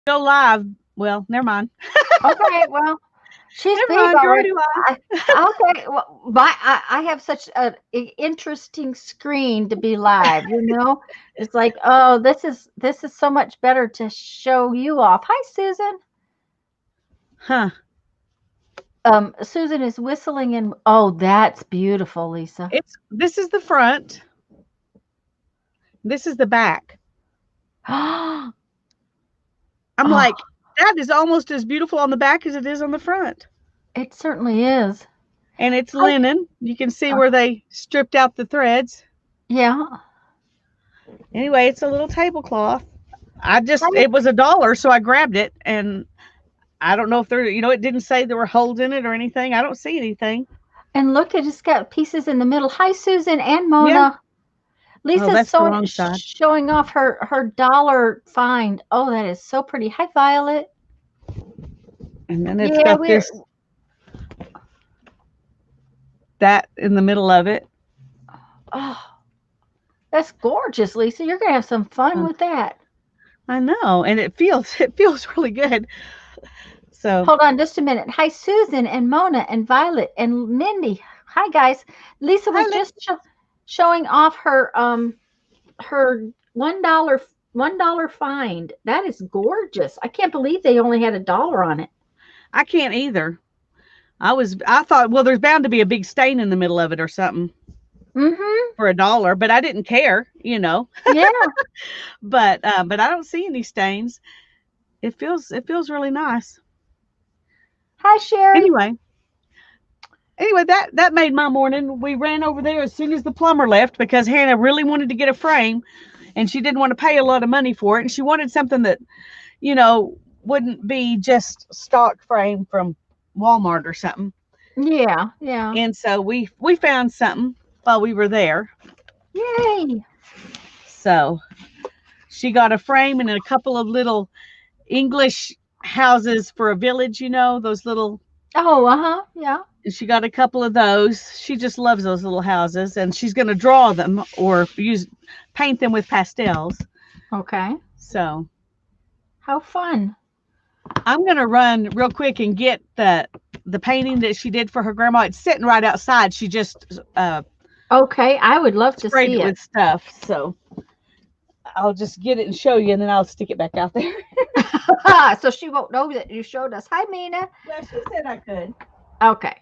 go live. Well, never mind. Okay, well, she's Never big mind. You're already. already live. I, okay, well, I have such an interesting screen to be live. It's like, oh, this is so much better to show you off. Hi, Susan. Huh. Susan is whistling, and oh, that's beautiful, Lisa. This is the front. This is the back. Oh, I'm like, that is almost as beautiful on the back as it is on the front. it certainly is. And it's Hi. linen. You can see Uh, where they stripped out the threads. yeah. Anyway, it's a little tablecloth. Hi. It was $1, so I grabbed it. And I don't know if it didn't say there were holes in it or anything. I don't see anything. And look, it just got pieces in the middle. Hi, Susan and Yeah. Mona. Oh, Lisa's that's the wrong side. showing off her dollar find. Oh, that is so pretty. Hi, Violet. And then it's Yeah, got that in the middle of it. oh, that's gorgeous, Lisa. You're gonna have some fun Uh, with that. I know. And it feels really good. So, Hold on just a minute. Hi, Susan and Mona and Violet and Mindy. Hi, guys. Lisa hi, was just showing off her $1 find. That is gorgeous. I can't believe they only had $1 on it. I can't either. I thought, well, there's bound to be a big stain in the middle of it or something Mm-hmm. for $1, but I didn't care. Yeah. But I don't see any stains. It feels really nice. Hi, Sherry. Anyway, that made my morning. We ran over there as soon as the plumber left because Hannah really wanted to get a frame and she didn't want to pay a lot of money for it and she wanted something that, wouldn't be just stock frame from Walmart or something. Yeah, yeah. And so we found something while we were there. Yay. So she got a frame and a couple of little English houses for a village, those little. Oh, uh-huh. Yeah. She got a couple of those. She just loves those little houses, and she's going to draw them or paint them with pastels. Okay. So How fun. I'm going to run real quick and get the painting that she did for her grandma. It's sitting right outside. She just Okay, I would love to sprayed see it it. with stuff. So I'll just get it and show you, and then I'll stick it back out there. So she won't know that you showed us. Hi, Mina. Well, she said I could. Okay.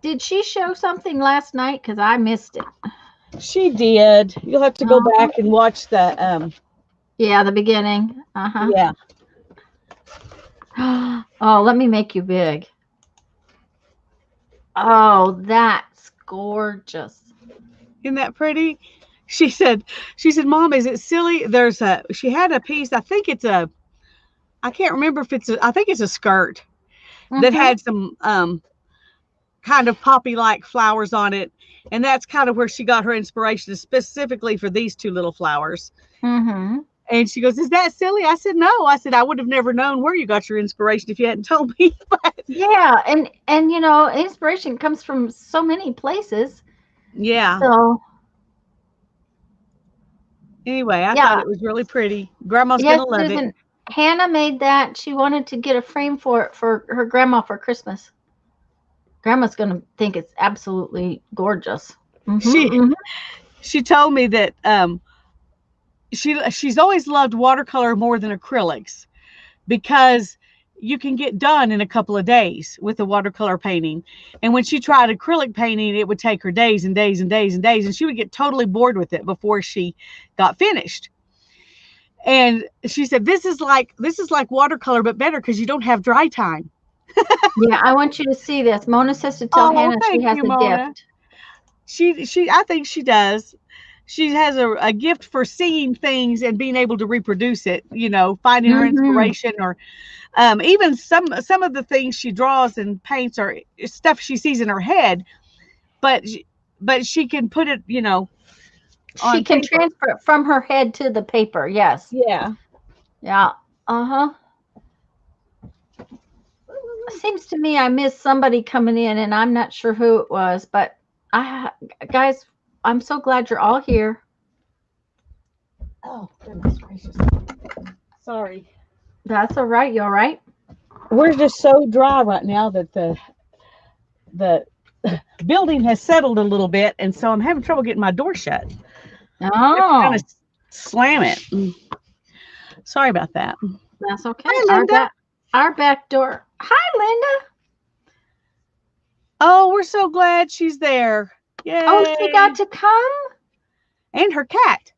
Did she show something last night? Because I missed it. She did. You'll have to go Uh-huh. back and watch the. Yeah, the beginning. Uh-huh. Yeah. Oh, let me make you big. Oh, that's gorgeous. Isn't that pretty? She said, Mom, is it silly? She had a piece, I can't remember if I think it's a skirt that Mm-hmm. had some kind of poppy like flowers on it. And that's kind of where she got her inspiration specifically for these two little flowers. Mm-hmm. And she goes, Is that silly? I said, No. I said, I would have never known where you got your inspiration if you hadn't told me. But Yeah, and inspiration comes from so many places. yeah. So Anyway, I thought yeah, it was really pretty. Grandma's going yes, to love it. Susan. Hannah made that. She wanted to get a frame for it for her grandma for Christmas. Grandma's gonna think it's absolutely gorgeous. She Mm-hmm, she told me that she's always loved watercolor more than acrylics because you can get done in a couple of days with the watercolor painting. And when she tried acrylic painting, it would take her days and days and days and days, and she would get totally bored with it before she got finished. And she said, This is like watercolor, but better because you don't have dry time. Yeah, I want you to see this. Mona says to tell Oh, Hannah she thank has you, a Mona. gift. I think she does. She has a gift for seeing things and being able to reproduce it, finding her Mm-hmm. inspiration or even some of the things she draws and paints are stuff she sees in her head, but but she can put it, She on can paper. transfer it from her head to the paper. Yes. Yeah. Yeah. Uh-huh. Seems to me I missed somebody coming in and I'm not sure who it was, but I guys, I'm so glad you're all here. Oh, goodness gracious. Sorry. That's all right. You all right? We're just so dry right now that the building has settled a little bit, and so I'm having trouble getting my door shut. I have to kind Oh, of slam it. Sorry about that. that's okay. Hi, Linda. Our back door. Hi, Linda. Oh, we're so glad she's there. Yay. Oh, she got to come? And her cat.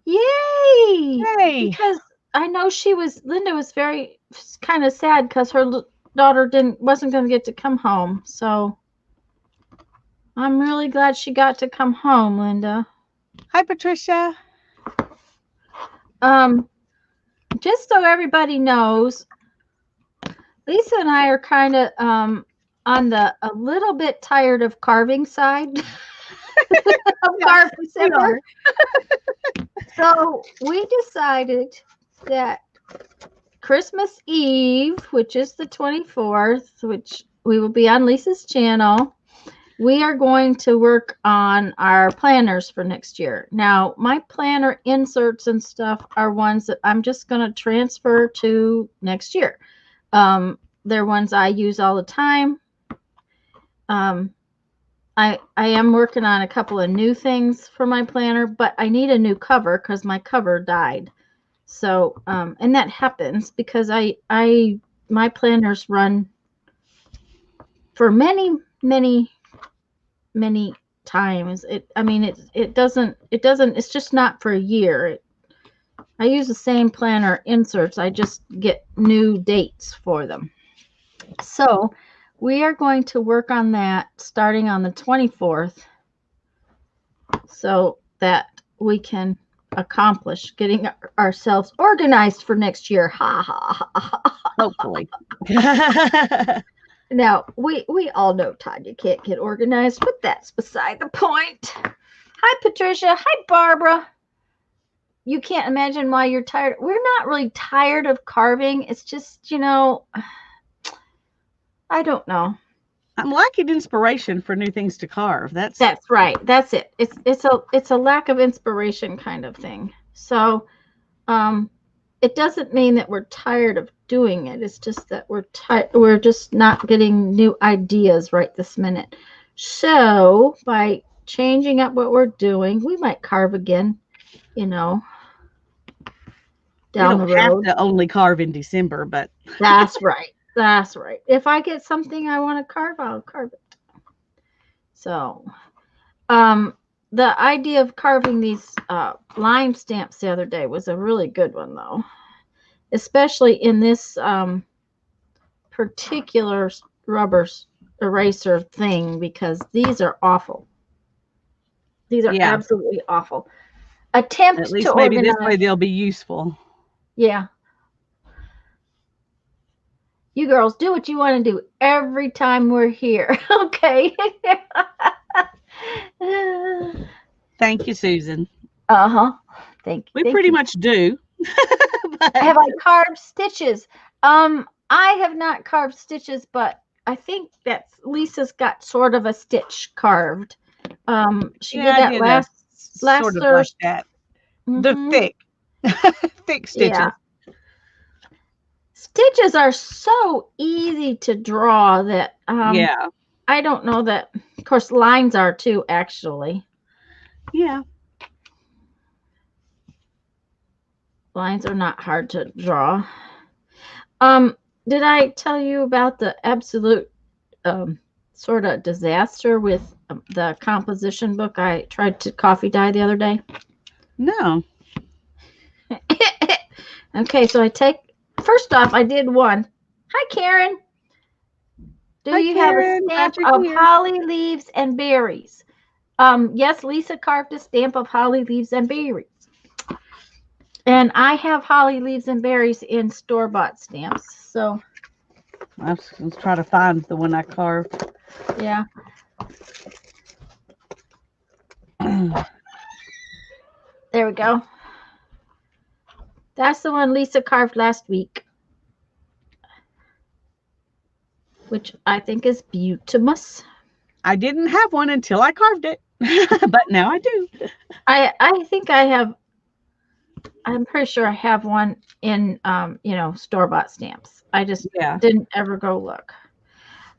Yay! Yay. Because I know Linda was very kind of sad because her daughter wasn't going to get to come home. So I'm really glad she got to come home, Linda. Hi, Patricia. Just so everybody knows, Lisa and I are kind of on a little bit tired of carving side of Carve December. So we decided that Christmas Eve, which is the 24th, which we will be on Lisa's channel, we are going to work on our planners for next year. Now, my planner inserts and stuff are ones that I'm just going to transfer to next year. They're ones I use all the time. I am working on a couple of new things for my planner, but I need a new cover because my cover died. So, and that happens because my planners run for many times. It's just not for a year. I use the same planner inserts. I just get new dates for them. So we are going to work on that starting on the 24th so that we can accomplish getting ourselves organized for next year. Ha ha ha. Hopefully. Now, we all know, Todd, you can't get organized, but that's beside the point. Hi, Patricia. Hi, Barbara. You can't imagine why you're tired. We're not really tired of carving. It's just, I don't know. I'm lacking inspiration for new things to carve. That's right. That's it. It's a lack of inspiration kind of thing. So, it doesn't mean that we're tired of doing it. It's just that we're just not getting new ideas right this minute. So by changing up what we're doing, we might carve again, down the road. We don't have to only carve in December, but that's right. That's right. If I get something I want to carve, I'll carve it. So, the idea of carving these lime stamps the other day was a really good one, though, especially in this particular rubber eraser thing, because these are awful. These are absolutely awful. Attempt at least to maybe organize. this way they'll be useful. Yeah. You girls do what you want to do every time we're here. Okay. Thank you, Susan. Thank you. We pretty much do. Have I carved stitches? I have not carved stitches, but I think that Lisa's got sort of a stitch carved. She did that last sort of like that. The thick stitches. Yeah. Stitches are so easy to draw that I don't know that. Of course, lines are too, actually. Yeah. Lines are not hard to draw. Did I tell you about the absolute sort of disaster with the composition book I tried to coffee dye the other day? No. Okay, so first off, I did one. Hi, Karen. Do you have a stamp of holly leaves and berries? Yes, Lisa carved a stamp of holly leaves and berries. And I have holly leaves and berries in store-bought stamps. So let's try to find the one I carved. Yeah. There we go. That's the one Lisa carved last week, which I think is beautiful. I didn't have one until I carved it, but now I do. I think I have I'm pretty sure I have one in, store-bought stamps. I just Yeah. didn't ever go look.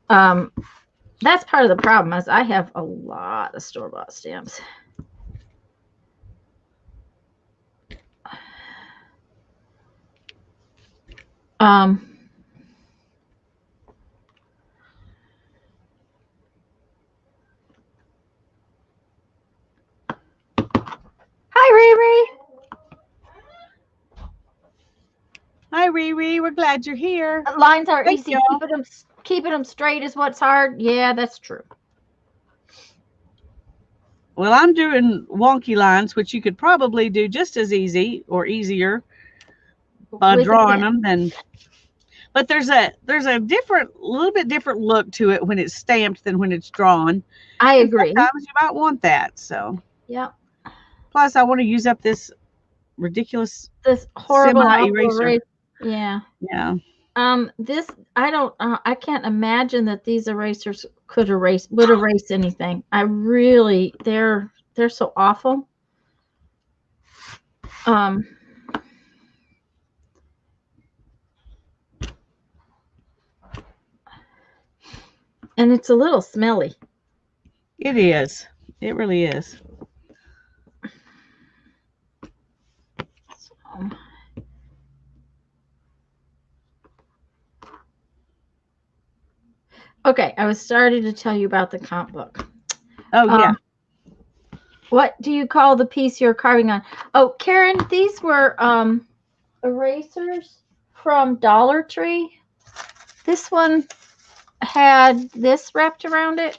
That's part of the problem is I have a lot of store-bought stamps. Hi, Riri. Hi, Riri. We're glad you're here. Lines are Thank easy. you. Keeping them straight is what's hard. Yeah, that's true. Well, I'm doing wonky lines, which you could probably do just as easy or easier by drawing them than. But there's a little bit different look to it when it's stamped than when it's drawn. I agree. Sometimes you might want that. So. Yep. Plus, I want to use up this ridiculous, this horrible eraser. Yeah. Yeah. This I can't imagine that these erasers would erase anything. I really, they're so awful. And it's a little smelly. It is. It really is. Okay, I was starting to tell you about the comp book. Oh, yeah. What do you call the piece you're carving on? Oh, Karen, these were erasers from Dollar Tree. This one had this wrapped around it.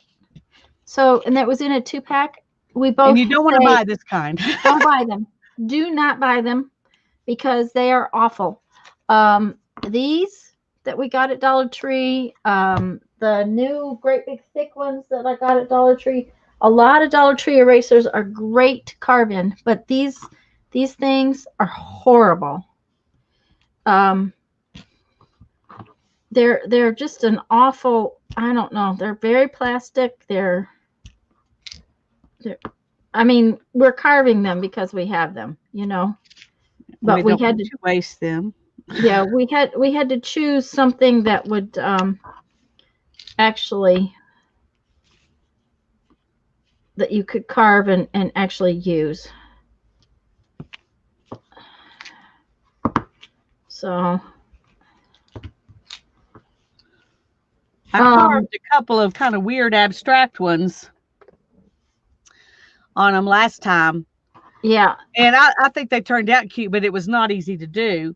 So, and that was in a 2-pack. We both. And you don't want to buy this kind. Don't buy them. Do not buy them because they are awful. These that we got at Dollar Tree, the new great big thick ones that I got at Dollar Tree. A lot of Dollar Tree erasers are great to carve in, but these things are horrible. They're just an awful. I don't know. They're very plastic. I mean, we're carving them because we have them, but we had to waste them. Yeah, we had to choose something that would actually that you could carve and actually use. So I carved a couple of kind of weird abstract ones on them last time. Yeah. And I think they turned out cute, but it was not easy to do.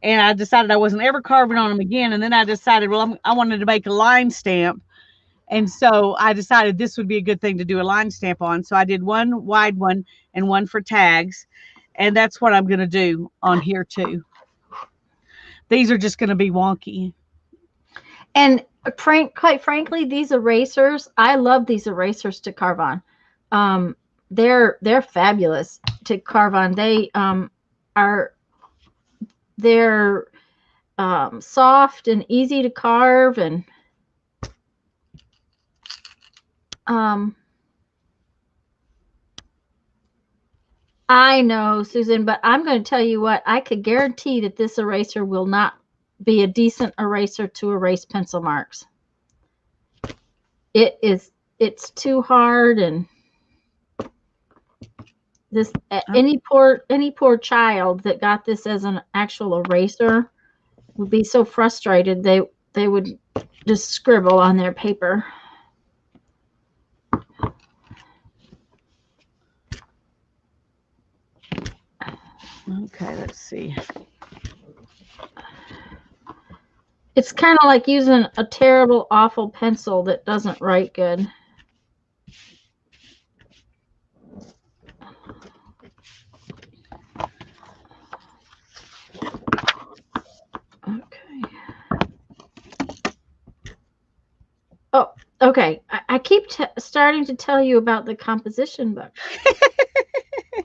And I decided I wasn't ever carving on them again. And then I decided, well, I wanted to make a line stamp. And so I decided this would be a good thing to do a line stamp on. So I did one wide one and one for tags. And that's what I'm going to do on here too. These are just going to be wonky. And quite frankly, these erasers, I love these erasers to carve on. They're fabulous to carve on. They're soft and easy to carve, and I know, Susan, but I'm going to tell you what, I could guarantee that this eraser will not be a decent eraser to erase pencil marks. It's too hard, and this any poor child that got this as an actual eraser would be so frustrated they would just scribble on their paper. Okay, let's see. It's kind of like using a terrible, awful pencil that doesn't write good. Okay. Oh, okay. I keep starting to tell you about the composition book.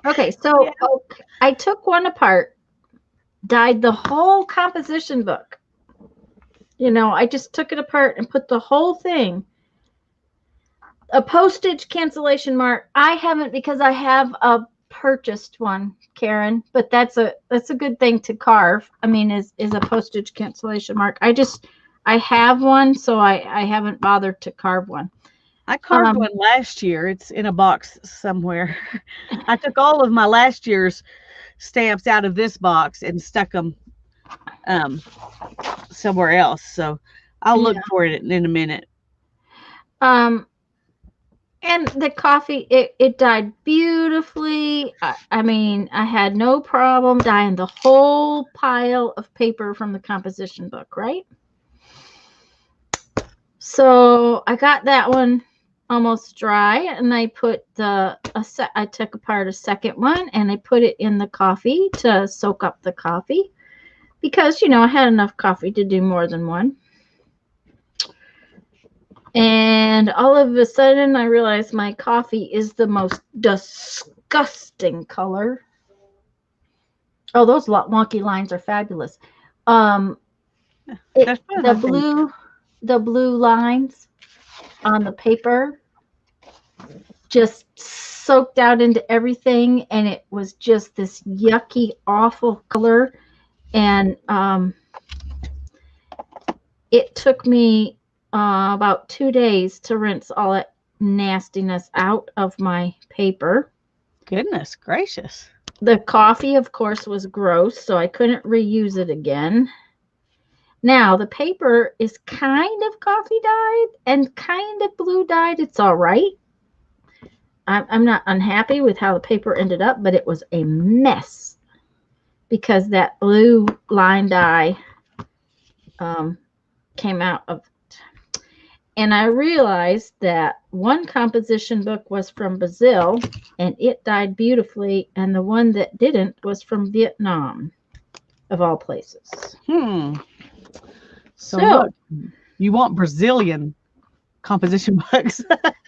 Okay, so yeah. I took one apart, dyed the whole composition book. I just took it apart and put the whole thing. A postage cancellation mark. I haven't, because I have a purchased one, Karen, but that's a good thing to carve. I mean, is a postage cancellation mark. I have one, so I haven't bothered to carve one. I carved one last year. It's in a box somewhere. I took all of my last year's stamps out of this box and stuck them somewhere else. So I'll look for it in a minute. And the coffee, it dyed beautifully. I mean, I had no problem dyeing the whole pile of paper from the composition book, right? So I got that one almost dry, and I put I took apart a second one, and I put it in the coffee to soak up the coffee, because, you know, I had enough coffee to do more than one. And all of a sudden, I realized my coffee is the most disgusting color. Oh, those wonky lines are fabulous. The blue lines on the paper just soaked out into everything, and it was just this yucky, awful color. And it took me about 2 days to rinse all that nastiness out of my paper. Goodness gracious. The coffee, of course, was gross, so I couldn't reuse it again. Now, the paper is kind of coffee dyed and kind of blue dyed. It's all right. I'm not unhappy with how the paper ended up, but it was a mess because that blue line dye came out of it. And I realized that one composition book was from Brazil, and it dyed beautifully, and the one that didn't was from Vietnam, of all places. So look, you want Brazilian composition books.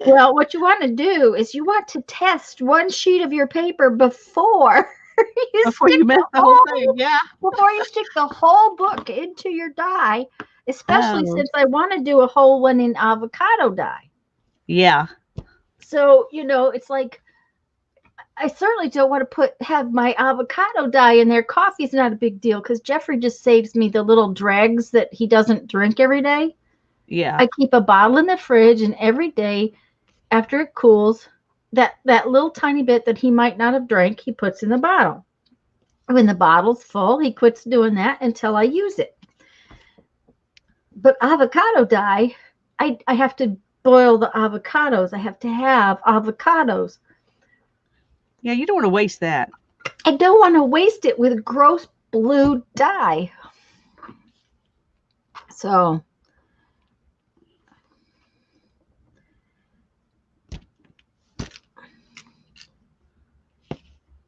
Well, what you want to do is you want to test one sheet of your paper before you mess the whole thing. Yeah. Before you stick the whole book into your dye, especially since I want to do a whole one in avocado dye. Yeah. So, you know, it's like, I certainly don't want to have my avocado dye in there. Coffee's not a big deal because Jeffrey just saves me the little dregs that he doesn't drink every day. Yeah. I keep a bottle in the fridge, and every day after it cools, that little tiny bit that he might not have drank, he puts in the bottle. When the bottle's full, he quits doing that until I use it. But avocado dye, I have to boil the avocados. I have to have avocados. Yeah, you don't want to waste that. I don't want to waste it with gross blue dye. So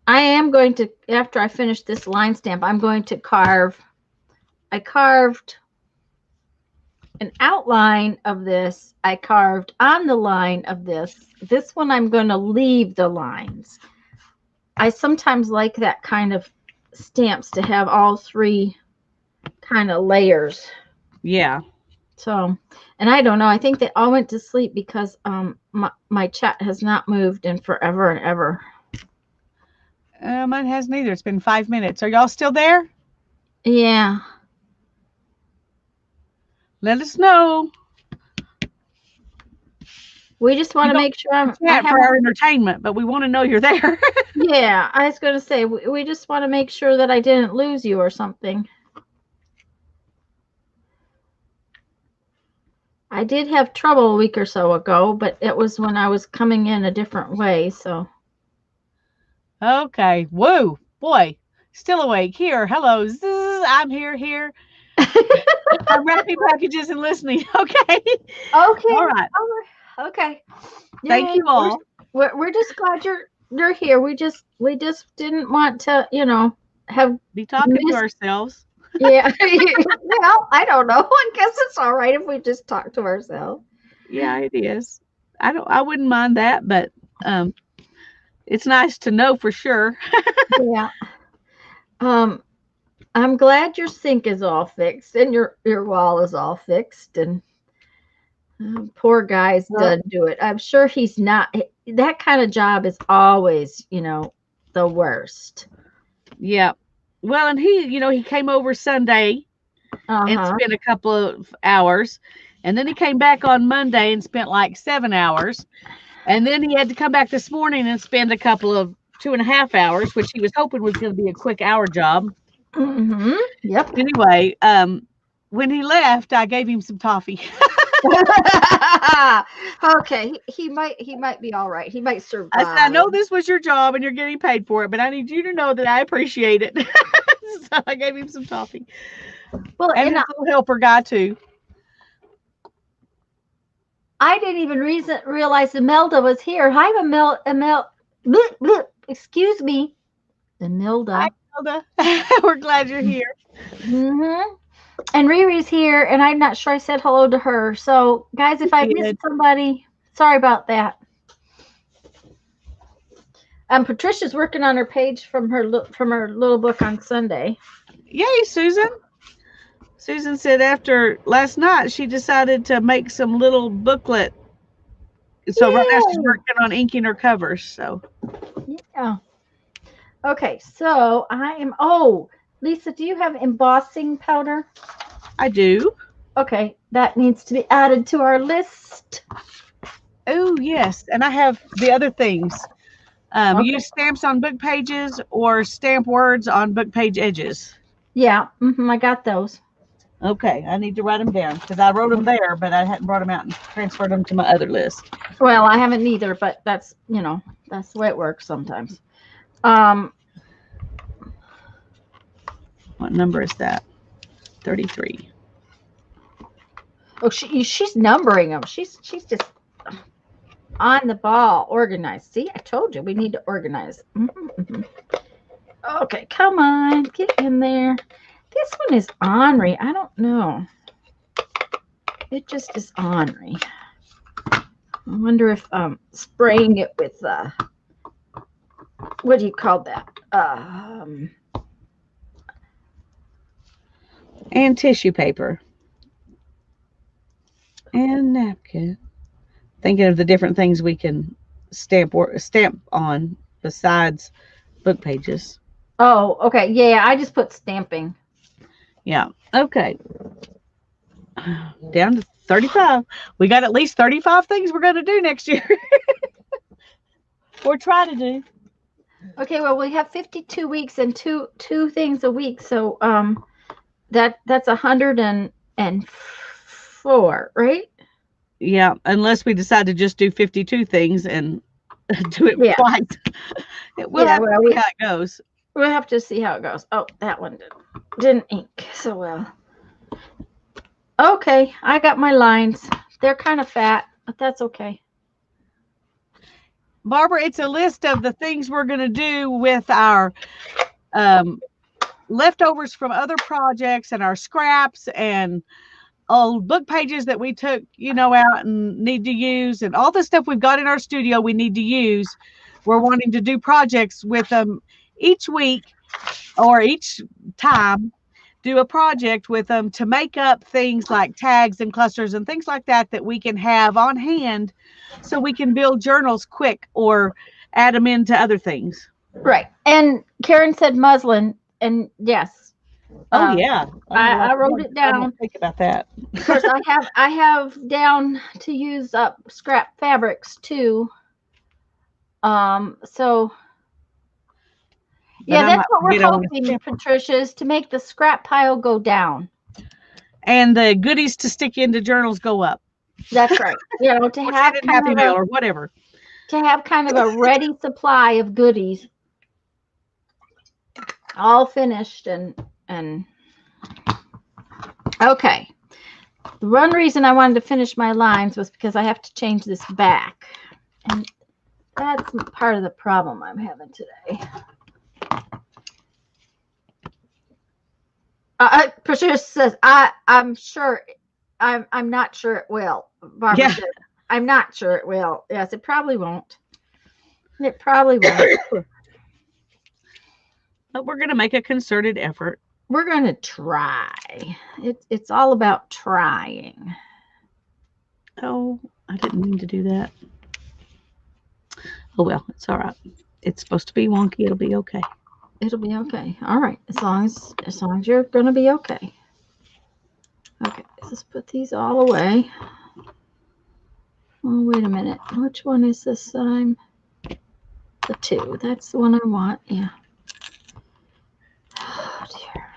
I am going to, after I finish this line stamp, I'm going to carve. I carved an outline of this. I carved on the line of this. This one I'm going to leave the lines. I sometimes like that kind of stamps to have all three kind of layers. Yeah. So, and I don't know. I think they all went to sleep because my chat has not moved in forever and ever. Mine hasn't either. It's been 5 minutes. Are y'all still there? Yeah. Let us know. We just want to make sure for our entertainment, but we want to know you're there. Yeah, I was going to say, we just want to make sure that I didn't lose you or something. I did have trouble a week or so ago, but it was when I was coming in a different way, so. Okay. Whoa, boy. Still awake. Here. Hello. Zzz, I'm here. I'm wrapping packages and listening. Okay. Okay. All right. Okay. Thank you all. We're just glad you're here. We just didn't want to, you know, be talking to ourselves. Yeah. Well, I don't know. I guess it's all right if we just talk to ourselves. Yeah, it is. I wouldn't mind that, but it's nice to know for sure. Yeah. I'm glad your sink is all fixed and your wall is all fixed, and poor guy's done do it. I'm sure he's not. That kind of job is always, you know, the worst. Yeah. Well, and he came over Sunday and Uh-huh. spent a couple of hours. And then he came back on Monday and spent like 7 hours. And then he had to come back this morning and spend a couple of 2.5 hours, which he was hoping was going to be a quick hour job. Mm-hmm. Yep. Anyway, when he left, I gave him some toffee. Okay, he might be all right. He might survive. I said, I know this was your job and you're getting paid for it, but I need you to know that I appreciate it. So I gave him some toffee. Well, And his little helper guy too. I didn't even realize Imelda was here. Hi, excuse me, Imelda. Hi, Imelda. We're glad you're here. Mm-hmm. And Riri's here, and I'm not sure I said hello to her. So, guys, if I missed somebody, sorry about that. Patricia's working on her page from her little book on Sunday. Yay, Susan. Susan said after last night, she decided to make some little booklet. So right now she's working on inking her covers. So yeah. Okay, so I am. Oh, Lisa, do you have embossing powder? I do. Okay, that needs to be added to our list. Oh yes, and I have the other things. Okay. Use stamps on book pages or stamp words on book page edges. Yeah, I got those. Okay, I need to write them down because I wrote them there, but I hadn't brought them out and transferred them to my other list. Well, I haven't either, but that's that's the way it works sometimes. What number is that? 33. Oh, she's numbering them. She's just on the ball, organized. See, I told you we need to organize. Okay, come on, get in there. This one is ornery. I don't know. It just is ornery. I wonder if spraying it with what do you call that? And tissue paper. And napkin. Thinking of the different things we can stamp on besides book pages. Oh, okay. Yeah, I just put stamping. Yeah. Okay. Down to 35. We got at least 35 things we're going to do next year. Or try to do. Okay, well, we have 52 weeks and two things a week, so that's 104, right? Yeah, unless we decide to just do 52 things and do it twice. We'll have to see how it goes. We'll have to see how it goes. Oh, that one didn't ink so well. Okay, I got my lines. They're kind of fat, but that's okay. Barbara, it's a list of the things we're going to do with our leftovers from other projects and our scraps and old book pages that we took, out and need to use, and all the stuff we've got in our studio we need to use. We're wanting to do projects with them each week or each time, do a project with them to make up things like tags and clusters and things like that we can have on hand so we can build journals quick or add them into other things. Right. And Karen said muslin, and yes. Oh yeah. I wrote it down. I didn't think about that. Of course, I have down to use up scrap fabrics too. So yeah, that's what we're hoping, Patricia, is to make the scrap pile go down. And the goodies to stick into journals go up. That's right. To have Happy Mail or whatever. To have kind of a ready supply of goodies, all finished and okay. The one reason I wanted to finish my lines was because I have to change this back, and that's part of the problem I'm having today. Patricia says, I'm sure, I'm not sure it will. Barbara said, I'm not sure it will. Yes, it probably won't. It probably won't. But we're going to make a concerted effort. We're going to try. It's all about trying. Oh, I didn't mean to do that. Oh, well, it's all right. It's supposed to be wonky. It'll be okay. It'll be okay. All right. As long as you're gonna be okay. Okay, let's put these all away. Oh, wait a minute. Which one is this? The 2. That's the one I want. Yeah. Oh, dear.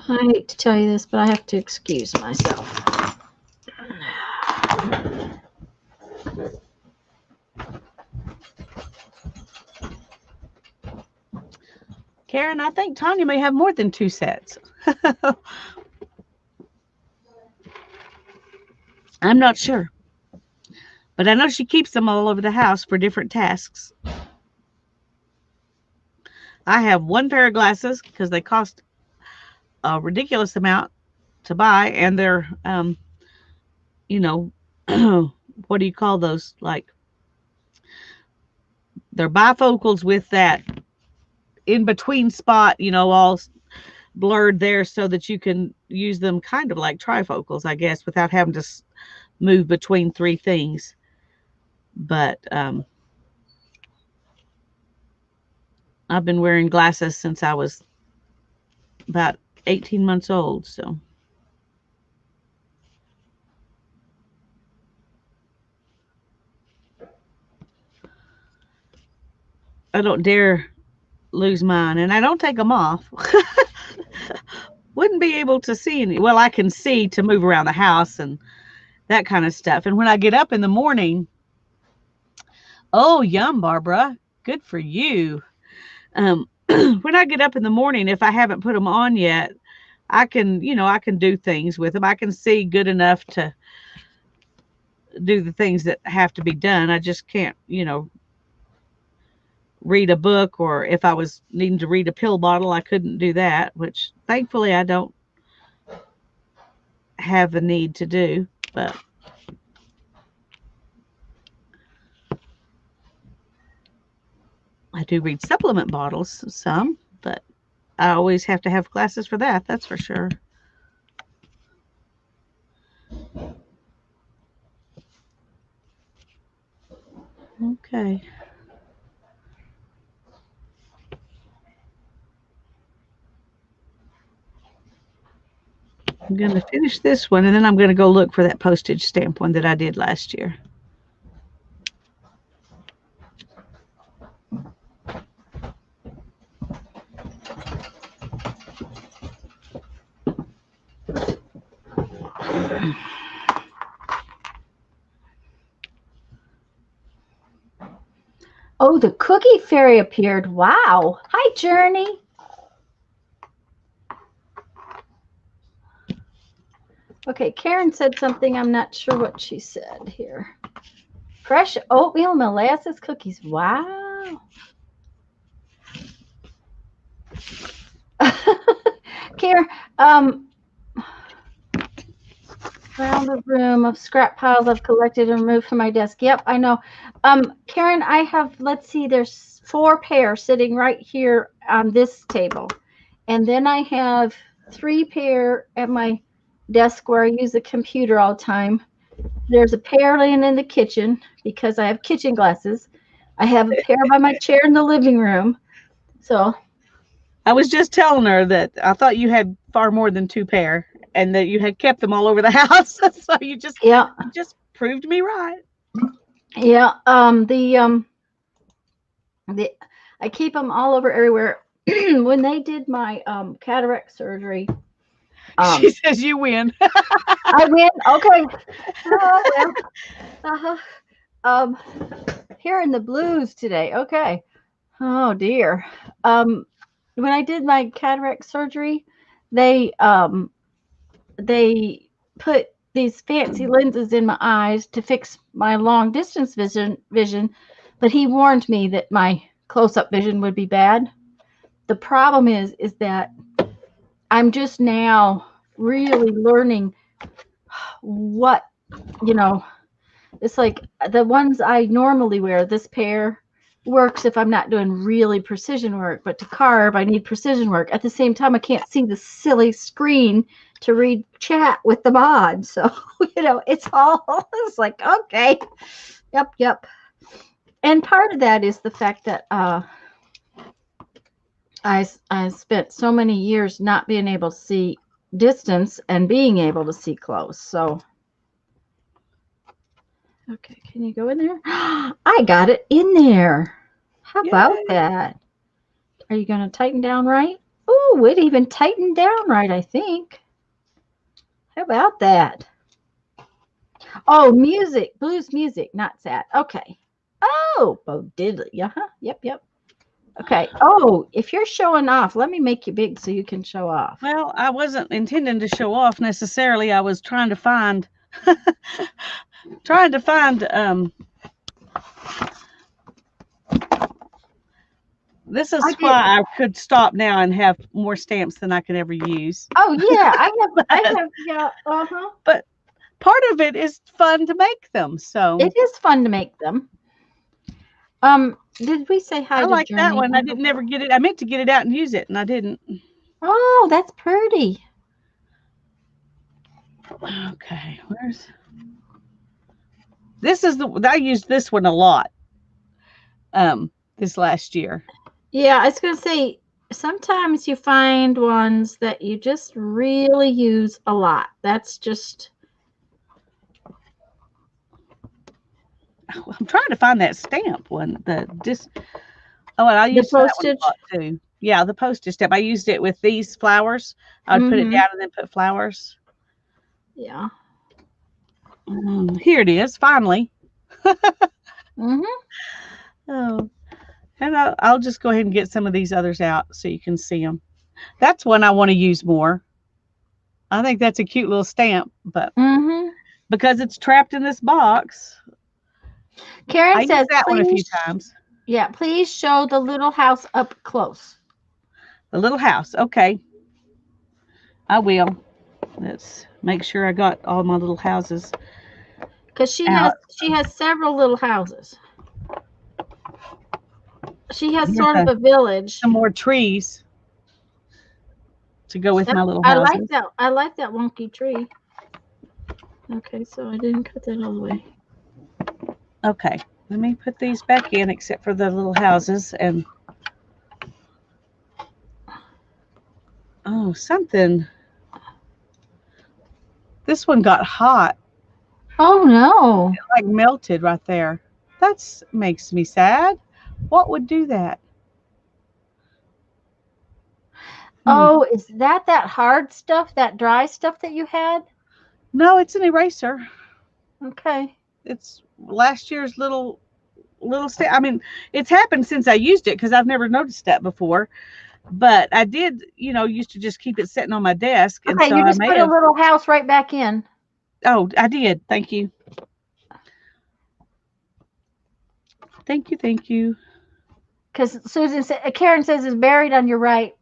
I hate to tell you this, but I have to excuse myself. Karen, I think Tanya may have more than 2 sets. I'm not sure. But I know she keeps them all over the house for different tasks. I have 1 pair of glasses because they cost a ridiculous amount to buy, and they're, you know, what do you call those? Like, they're bifocals with that in between spot, you know, all blurred there so that you can use them kind of like trifocals, I guess, without having to move between 3 things. But I've been wearing glasses since I was about 18 months old, so. I don't dare lose mine, and I don't take them off. Wouldn't be able to see any. Well, I can see to move around the house and that kind of stuff. And when I get up in the morning, oh, yum, Barbara, good for you. When I get up in the morning, if I haven't put them on yet, I can, you know, I can do things with them. I can see good enough to do the things that have to be done. I just can't, you know, read a book, or if I was needing to read a pill bottle, I couldn't do that, which thankfully I don't have the need to do, but I do read supplement bottles some, but I always have to have glasses for that, that's for sure. Okay. I'm going to finish this one, and then I'm going to go look for that postage stamp one that I did last year. Oh, the cookie fairy appeared. Wow. Hi, Journey. Okay, Karen said something. I'm not sure what she said here. Fresh oatmeal molasses cookies. Wow. Karen, around the room of scrap piles I've collected and removed from my desk. Yep, I know. Karen, I have, let's see, there's 4 pairs sitting right here on this table. And then I have 3 pair at my desk where I use the computer all the time. There's a pair laying in the kitchen because I have kitchen glasses. I have a pair by my chair in the living room. So I was just telling her that I thought you had far more than 2 pair, and that you had kept them all over the house. So you just proved me right. Yeah. I keep them all over everywhere. When they did my cataract surgery, she says you win. I win. Okay. Well, hearing the blues today. Okay. Oh dear. When I did my cataract surgery, they put these fancy lenses in my eyes to fix my long distance vision, but he warned me that my close-up vision would be bad. The problem is that I'm just now really learning what, you know, it's like the ones I normally wear, this pair works if I'm not doing really precision work, but to carve, I need precision work. At the same time, I can't see the silly screen to read chat with the mod. So, you know, it's like, okay. Yep. And part of that is the fact that I spent so many years not being able to see distance and being able to see close. So, okay, can you go in there? I got it in there. How about Yay. that? Are you going to tighten down right? Oh, it even tightened down right, I think. How about that? Oh, music, blues music, not sad. Okay. Oh, Bo Diddley. Uh-huh. Yep. Okay. Oh, if you're showing off, let me make you big so you can show off. Well, I wasn't intending to show off necessarily. I was trying to find this is why I could stop now and have more stamps than I could ever use. Oh yeah, I have yeah, uh-huh. But part of it is fun to make them. So it is fun to make them. Did we say hi I to like Journey? that one. I didn't ever get it. I meant to get it out and use it, and I didn't. Oh, that's pretty. Okay, this is I used this one a lot. This last year. Yeah, I was gonna say sometimes you find ones that you just really use a lot. That's just. I'm trying to find that stamp one. Oh, and I used that one a lot too. Yeah, the postage stamp. I used it with these flowers. I would put it down and then put flowers. Yeah. Here it is, finally. Oh, and I'll just go ahead and get some of these others out so you can see them. That's one I want to use more. I think that's a cute little stamp, but because it's trapped in this box. Karen says that one a few times. Yeah, please show the little house up close. The little house, okay. I will. Let's make sure I got all my little houses. Because she has several little houses. She has sort of a village. Some more trees to go with my little houses. I like that wonky tree. Okay, so I didn't cut that all the way. Okay, let me put these back in, except for the little houses. And oh, something. This one got hot. Oh no! It like melted right there. That makes me sad. What would do that? Oh, is that hard stuff, that dry stuff that you had? No, it's an eraser. Okay. It's last year's little stamp. I mean, it's happened since I used it because I've never noticed that before. But I did, used to just keep it sitting on my desk. Okay, and so you just put a little house right back in. Oh, I did. Thank you. Thank you. Because Karen says it's buried on your right.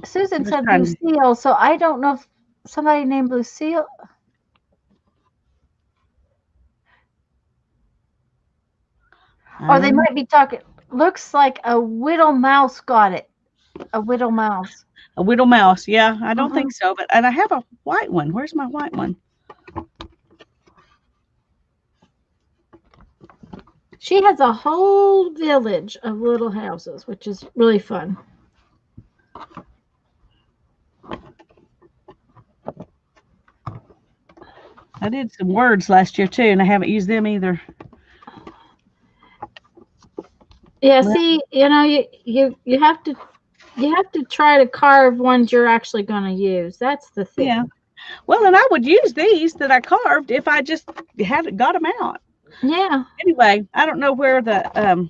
Susan said Lucille, so I don't know if somebody named Lucille. Or they might be talking. Looks like a whittle mouse got it. A whittle mouse. A whittle mouse. Yeah, I don't think so. And I have a white one. Where's my white one? She has a whole village of little houses, which is really fun. I did some words last year too, and I haven't used them either. Yeah, see, you have to try to carve ones you're actually going to use. That's the thing. Yeah. Well, and I would use these that I carved if I just hadn't got them out. Yeah. Anyway, I don't know where the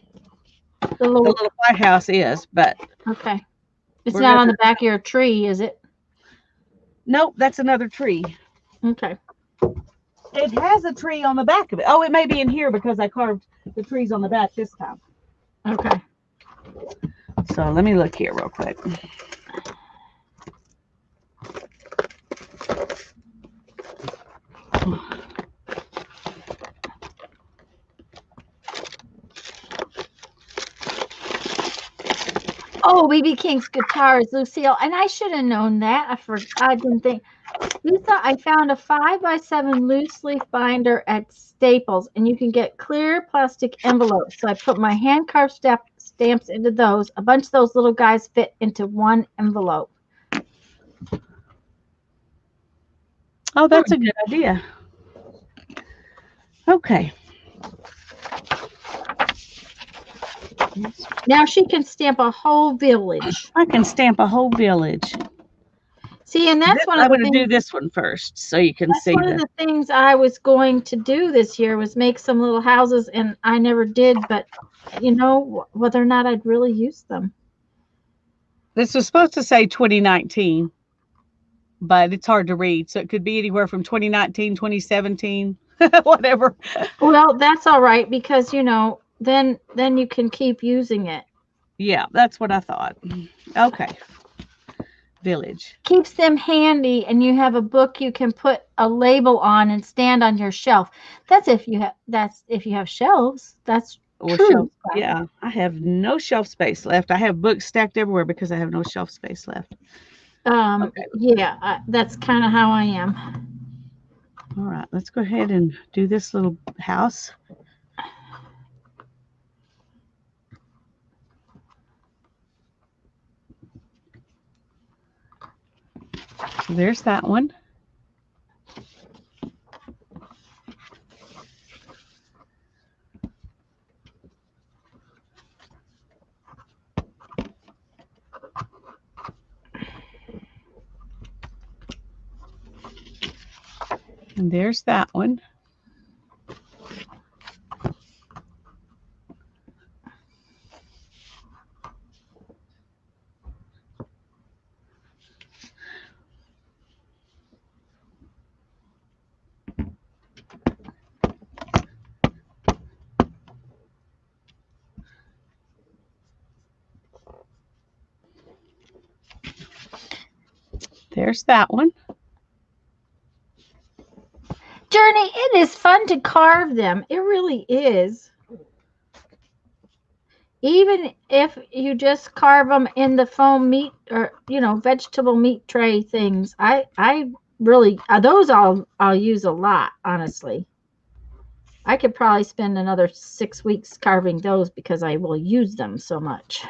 little White House is, but okay. It's not on the back of your tree, is it? Nope, that's another tree. Okay. It has a tree on the back of it. Oh, it may be in here because I carved the trees on the back this time. Okay. So let me look here real quick. Oh, BB King's guitar is Lucille, and I should have known that. I didn't think. Lisa, I found a 5x7 loose leaf binder at Staples, and you can get clear plastic envelopes. So I put my hand carved stamps into those. A bunch of those little guys fit into one envelope. Oh, that's a good idea. Okay. Now she can stamp a whole village. I can stamp a whole village. See, and that's one of I'm the going to things. do this one first so you can That's see one of the things I was going to do this year was make some little houses, and I never did. But you know whether or not I'd really use them. This was supposed to say 2019, but it's hard to read. So it could be anywhere from 2019, 2017, whatever. Well, that's all right because then you can keep using it. Yeah, that's what I thought. Okay. Village. Keeps them handy, and you have a book you can put a label on and stand on your shelf. That's if you have shelves. That's Or true. shelf. Yeah, I have no shelf space left. I have books stacked everywhere because I have no shelf space left. Okay. Yeah, that's kind of how I am. All right, let's go ahead and do this little house. There's that one. And there's that one. There's that one. Journey, it is fun to carve them. It really is. Even if you just carve them in the foam meat or vegetable meat tray things, I really those I'll use a lot. Honestly, I could probably spend another 6 weeks carving those because I will use them so much.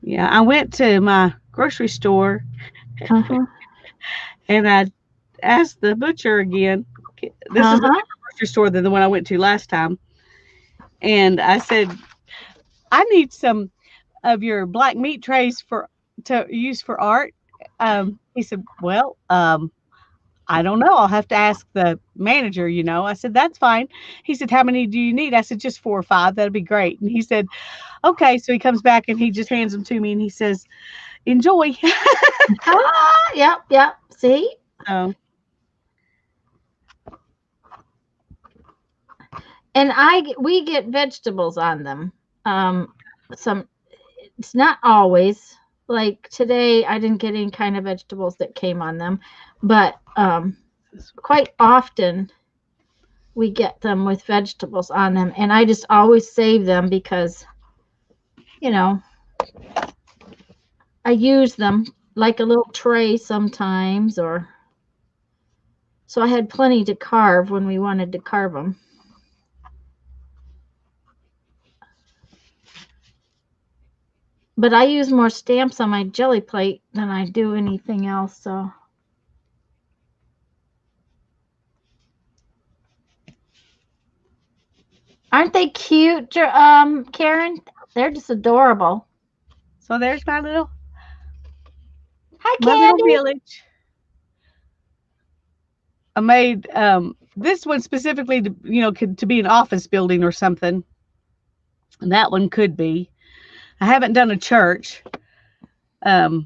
Yeah, I went to my grocery store and I asked the butcher again. This is a different grocery store than the one I went to last time. And I said, I need some of your black meat trays to use for art. He said, well, I don't know. I'll have to ask the manager, I said, that's fine. He said, how many do you need? I said, just 4 or 5. That'd be great. And he said, okay. So he comes back and he just hands them to me and he says, enjoy. Yep. See? Oh. And we get vegetables on them. It's not always. Like today, I didn't get any kind of vegetables that came on them, but quite often we get them with vegetables on them, and I just always save them because, I use them like a little tray sometimes, or so I had plenty to carve when we wanted to carve them. But I use more stamps on my jelly plate than I do anything else, so. Aren't they cute, Karen? They're just adorable. So there's my little village. I made this one specifically to be an office building or something. And that one could be. I haven't done a church, but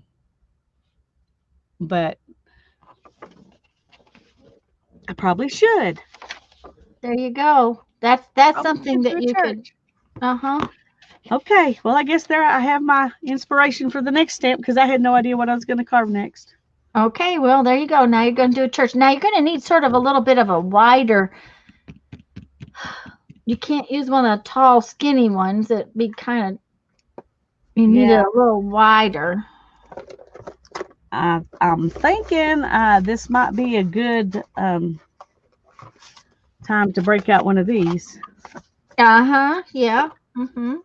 I probably should. There you go. That's something that you could. Okay. Well, I guess there I have my inspiration for the next stamp because I had no idea what I was going to carve next. Okay. Well, there you go. Now you're going to do a church. Now you're going to need sort of a little bit of a wider. You can't use one of the tall, skinny ones. It'd be kind of. You need it a little wider. I'm thinking this might be a good time to break out one of these. Uh-huh. Yeah. Mm-hmm.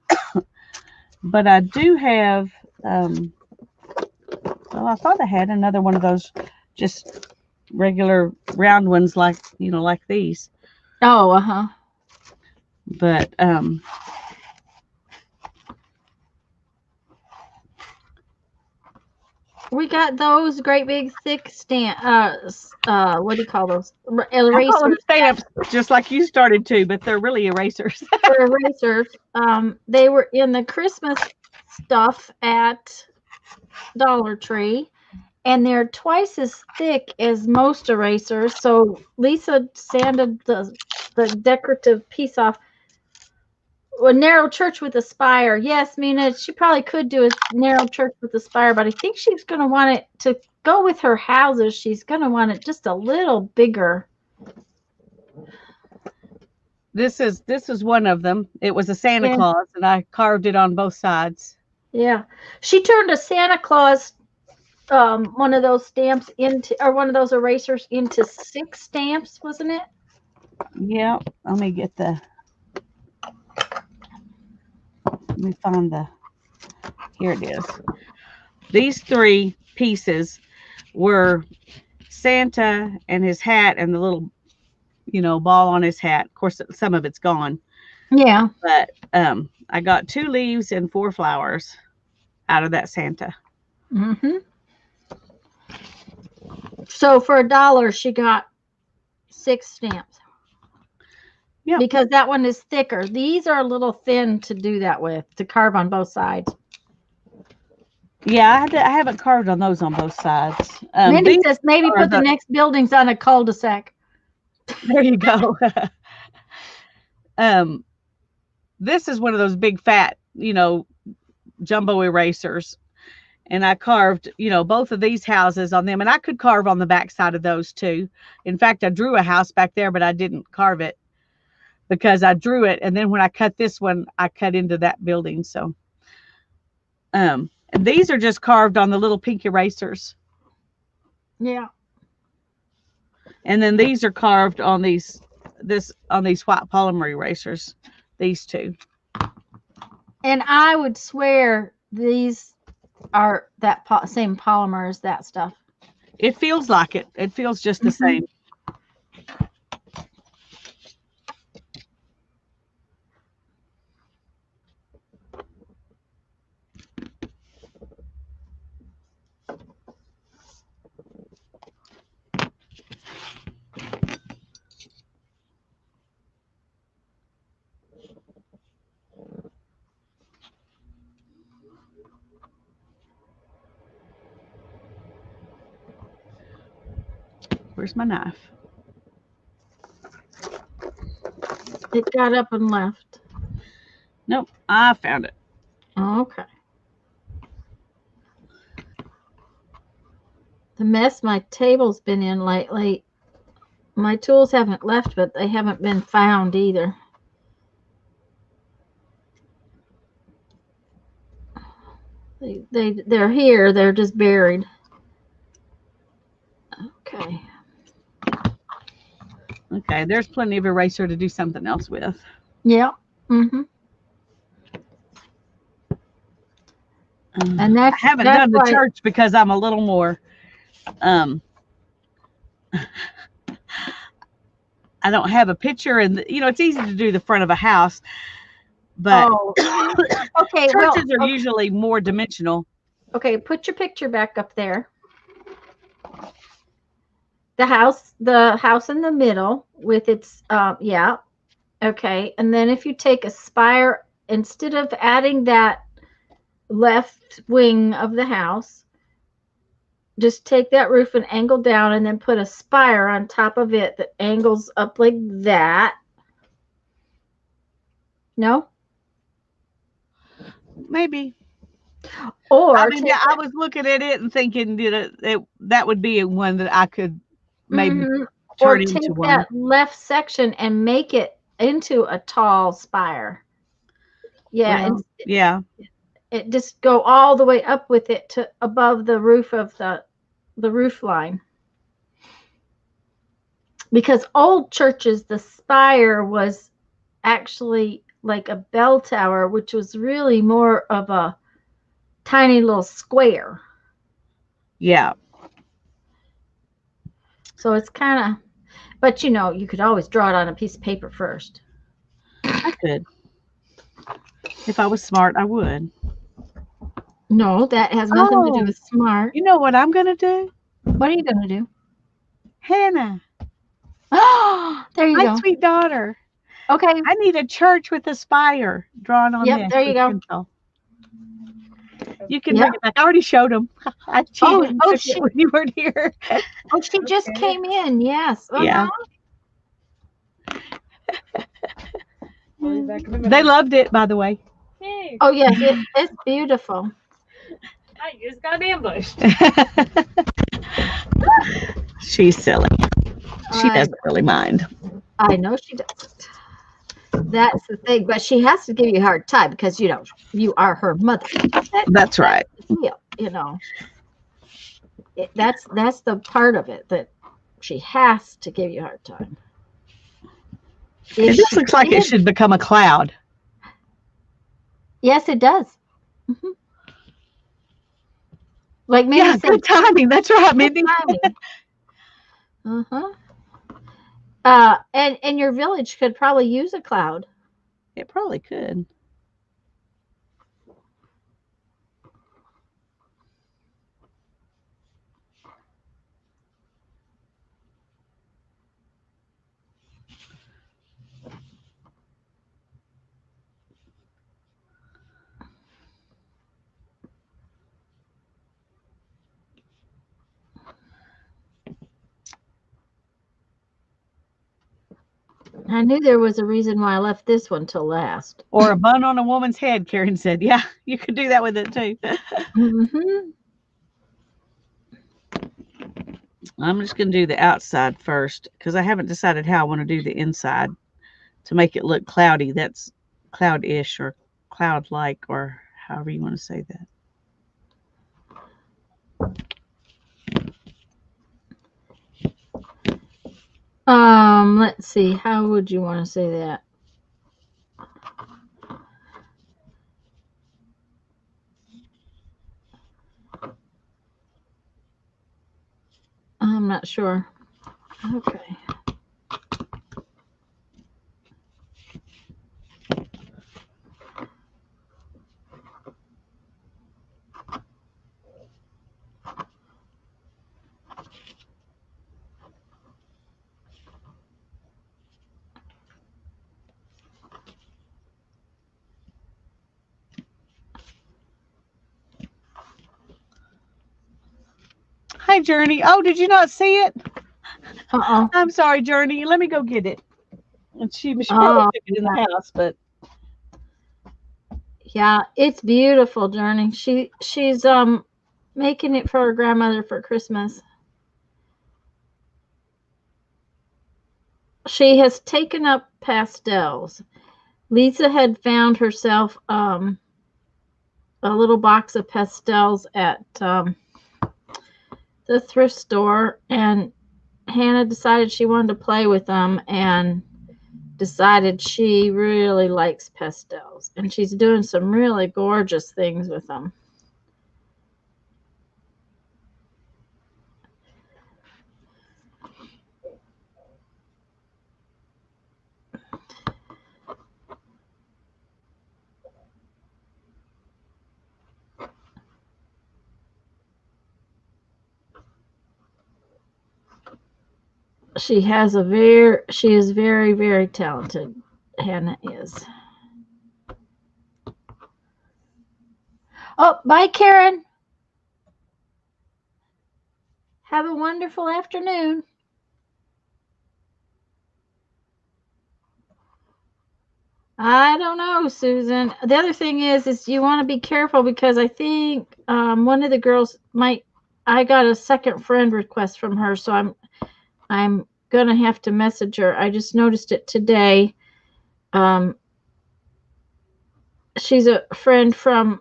But I do have, well, I thought I had another one of those just regular round ones like, like these. Oh, uh-huh. But We got those great big thick what do you call those? I call them Erasers. stamps, just like you started to, but they're really erasers. They're erasers. They were in the Christmas stuff at Dollar Tree, and they're twice as thick as most erasers. So Lisa sanded the decorative piece off. A narrow church with a spire. Yes, Mina, she probably could do a narrow church with a spire, but I think she's going to want it to go with her houses. She's going to want it just a little bigger. This is one of them. It was a Santa Yeah. Claus, and I carved it on both sides. Yeah, she turned a Santa Claus, one of those stamps into, or one of those erasers into 6 stamps, wasn't it? Yeah, let me get let me find here it is. These 3 pieces were Santa and his hat and the little, ball on his hat. Of course, some of it's gone. Yeah. But I got 2 leaves and 4 flowers out of that Santa. Mm-hmm. So for $1, she got 6 stamps. Yeah. Because that one is thicker. These are a little thin to do that with, to carve on both sides. Yeah, I haven't carved on those on both sides. Mindy says maybe put the next buildings on a cul-de-sac. There you go. This is one of those big fat, jumbo erasers. And I carved, both of these houses on them. And I could carve on the back side of those too. In fact, I drew a house back there, but I didn't carve it because I drew it. And then when I cut this one, I cut into that building. So, and these are just carved on the little pink erasers. Yeah. And then these are carved on these white polymer erasers. These 2. And I would swear these are that same polymer as that stuff. It feels like it. It feels just the same. Where's my knife? It got up and left. Nope, I found it. Okay. The mess my table's been in lately. My tools haven't left, but they haven't been found either. They're here. They're just buried. Okay. Okay, there's plenty of eraser to do something else with. Yeah. Mm-hmm. And I haven't done the church because I'm a little more I don't have a picture, and it's easy to do the front of a house, but okay, churches are usually more dimensional. Okay, put your picture back up there. The house in the middle with its yeah. Okay, and then if you take a spire, instead of adding that left wing of the house, just take that roof and angle down, and then put a spire on top of it that angles up like that. No? Maybe. Or I mean, I was looking at it and thinking that would be one that I could maybe turn into one. Or take that left section and make it into a tall spire. Yeah. Well, yeah. It just go all the way up with it to above the roof of the the roof line. Because old churches, the spire was actually like a bell tower, which was really more of a tiny little square. Yeah. So it's kind of, but you know, you could always draw it on a piece of paper first. I could. If I was smart, I would. No, that has nothing to do with smart. You know what I'm going to do? What are you going to do? Hannah. Oh, there you My go. sweet daughter. Okay. I need a church with a spire drawn on Yep, this. there you go. Pencil. You can bring it back. I already showed them. I cheated and took it when you weren't here. Oh, she just came in. Yes. Yeah. They loved it, by the way. Hey, Oh, yes. It's beautiful. I just got ambushed. She's silly. She doesn't really mind. I know she doesn't. That's the thing. But she has to give you a hard time because, you know, you are her mother. That's right. You know, that's the part of it that she has to give you a hard time. It just looks like it should become a cloud. Yes, it does. Mm-hmm. Like maybe good timing. That's right, Mindy. Uh-huh. And your village could probably use a cloud. It probably could. I knew there was a reason why I left this one till last. Or a bun on a woman's head, Karen said. Yeah, you could do that with it too. Mm-hmm. I'm just going to do the outside first because I haven't decided how I want to do the inside to make it look cloudy. That's cloud-ish or cloud-like or however you want to say that. Let's see. How would you want to say that? I'm not sure. Okay. Hi, Journey. Oh, did you not see it? Uh-oh. I'm sorry, Journey. Let me go get it. And she probably took it in the house, but yeah, it's beautiful, Journey. She's making it for her grandmother for Christmas. She has taken up pastels. Lisa had found herself a little box of pastels at the thrift store, and Hannah decided she wanted to play with them and decided she really likes pastels, and she's doing some really gorgeous things with them. She is very, very talented. Hannah is. Oh, bye, Karen. Have a wonderful afternoon. I don't know, Susan. The other thing is you want to be careful because I think one of the girls I got a second friend request from her, so I'm gonna have to message her. I just noticed it today. She's a friend from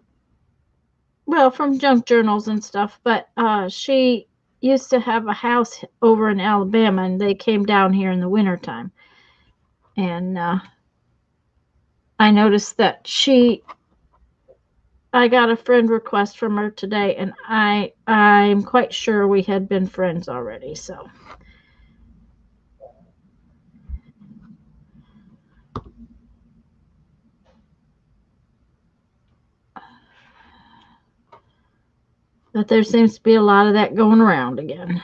junk journals and stuff, but she used to have a house over in Alabama, and they came down here in the wintertime. And I noticed that I got a friend request from her today, and I'm quite sure we had been friends already. So but there seems to be a lot of that going around again.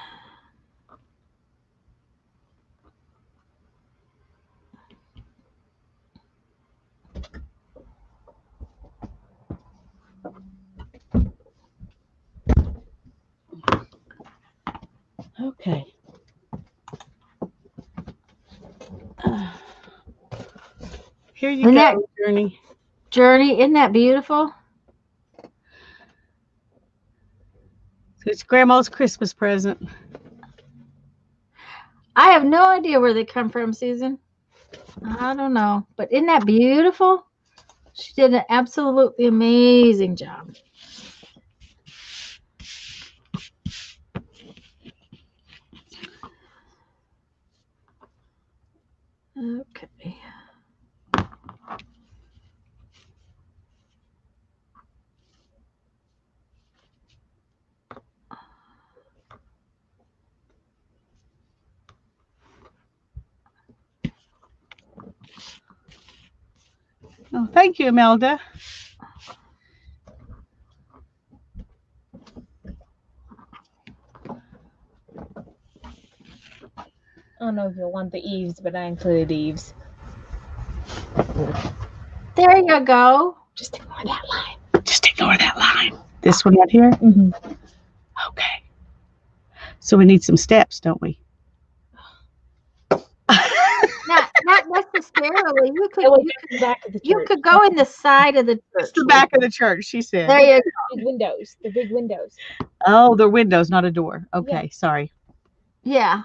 Okay. Here you Isn't go, that- Journey. Journey, isn't that beautiful? It's Grandma's Christmas present. I have no idea where they come from, Susan. I don't know. But isn't that beautiful? She did an absolutely amazing job. Okay. Oh, thank you, Imelda. I don't know if you'll want the eaves, but I included eaves. There you go. Just ignore that line. Just ignore that line. This one right here? Mm-hmm. Okay. So we need some steps, don't we? Not necessarily. You could It was just the back of the church. you could go in the side of the church. It's the back of the church, she said. There you Big windows. The big windows. Oh, they're windows, not a door. Okay, sorry. Yeah.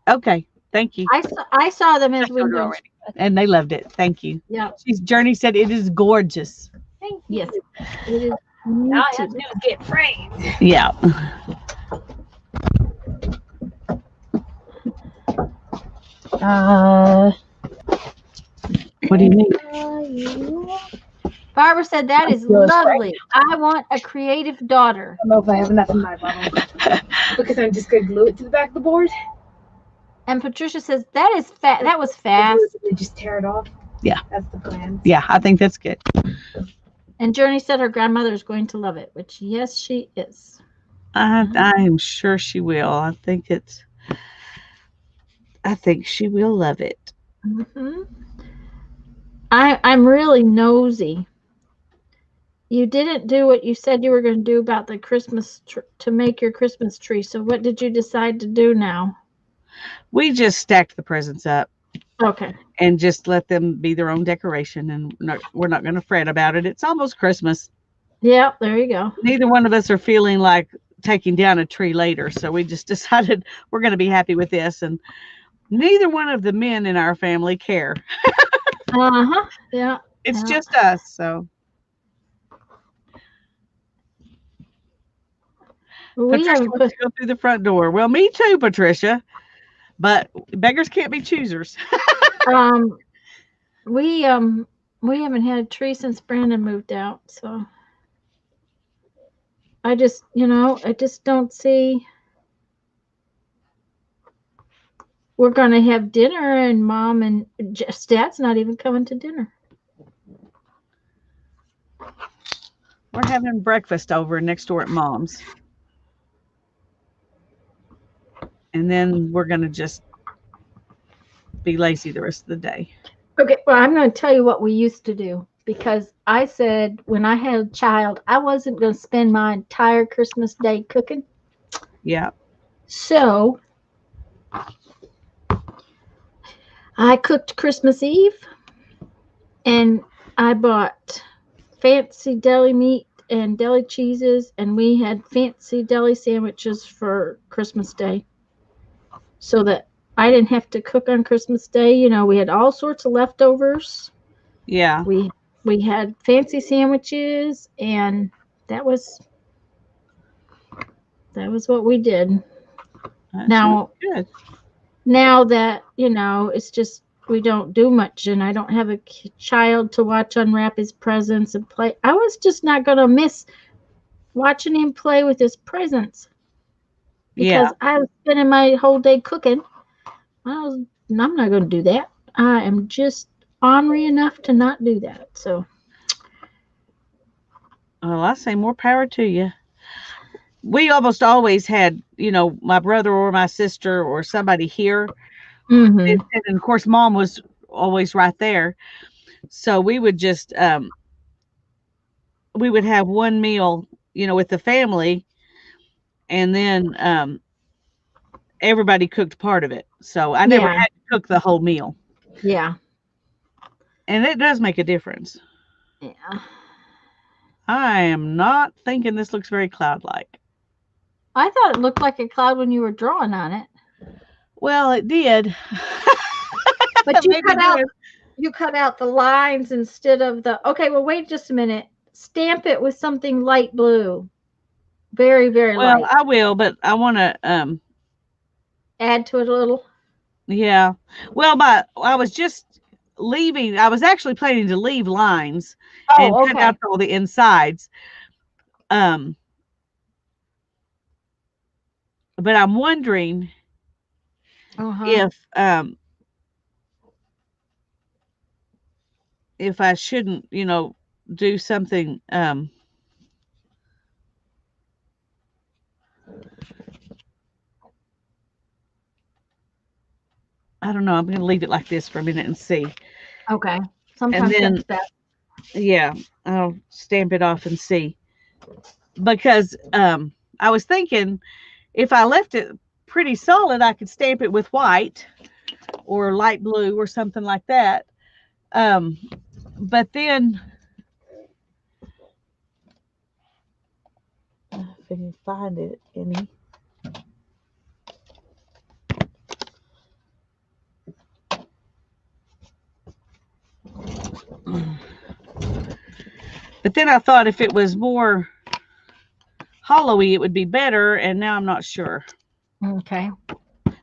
Okay, thank you. I saw them I as showed her windows. already, and they loved it. Thank you. Yeah. Journey said it is gorgeous. Thank you. Yes. It is. All I have to do is get framed. Yeah. What do you need? Barbara said that is Yours, right? lovely. I want a creative daughter. I don't know if I have enough in my bottle. Because I'm just going to glue it to the back of the board. And Patricia says that is fast. That was fast. And just tear it off. Yeah. That's the plan. Yeah, I think that's good. And Journey said her grandmother is going to love it, which yes, she is. I am sure she will. I think she will love it. Mm-hmm. I'm really nosy. You didn't do what you said you were going to do about the Christmas to make your Christmas tree. So what did you decide to do now? We just stacked the presents up Okay. and just let them be their own decoration, and we're not going to fret about it. It's almost Christmas. Yeah, there you go. Neither one of us are feeling like taking down a tree later, so we just decided we're going to be happy with this, and neither one of the men in our family care. Uh-huh. Yeah. It's Yeah. just us, so. We Patricia haven't wants to go through the front door. Well, me too, Patricia. But beggars can't be choosers. we haven't had a tree since Brandon moved out, so I just don't see we're gonna have dinner and Mom and Dad's not even coming to dinner. We're having breakfast over next door at Mom's. And then we're going to just be lazy the rest of the day. Okay, well, I'm going to tell you what we used to do, because I said when I had a child, I wasn't going to spend my entire Christmas day cooking. Yeah. So I cooked Christmas Eve, and I bought fancy deli meat and deli cheeses, and we had fancy deli sandwiches for Christmas Day, so that I didn't have to cook on Christmas Day. You know, we had all sorts of leftovers. Yeah. We had fancy sandwiches, and that was that was what we did. That's Now, good. now that, it's just we don't do much, and I don't have a child to watch unwrap his presents and play. I was just not going to miss watching him play with his presents because I was spending my whole day cooking. I'm not going to do that. I am just ornery enough to not do that. So, Well, I say more power to you. We almost always had, my brother or my sister or somebody here. mhm. And of course, mom was always right there. So we would just, we would have one meal, with the family, and then everybody cooked part of it. So I never Yeah, had to cook the whole meal. yeah, And it does make a difference. yeah. I am not thinking this looks very cloud-like. I thought it looked like a cloud when you were drawing on it, Well, it did. but you Maybe cut it out did. you cut out the lines instead of the. Okay, well, wait just a minute. Stamp it with something light blue, very, very Well, light. I will, but I want to, Add to it a little. yeah. Well, I was just leaving. I was actually planning to leave lines and Oh, cut okay. out all the insides. Um, but I'm wondering Uh-huh. if I shouldn't, do something. I don't know. I'm going to leave it like this for a minute and see. Okay. And Sometimes then, that's best. yeah, I'll stamp it off and see. Because I was thinking if I left it pretty solid, I could stamp it with white or light blue or something like that. But then, if I can find it any. But then I thought if it was more hollowy, it would be better. And now I'm not sure. Okay.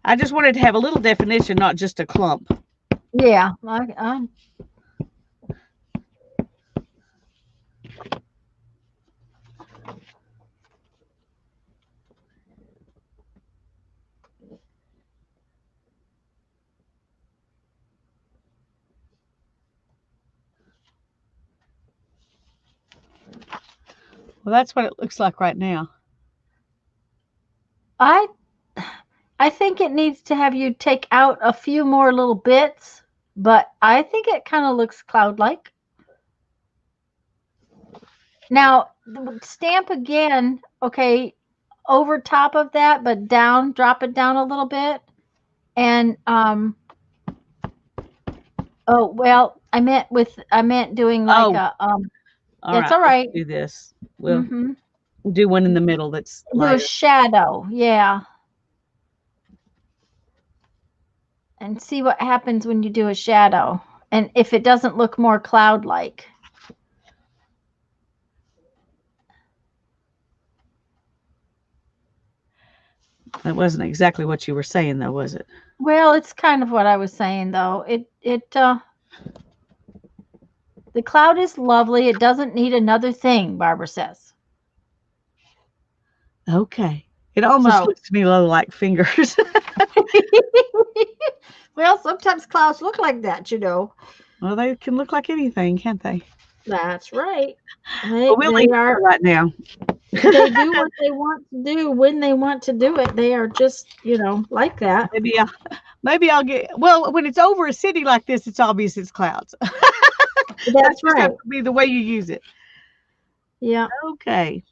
I just wanted to have a little definition, not just a clump. Yeah. Well, that's what it looks like right now. I I think it needs to have you take out a few more little bits, but I think it kind of looks cloud-like. Now, stamp again, okay, over top of that, but down, drop it down a little bit. And oh, well, I meant doing like Oh, a all it's right. all Let's right. do this. We'll Mm-hmm. do one in the middle that's Do a lighter. shadow, yeah. And see what happens when you do a shadow. And if it doesn't look more cloud-like. That wasn't exactly what you were saying, though, was it? Well, it's kind of what I was saying though. The cloud is lovely. It doesn't need another thing, Barbara says. Okay. It almost So, looks to me a little like fingers. well, sometimes clouds look like that, you know. Well, they can look like anything, can't they? That's right. But we'll They leave it are. right now. They do what they want to do when they want to do it. They are just, like that. Maybe I'll get. Well, when it's over a city like this, it's obvious it's clouds. That's Just right. have to be the way you use it. Yeah. Okay.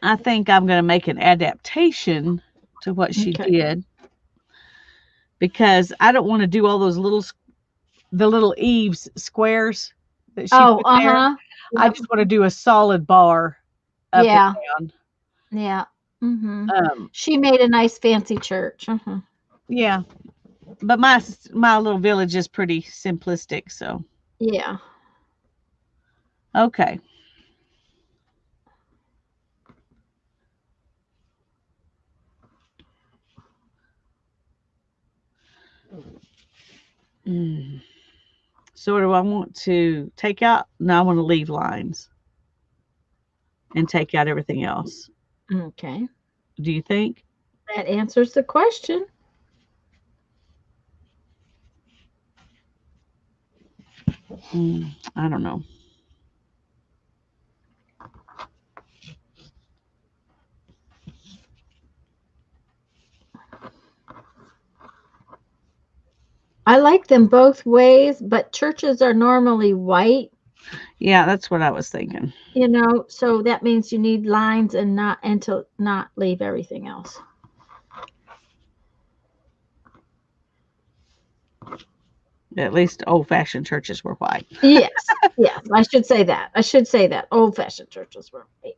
I think I'm going to make an adaptation to what she Okay. did because I don't want to do all those the little eaves squares that she Oh, put there. uh-huh. I Yep. just want to do a solid bar up Yeah. and Yeah. Mm-hmm. down. She made a nice fancy church. Uh-huh. Yeah. But my little village is pretty simplistic, so Yeah. okay. Mm. So do I want to take out? No, I want to leave lines and take out everything else. Okay. Do you think? That answers the question. I don't know. I like them both ways, but churches are normally white, Yeah, that's what I was thinking. so that means you need lines and to not leave everything else. At least old-fashioned churches were white. Yes. Yes, I should say that. Old-fashioned churches were white.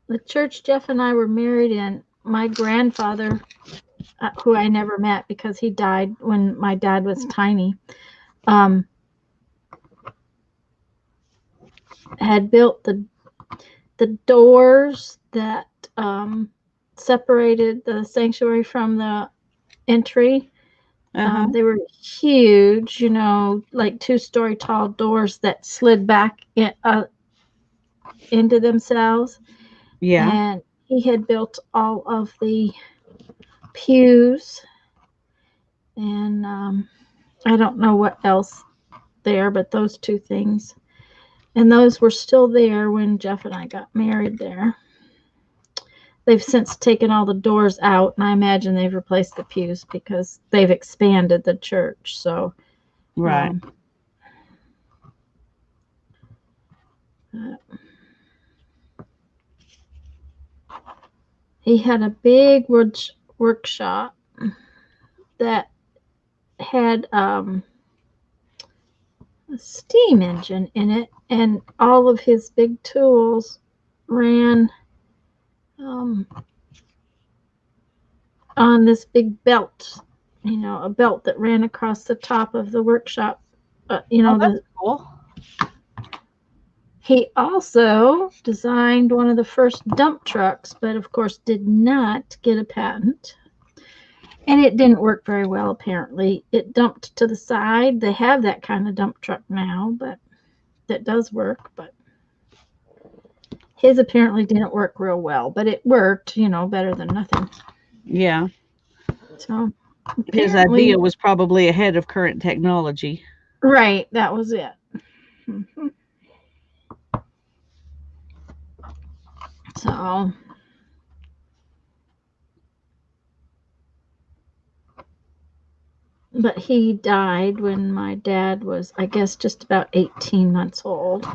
The church Jeff and I were married in, my grandfather, who I never met because he died when my dad was tiny, had built the doors that separated the sanctuary from the entry. Uh-huh. They were huge, like 2-story tall doors that slid back into themselves. Yeah. And he had built all of the pews, and I don't know what else there, but those two things. And those were still there when Jeff and I got married there. They've since taken all the doors out, and I imagine they've replaced the pews because they've expanded the church. So, Right. he had a big workshop that had a steam engine in it, and all of his big tools ran on this big belt, a belt that ran across the top of the workshop. That's cool. He also designed one of the first dump trucks, but of course did not get a patent. And it didn't work very well, apparently. It dumped to the side. They have that kind of dump truck now, but that does work. But his apparently didn't work real well, but it worked, better than nothing. Yeah. So His idea was probably ahead of current technology. Right, that was it. Mm-hmm. So, but he died when my dad was, I guess, just about 18 months old.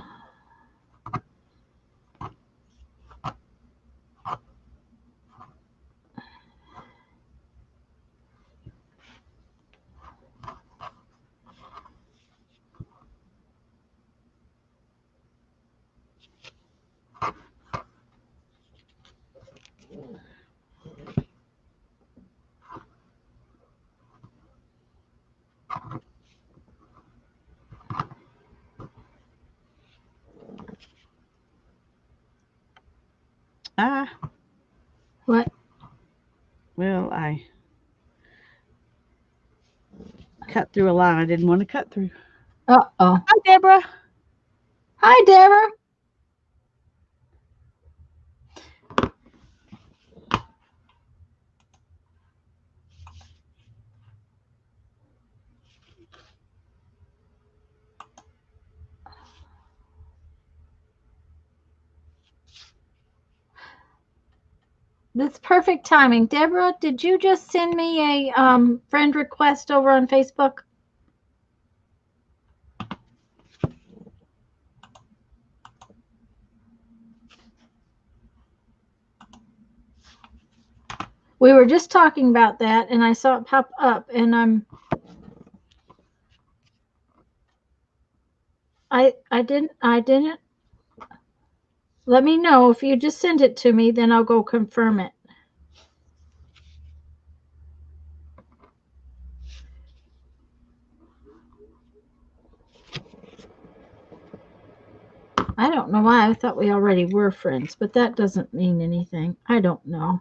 What? Well, I cut through a line I didn't want to cut through. Uh-oh. Hi, Deborah. Hi, Deborah. That's perfect timing. Deborah, did you just send me a friend request over on Facebook? We were just talking about that, and I saw it pop up, and I didn't. Let me know if you just send it to me, then I'll go confirm it. I don't know why I thought we already were friends, but that doesn't mean anything. I don't know.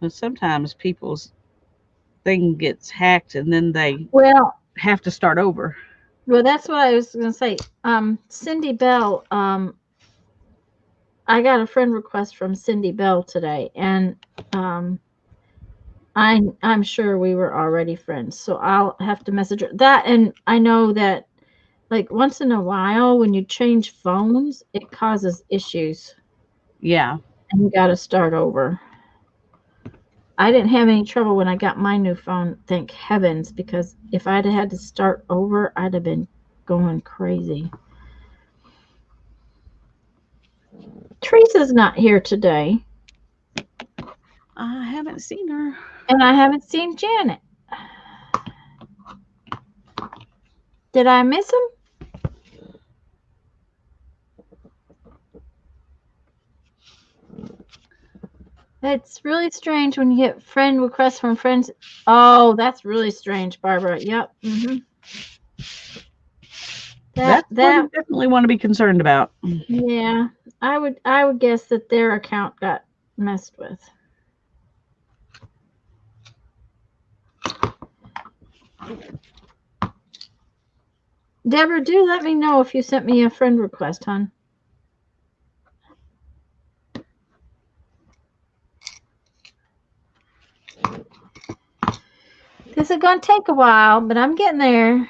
But sometimes people's thing gets hacked and then they Well, have to start over. well, that's what I was going to say. Cindy Bell, I got a friend request from Cindy Bell today, and I'm sure we were already friends, so I'll have to message her. That, and I know that like once in a while when you change phones, it causes issues Yeah. and you got to start over. I didn't have any trouble when I got my new phone, thank heavens, because if I'd had to start over, I'd have been going crazy. Teresa's not here today. I haven't seen her. And I haven't seen Janet. Did I miss him? It's really strange when you get friend requests from friends. Oh, that's really strange, Barbara. Yep. Mm-hmm. That's what you definitely want to be concerned about. Yeah, I would guess that their account got messed with. Deborah, do let me know if you sent me a friend request, hon. This is going to take a while, but I'm getting there.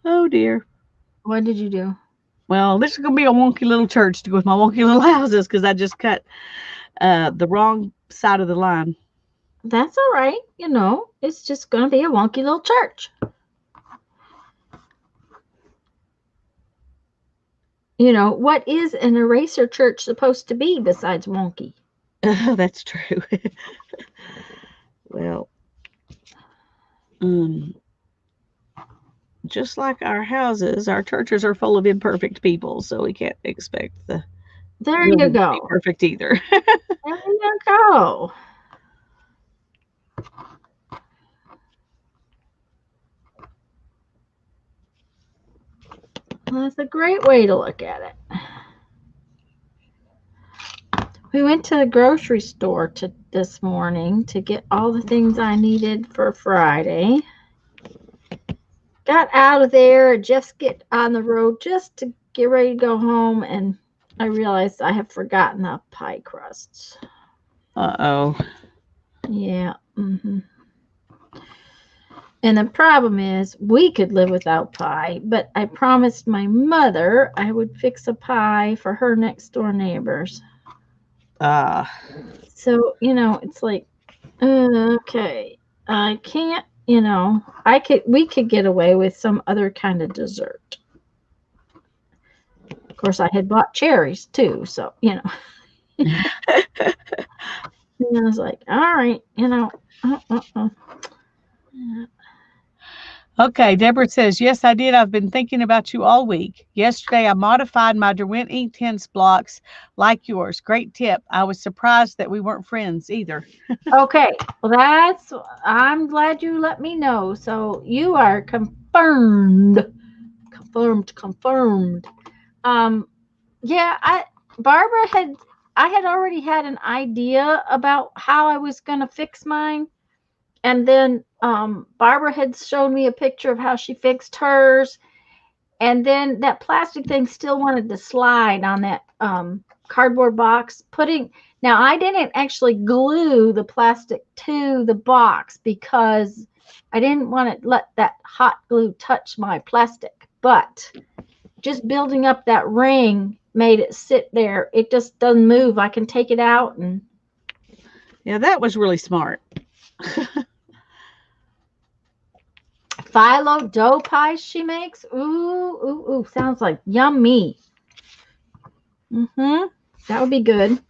Oh dear. What did you do? Well, this is going to be a wonky little church to go with my wonky little houses because I just cut the wrong side of the line. That's all right. You know, it's just going to be a wonky little church. You know, what is an eraser church supposed to be besides wonky? That's true. Well, just like our houses, our churches are full of imperfect people, so we can't expect the there you go. Be perfect either. There you go. That's a great way to look at it. We went to the grocery store this morning to get all the things I needed for Friday. Got out of there, just get on the road just to get ready to go home, and I realized I have forgotten the pie crusts. Uh-oh. Yeah. Mm-hmm. And the problem is we could live without pie, but I promised my mother I would fix a pie for her next door neighbors. So, you know, it's like, okay, I can't, you know, we could get away with some other kind of dessert. Of course, I had bought cherries too, so, you know. And I was like, all right, you know. Okay, Deborah says, yes, I did. I've been thinking about you all week. Yesterday, I modified my Derwent Inktense blocks like yours. Great tip. I was surprised that we weren't friends either. Okay, well, I'm glad you let me know. So you are confirmed. Yeah, I had already had an idea about how I was going to fix mine. And then Barbara had shown me a picture of how she fixed hers. And then that plastic thing still wanted to slide on that cardboard box. Now, I didn't actually glue the plastic to the box because I didn't want to let that hot glue touch my plastic. But just building up that ring made it sit there. It just doesn't move. I can take it out and Yeah, that was really smart. phyllo dough pies she makes. Ooh, ooh, ooh. Sounds like yummy. Mm-hmm. That would be good.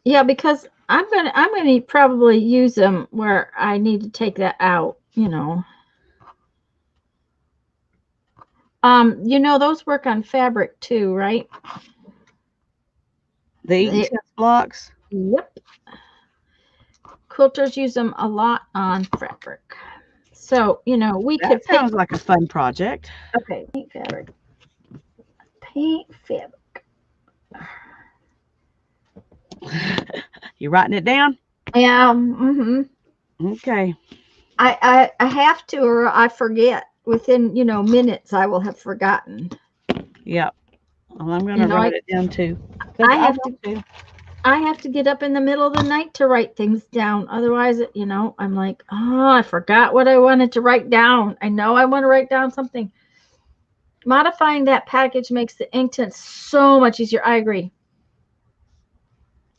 Yeah, because I'm gonna probably use them where I need to take that out, you know. You know, those work on fabric too, right? The 8 blocks. Yep. Quilters use them a lot on fabric. So, you know, we That could sounds like a fun project. okay, paint fabric. Paint fabric. You writing it down? Yeah, mm-hmm. Okay. I have to, or I forget. Within, you know, minutes I will have forgotten. Yep. Well, I'm gonna write it down too. I have to get up in the middle of the night to write things down. Otherwise, you know, I'm like, oh, I forgot what I wanted to write down. I know I want to write down something. Modifying that package makes the ink tint so much easier. I agree.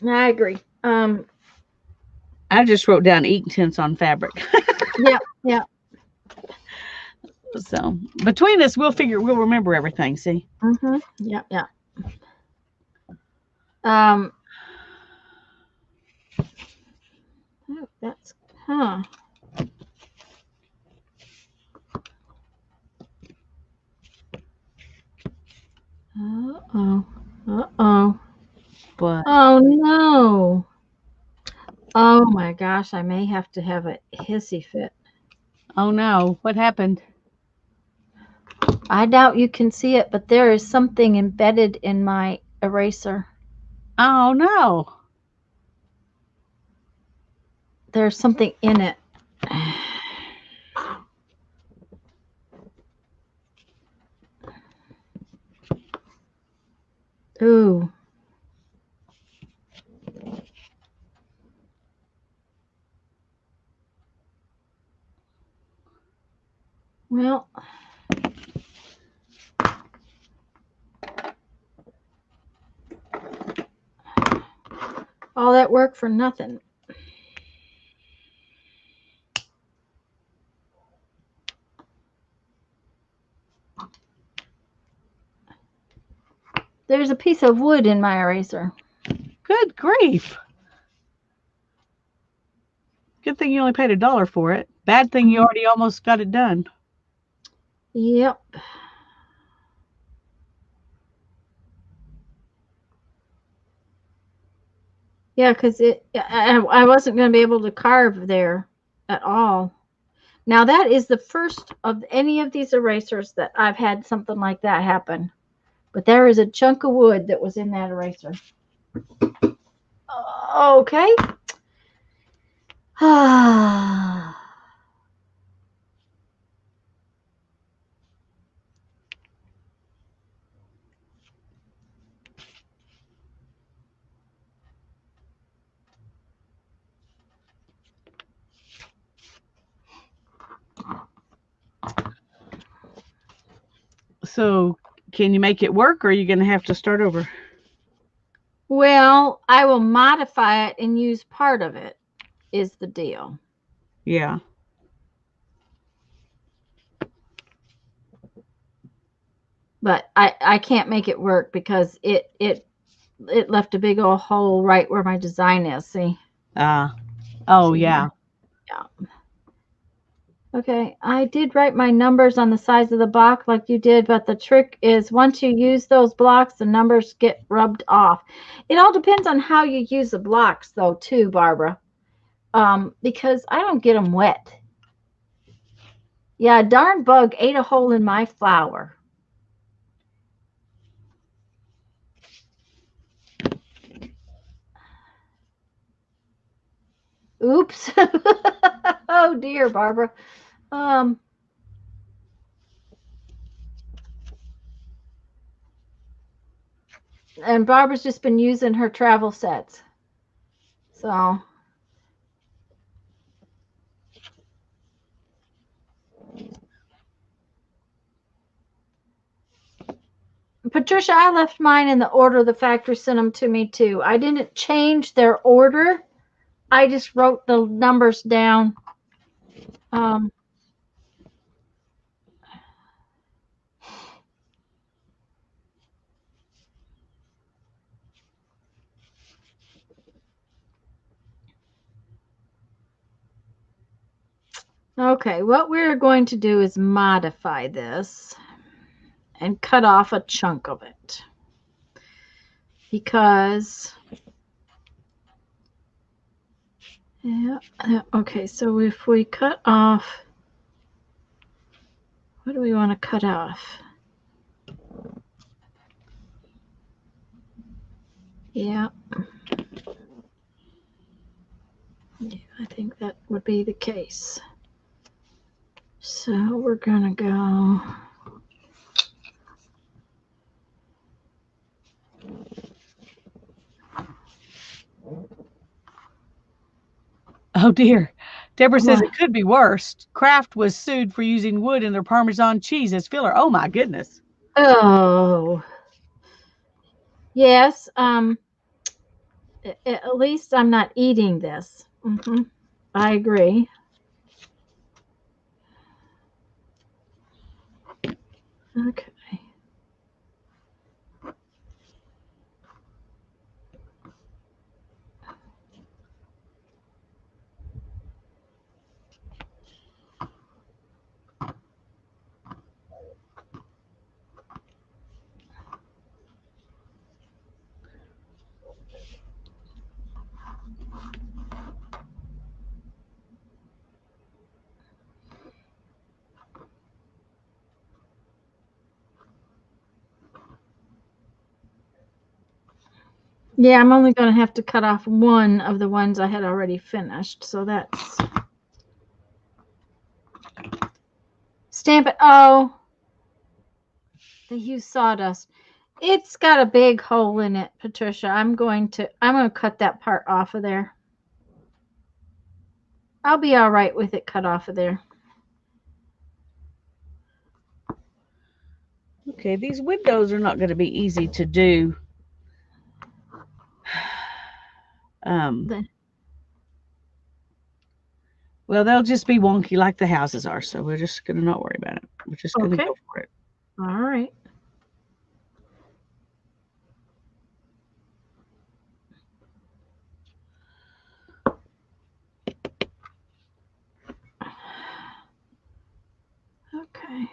I agree. I just wrote down ink tints on fabric. Yeah, yeah. So between us, we'll remember everything. See? Mm-hmm. Yeah, yeah. Oh, that's Uh-oh. Uh-oh. But Oh no. Oh my gosh, I may have to have a hissy fit. oh no, what happened? I doubt you can see it, but there is something embedded in my eraser. Oh no. There's something in it. Ooh. Well, all that work for nothing. There's a piece of wood in my eraser. Good grief. Good thing you only paid $1 for it. Bad thing you already almost got it done. Yep. Yeah, because I wasn't going to be able to carve there at all. Now that is the first of any of these erasers that I've had something like that happen. But there is a chunk of wood that was in that eraser. Okay. So can you make it work, or are you going to have to start over? Well, I will modify it and use part of it is the deal. Yeah. But I can't make it work because it left a big old hole right where my design is. See? Oh, See yeah. here? Yeah. Okay, I did write my numbers on the sides of the block like you did, but the trick is once you use those blocks, the numbers get rubbed off. It all depends on how you use the blocks, though, too, Barbara, because I don't get them wet. Yeah, a darn bug ate a hole in my flower. Oops. Oh, dear, Barbara. And Barbara's just been using her travel sets. So Patricia, I left mine in the order the factory sent them to me too. I didn't change their order. I just wrote the numbers down. Okay, what we're going to do is modify this and cut off a chunk of it. Because, yeah, okay, so if we cut off, what do we want to cut off? Yeah. Yeah, I think that would be the case. So we're going to go. Oh dear. Deborah says What? it could be worse. Kraft was sued for using wood in their Parmesan cheese as filler. Oh my goodness. Oh. Yes. At least I'm not eating this. I agree. Okay. Yeah, I'm only going to have to cut off one of the ones I had already finished. So that's stamp it. Oh, they use sawdust. It's got a big hole in it, Patricia. I'm going to cut that part off of there. I'll be all right with it cut off of there. Okay, these windows are not going to be easy to do. Well, they'll just be wonky like the houses are, so we're just going to not worry about it. We're just going to go for it. All right. Okay.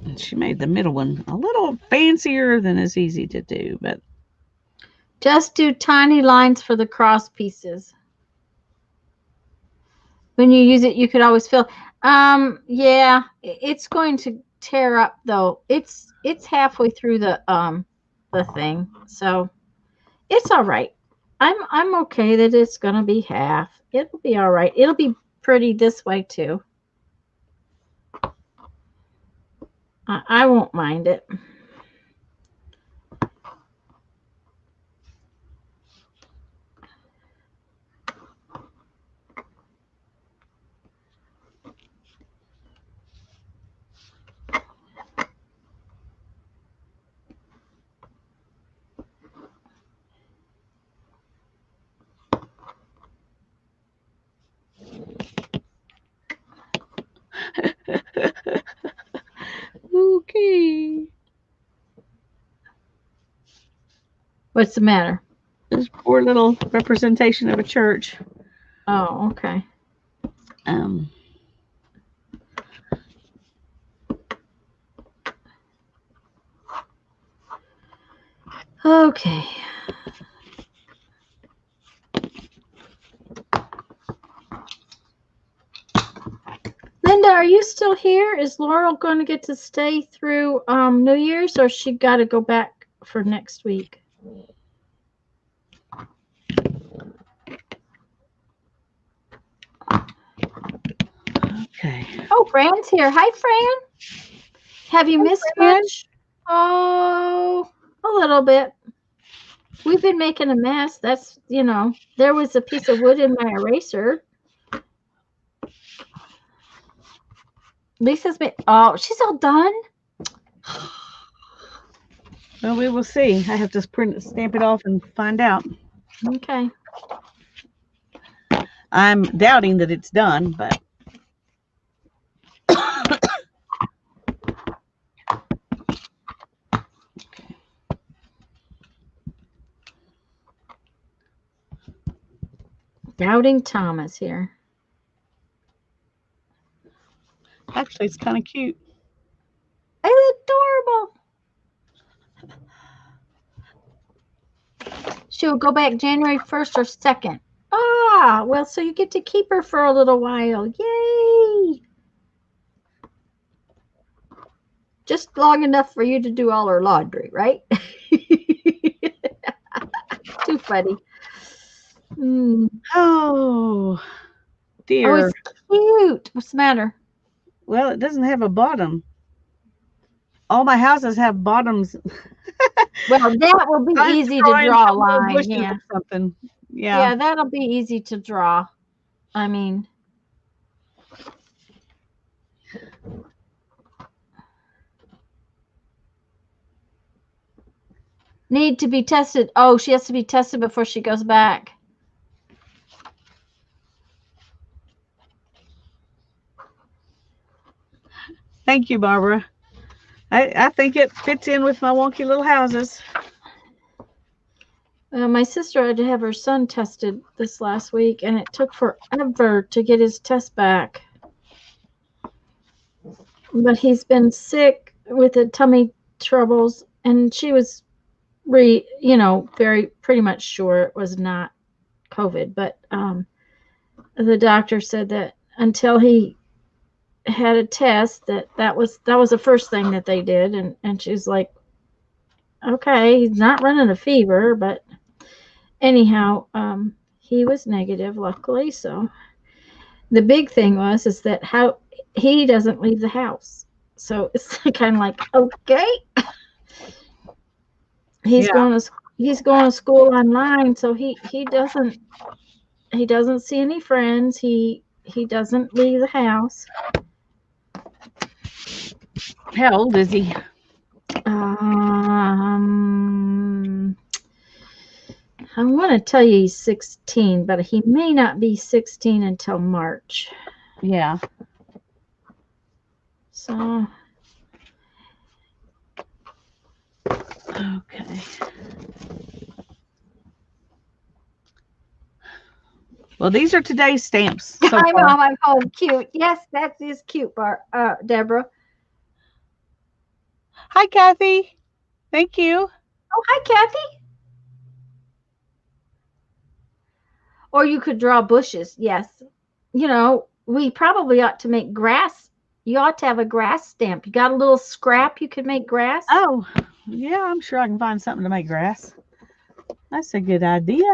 And she made the middle one a little fancier than is easy to do, but just do tiny lines for the cross pieces. When you use it, you could always fill. Yeah, it's going to tear up though. It's halfway through the thing, so it's all right. I'm okay that it's gonna be half. It'll be all right. It'll be pretty this way too. I won't mind it. okay. What's the matter? This poor little representation of a church. Oh, okay. Okay. Linda, are you still here? Is Laurel going to get to stay through New Year's, or she got to go back for next week? Okay. Oh, Fran's here. Hi, Fran. Have you missed Fran. much? Oh, a little bit. We've been making a mess. That's, there was a piece of wood in my eraser. Lisa's been, oh, she's all done. Well, we will see. I have to stamp it off and find out. Okay. I'm doubting that it's done, but Doubting Thomas here. actually, it's kind of cute. It's adorable. She'll go back January 1st or 2nd. Ah, well, so you get to keep her for a little while. Yay! Just long enough for you to do all her laundry, right? Too funny. Oh, dear. Oh, it's cute. What's the matter? Well, it doesn't have a bottom. All my houses have bottoms. Well, that will be I'm easy to drawing draw a some little line. bushes Yeah. or something. Yeah. Yeah, that'll be easy to draw. I mean, need to be tested. Oh, she has to be tested before she goes back. Thank you, Barbara. I think it fits in with my wonky little houses. My sister had to have her son tested this last week, and it took forever to get his test back. But he's been sick with the tummy troubles, and she was pretty much sure it was not COVID. But the doctor said that until he had a test, that was the first thing that they did, and she's like, okay, he's not running a fever, but anyhow, he was negative, luckily. So the big thing is that how he doesn't leave the house. So it's kind of like, okay, he's going to school online, so he doesn't see any friends. He doesn't leave the house. How old is he? I want to tell you he's 16, but he may not be 16 until March. Yeah. So. Okay. Well, these are today's stamps. So I know, far. I call him cute. Yes, that is cute, Deborah. Hi, Kathy. Thank you. Oh, hi, Kathy. Or you could draw bushes. Yes. We probably ought to make grass. You ought to have a grass stamp. You got a little scrap you could make grass? Oh, yeah, I'm sure I can find something to make grass. That's a good idea.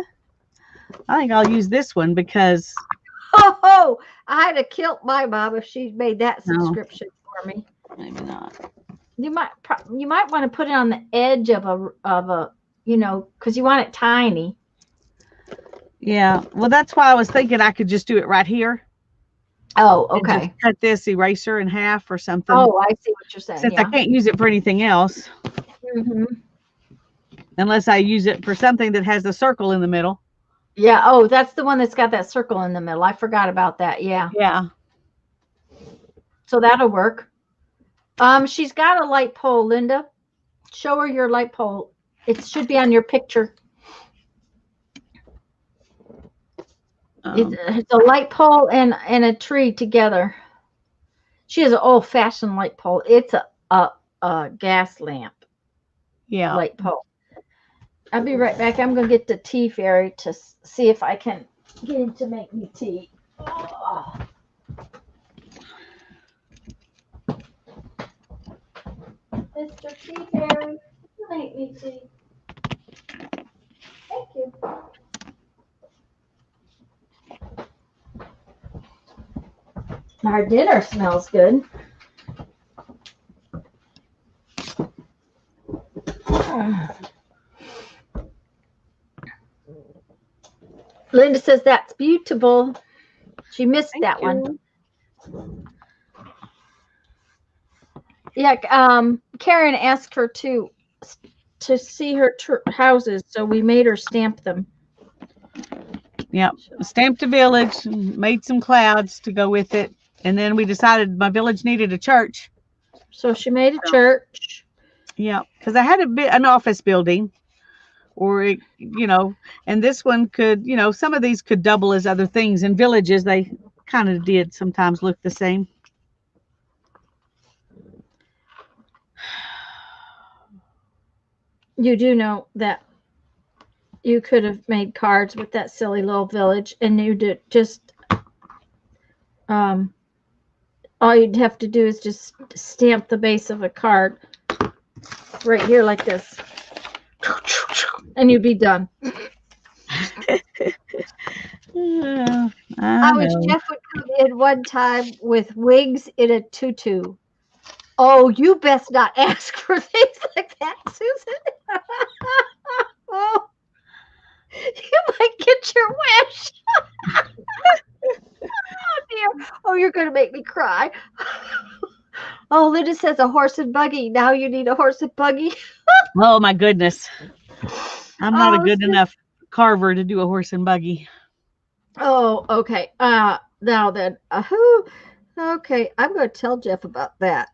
I think I'll use this one because... Oh, I'd have killed my mom if she made that subscription for me. Maybe not. You might want to put it on the edge of a because you want it tiny. Yeah, well, that's why I was thinking I could just do it right here. Oh, okay. And just cut this eraser in half or something. Oh, I see what you're saying. Since I can't use it for anything else. Mm-hmm. Unless I use it for something that has a circle in the middle. Yeah. Oh, that's the one that's got that circle in the middle. I forgot about that. Yeah. Yeah. So that'll work. She's got a light pole, Linda. Show her your light pole. It should be on your picture. It's a light pole and a tree together. She has an old-fashioned light pole. It's a gas lamp. Yeah. Light pole. I'll be right back. I'm going to get the tea fairy to see if I can get him to make me tea. Oh. Mr. Tea Fairy, make me tea. Thank you. Our dinner smells good. Linda says that's beautiful. She missed that one. Yeah, Karen asked her to see her houses, so we made her stamp them. Yep, stamped a village, made some clouds to go with it, and then we decided my village needed a church. So she made a church. Yeah, because I had an office building, or it, and this one could, some of these could double as other things. In villages, they kind of did sometimes look the same. You do know that you could have made cards with that silly little village, and you did just all you'd have to do is just stamp the base of a card right here like this, and you'd be done. I wish Jeff would come in one time with wigs in a tutu. Oh, you best not ask for things like that, Susan. Oh, you might get your wish. Oh, dear. Oh, you're going to make me cry. Oh, Linda says a horse and buggy. Now you need a horse and buggy. Oh, my goodness. I'm not a good enough carver to do a horse and buggy. Oh, okay. Now then, okay, I'm going to tell Jeff about that.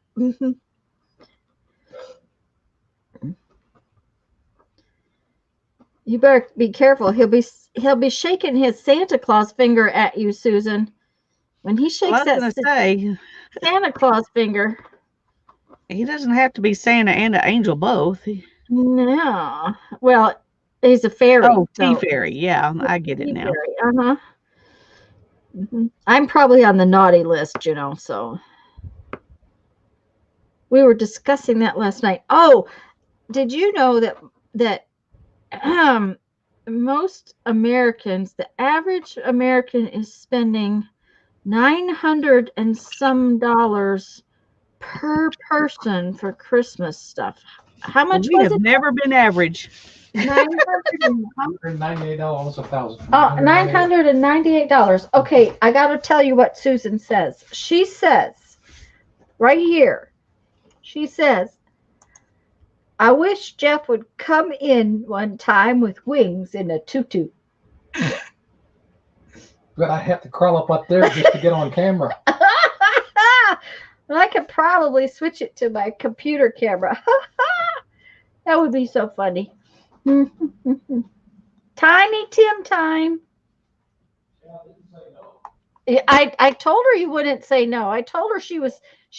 You better be careful. He'll be shaking his Santa Claus finger at you, Susan. When he shakes Santa Claus finger. He doesn't have to be Santa and an angel both. No. Well, he's a fairy. Oh, tea fairy. Yeah, I get it now. Uh-huh. I'm probably on the naughty list, so. We were discussing that last night. Oh, did you know that most Americans, the average American is spending $900 and some per person for Christmas stuff? How much we was have it? Never been average. $998, almost $1,000. Oh, $998. Okay, I got to tell you what Susan says. She says, right here, she says, I wish Jeff would come in one time with wings in a tutu. But I have to crawl up there just to get on camera. Well, I could probably switch it to my computer camera. That would be so funny. Tiny Tim time. I told her you wouldn't say no. I told her she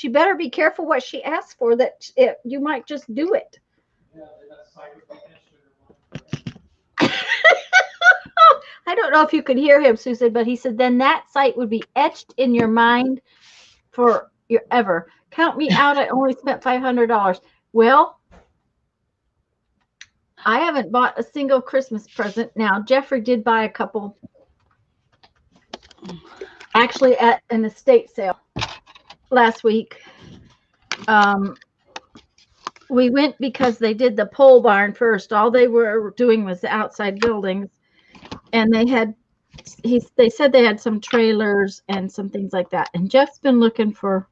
better be careful what she asks for, that you might just do it. I don't know if you could hear him, Susan, but he said then that site would be etched in your mind for ever. Count me out. I only spent $500. Well, I haven't bought a single Christmas present. Now, Jeffrey did buy a couple, actually at an estate sale last week. We went because they did the pole barn first. All they were doing was the outside buildings, and they said they had some trailers and some things like that. And Jeff's been looking for.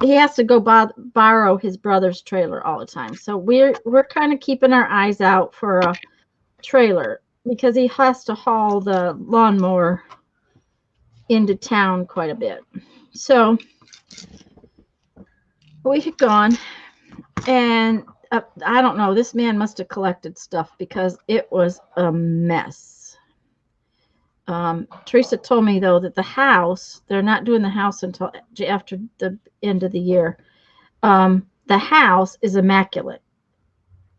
He has to go borrow his brother's trailer all the time. So we're kind of keeping our eyes out for a trailer because he has to haul the lawnmower into town quite a bit. So we've gone, and I don't know, this man must have collected stuff because it was a mess. Teresa told me, though, that the house, they're not doing the house until after the end of the year. The house is immaculate.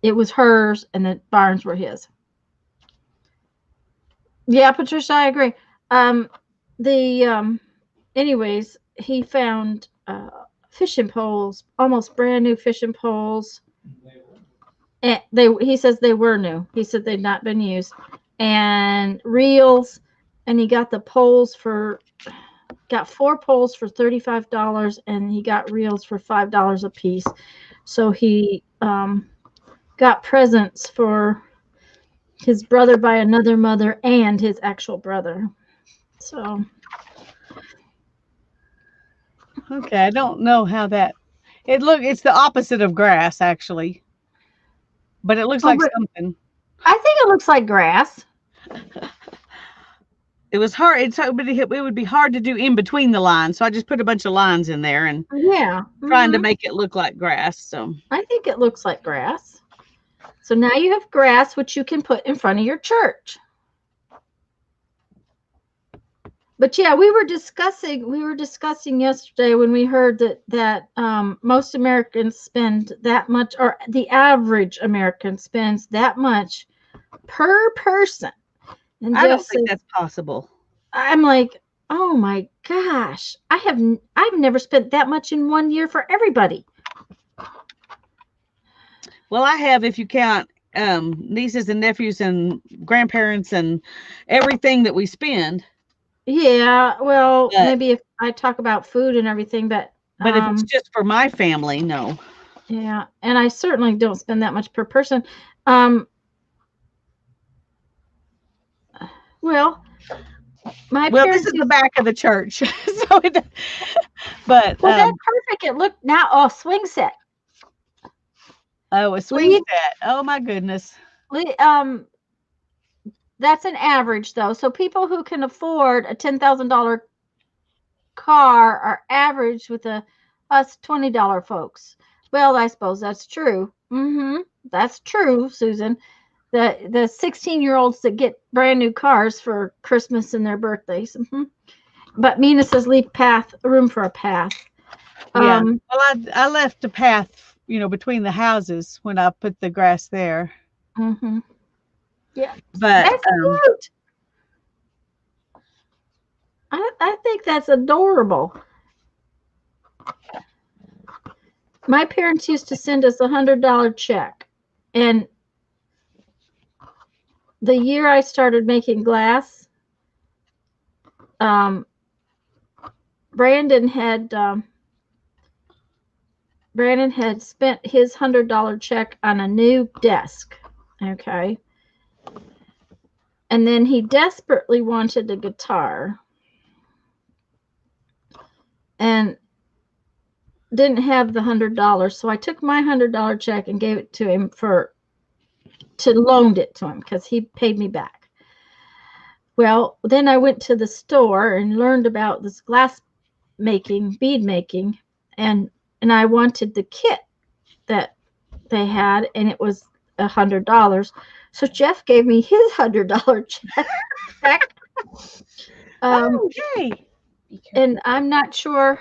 It was hers, and the barns were his. Yeah, Patricia, I agree. Anyways, he found fishing poles, almost brand new fishing poles. And he says they were new. He said they'd not been used. And reels. And he got the poles for got 4 poles for $35, and he got reels for $5 a piece. So he got presents for his brother by another mother and his actual brother. So Okay, I don't know how that. It's the opposite of grass actually, but it looks like but something. I think it looks like grass. It was hard. It would be hard to do in between the lines, so I just put a bunch of lines in there and Yeah. trying to make it look like grass. So I think it looks like grass. So now you have grass, which you can put in front of your church. But yeah, we were discussing yesterday when we heard that most Americans spend that much, or the average American spends that much per person. And I don't Jeff think said, that's possible. I'm like, oh my gosh, I've never spent that much in 1 year for everybody. Well, I have, if you count nieces and nephews and grandparents and everything that we spend. Yeah, well, But- maybe if I talk about food and everything, but But if it's just for my family, no. yeah, and I certainly don't spend that much per person. Well, my Well, parents this is the used- back of the church, so it. But well, that's perfect. It looked now. Oh, swing set. oh, a swing Lee- set. Oh my goodness. That's an average though. So people who can afford a $10,000 car are average with us $20 folks. Well, I suppose that's true. That's true, Susan. The 16-year-olds that get brand new cars for Christmas and their birthdays. But Mina says leave room for a path. Yeah. Well, I left a path, between the houses when I put the grass there. Yeah. But That's cute. I think that's adorable. My parents used to send us $100 check, and the year I started making glass, Brandon had spent his $100 check on a new desk. Okay. And then he desperately wanted a guitar and didn't have the $100. So I took my $100 check and gave it to him loaned it to him because he paid me back. Well, then I went to the store and learned about this glass making, bead making, and I wanted the kit that they had, and it was $100. So Jeff gave me his $100 check. okay. And I'm not sure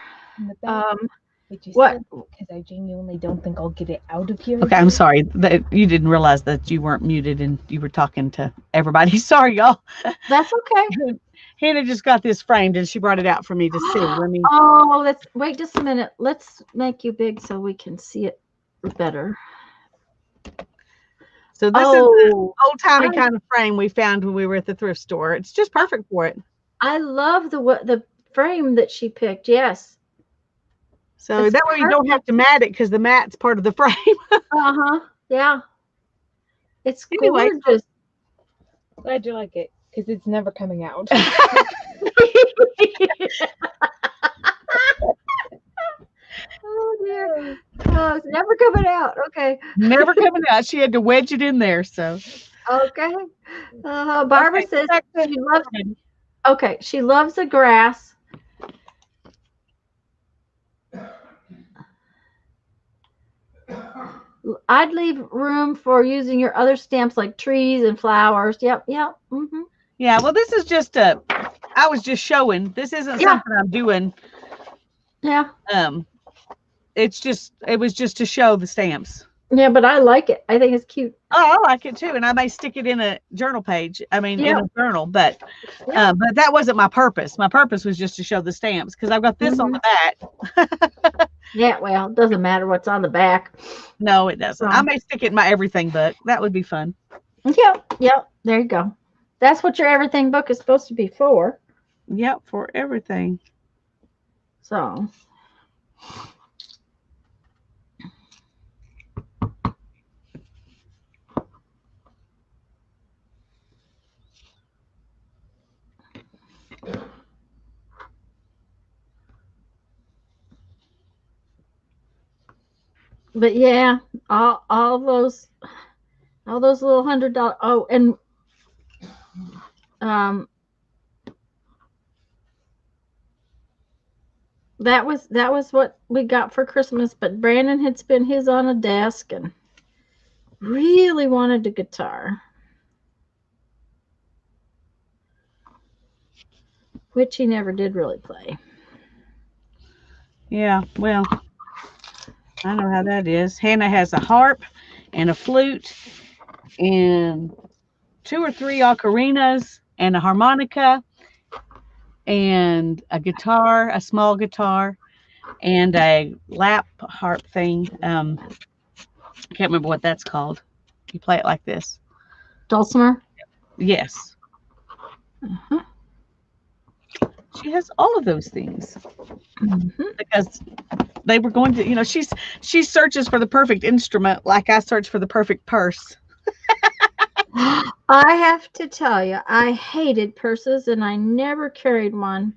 what. Because I genuinely don't think I'll get it out of here. Okay, I'm sorry that you didn't realize that you weren't muted and you were talking to everybody. Sorry, y'all. That's okay. Hannah just got this framed and she brought it out for me to see. Let me. Oh, let's wait just a minute. Let's make you big so we can see it better. So this is the old-timey kind of frame we found when we were at the thrift store. It's just perfect for it. I love the frame that she picked. Yes. So It's that way you don't have to mat it because the mat's part of the frame. Yeah. It's Anyway. gorgeous. Glad you like it, because it's never coming out. Oh dear. Oh, it's never coming out. Okay. Never coming out. She had to wedge it in there. So Okay. Barbara Okay, says back to- she loves. Okay, she loves the grass. I'd leave room for using your other stamps like trees and flowers. Yep. Yeah. well, this is just I was just showing. This isn't Yeah. something I'm doing. Yeah. It was just to show the stamps. Yeah, but I like it. I think it's cute. Oh, I like it too, and I may stick it in a journal page. I mean, in Yeah. a journal, but that wasn't my purpose. My purpose was just to show the stamps because I've got this on the back. Yeah, well, it doesn't matter what's on the back. No, it doesn't. I may stick it in my everything book. That would be fun. Yep. There you go. That's what your everything book is supposed to be for. Yep, for everything. So but yeah, all those little $100. Oh, and um that was what we got for Christmas, but Brandon had spent his on a desk and really wanted a guitar, which he never did really play. Yeah, well, I know how that is. Hannah has a harp and a flute and 2 or 3 ocarinas and a harmonica and a guitar, a small guitar, and a lap harp thing. I can't remember what that's called. You play it like this. Dulcimer? Yes. Uh-huh. She has all of those things Mm-hmm. because they were going to, she searches for the perfect instrument like I search for the perfect purse. I have to tell you, I hated purses and I never carried one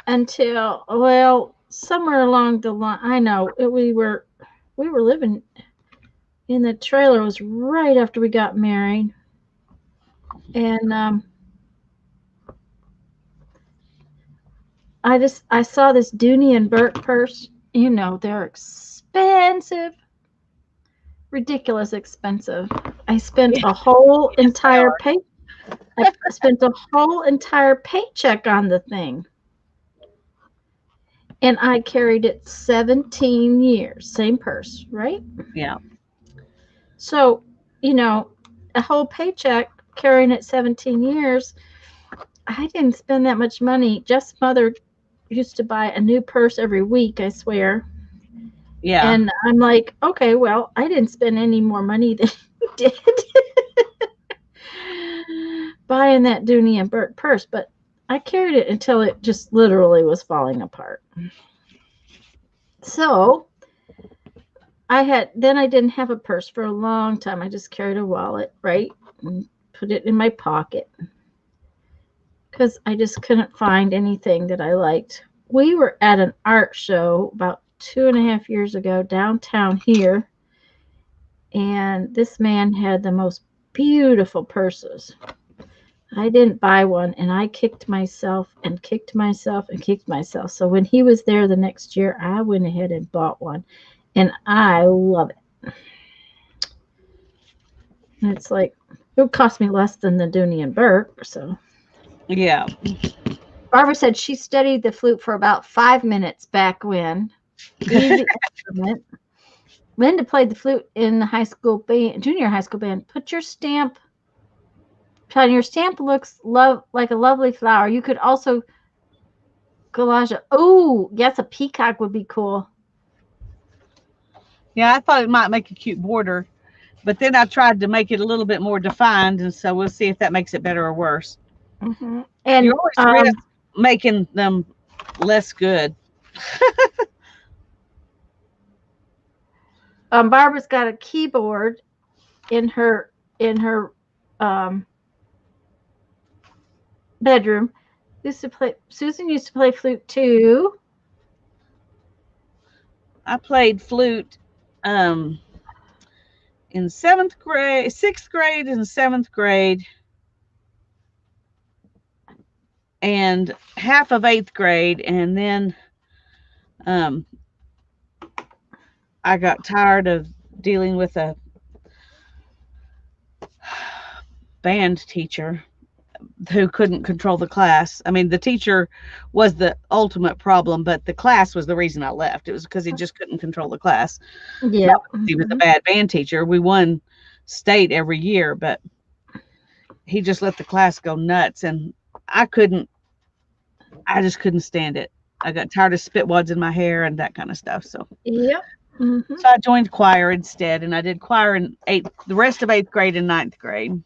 until, well, somewhere along the line. I know we were living in the trailer. It was right after we got married, and I saw this Dooney and Burke purse. They're expensive, ridiculous expensive. I spent a whole entire I spent a whole entire paycheck on the thing. And I carried it 17 years. Same purse, right? Yeah. So, a whole paycheck carrying it 17 years. I didn't spend that much money. Jeff's mother used to buy a new purse every week, I swear. Yeah. And I'm like, okay, well, I didn't spend any more money than you did buying that Dooney and Burke purse, but I carried it until it just literally was falling apart. So I didn't have a purse for a long time. I just carried a wallet, right? And put it in my pocket because I just couldn't find anything that I liked. We were at an art show about 2.5 years ago downtown here, and this man had the most beautiful purses. I didn't buy one, and I kicked myself and kicked myself and kicked myself. So when he was there the next year, I went ahead and bought one, and I love it. And it's like, it would cost me less than the Dooney and Burke. So Yeah. Barbara said she studied the flute for about 5 minutes back when. Easy instrument. Linda played the flute in the junior high school band. Put your stamp. John, your stamp looks like a lovely flower. You could also collage it. Oh, yes, a peacock would be cool. Yeah, I thought it might make a cute border, but then I tried to make it a little bit more defined, and so we'll see if that makes it better or worse. Mm-hmm. And you're always risk making them less good. Barbara's got a keyboard in her bedroom. Susan used to play flute too. I played flute in 6th grade and 7th grade, and half of 8th grade, and then I got tired of dealing with a band teacher who couldn't control the class. I mean, the teacher was the ultimate problem, but the class was the reason I left. It was because he just couldn't control the class. Yeah. He was a bad band teacher. We won state every year, but he just let the class go nuts, and I just couldn't stand it. I got tired of spitwads in my hair and that kind of stuff. So yep. Mm-hmm. So I joined choir instead, and I did choir in the rest of 8th grade and 9th grade.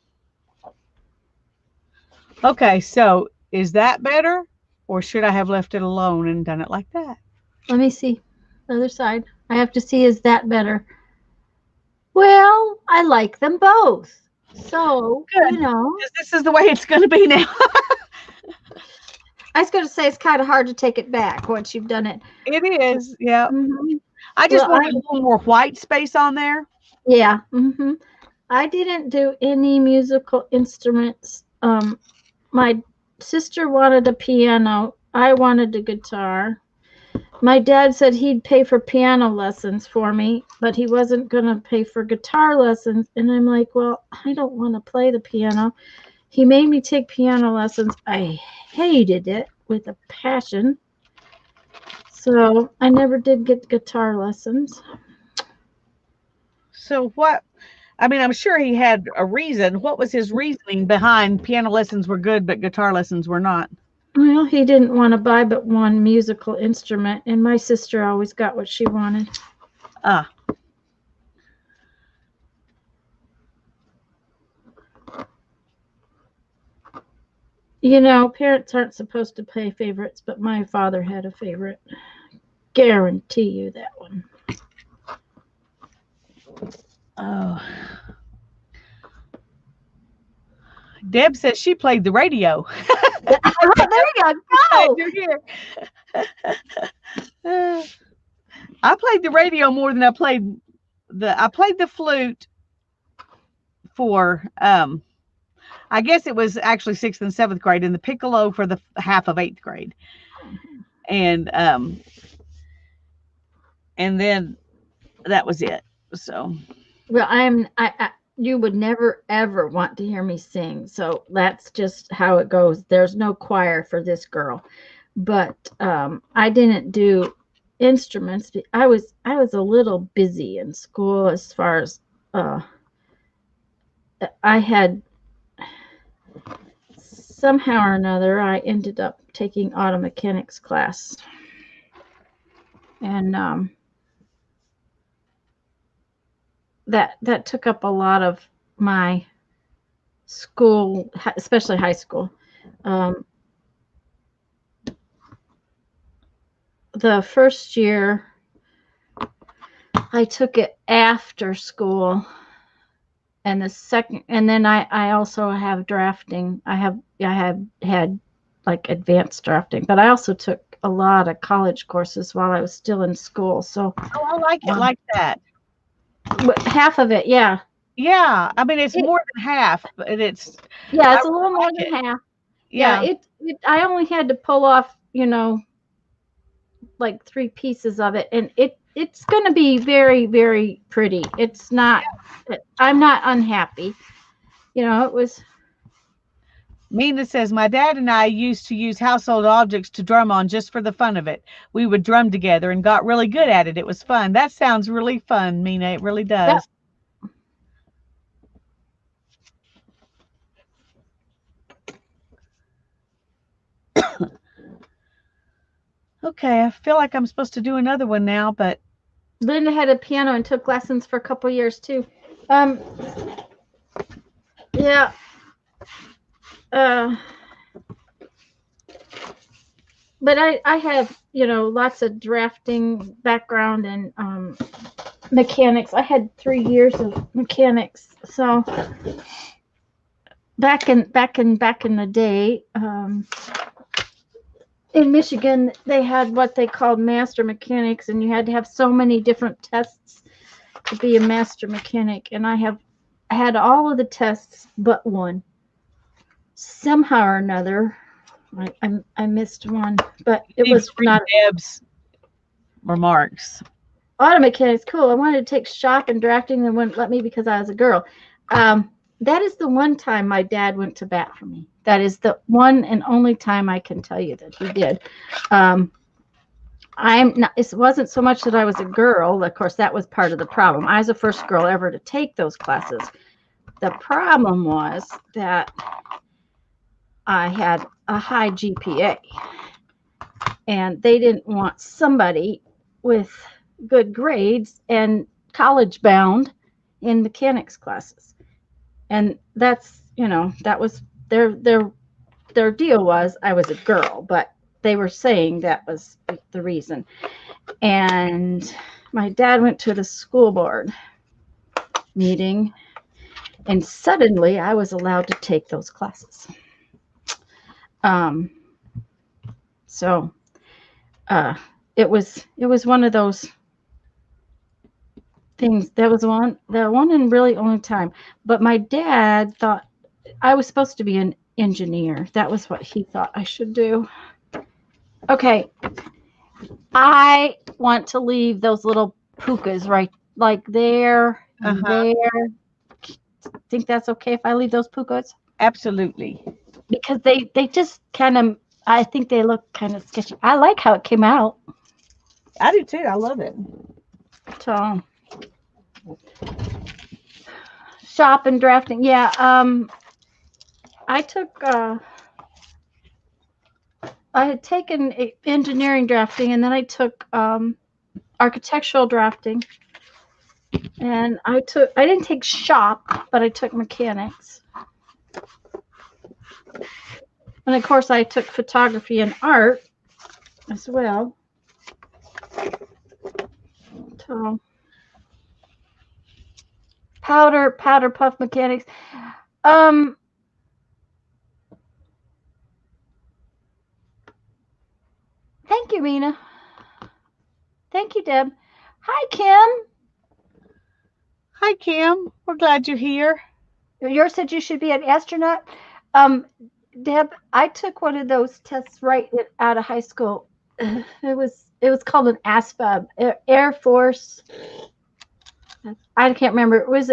Okay, so is that better Or should I have left it alone and done it like that? Let me see. The other side. I have to see, is that better? Well, I like them both. So, Good. you know, Because this is the way it's going to be now. I was going to say it's kind of hard to take it back once you've done it. It is. Yeah. Mhm. I just Well, wanted a little more white space on there. Yeah. I didn't do any musical instruments. My sister wanted a piano. I wanted a guitar. My dad said he'd pay for piano lessons for me, but he wasn't going to pay for guitar lessons. And I'm like, well, I don't want to play the piano. He made me take piano lessons. I hated it with a passion. So I never did get guitar lessons. So what? I mean, I'm sure he had a reason. What was his reasoning behind piano lessons were good, but guitar lessons were not? Well, he didn't want to buy but one musical instrument, and my sister always got what she wanted. Ah. You know, parents aren't supposed to play favorites, but my father had a favorite. Guarantee you that one. Oh. Deb says she played the radio. There you go. You're here. I played the radio more than I played the flute for I guess it was actually 6th and 7th grade, and the piccolo for the half of 8th grade. And then that was it. So Well, I you would never ever want to hear me sing, so that's just how it goes. There's no choir for this girl. But I didn't do instruments. I was a little busy in school as far as I had somehow or another I ended up taking auto mechanics class. And that took up a lot of my school, especially high school. The first year I took it after school, and the second, and then I also have drafting. I had like advanced drafting, but I also took a lot of college courses while I was still in school. So I like it like that. Half of it, yeah. Yeah, I mean it's more than half, but it's a little more than half. Yeah. I only had to pull off, like 3 pieces of it, and it's going to be very, very pretty. It's not. I'm not unhappy. It was. Mina says, my dad and I used to use household objects to drum on just for the fun of it. We would drum together and got really good at it. It was fun. That sounds really fun, Mina. It really does. Yeah. Okay, I feel like I'm supposed to do another one now, but Linda had a piano and took lessons for a couple years too. Yeah. But I have, lots of drafting background and mechanics. I had 3 years of mechanics. So back in the day, in Michigan, they had what they called master mechanics, and you had to have so many different tests to be a master mechanic. And I had all of the tests but one. Somehow or another, I missed one, but it was not Deb's remarks. Auto mechanics. Cool. I wanted to take shop and drafting, they wouldn't let me because I was a girl. That is the one time my dad went to bat for me. That is the one and only time I can tell you that he did. It wasn't so much that I was a girl. Of course, that was part of the problem. I was the first girl ever to take those classes. The problem was that I had a high GPA, and they didn't want somebody with good grades and college bound in mechanics classes. And that's, that was their deal was I was a girl, but they were saying that was the reason. And my dad went to the school board meeting, and suddenly I was allowed to take those classes. So it was one of those things. That was the one and really only time. But my dad thought I was supposed to be an engineer. That was what he thought I should do. Okay. I want to leave those little pukas right like there and there. Think that's okay if I leave those pukas? Absolutely. Because they just kind of, I think they look kind of sketchy. I like how it came out. I do too. I love it. So shop and drafting. Yeah. I took I had taken engineering drafting, and then I took architectural drafting, and I didn't take shop, but I took mechanics. And of course I took photography and art as well. So powder puff mechanics. Thank you, Mina. Thank you, Deb. Hi, Kim. Hi, Kim. We're glad you're here. Yours said you should be an astronaut. Deb, I took one of those tests right out of high school. It was called an ASVAB, Air Force. I can't remember. It was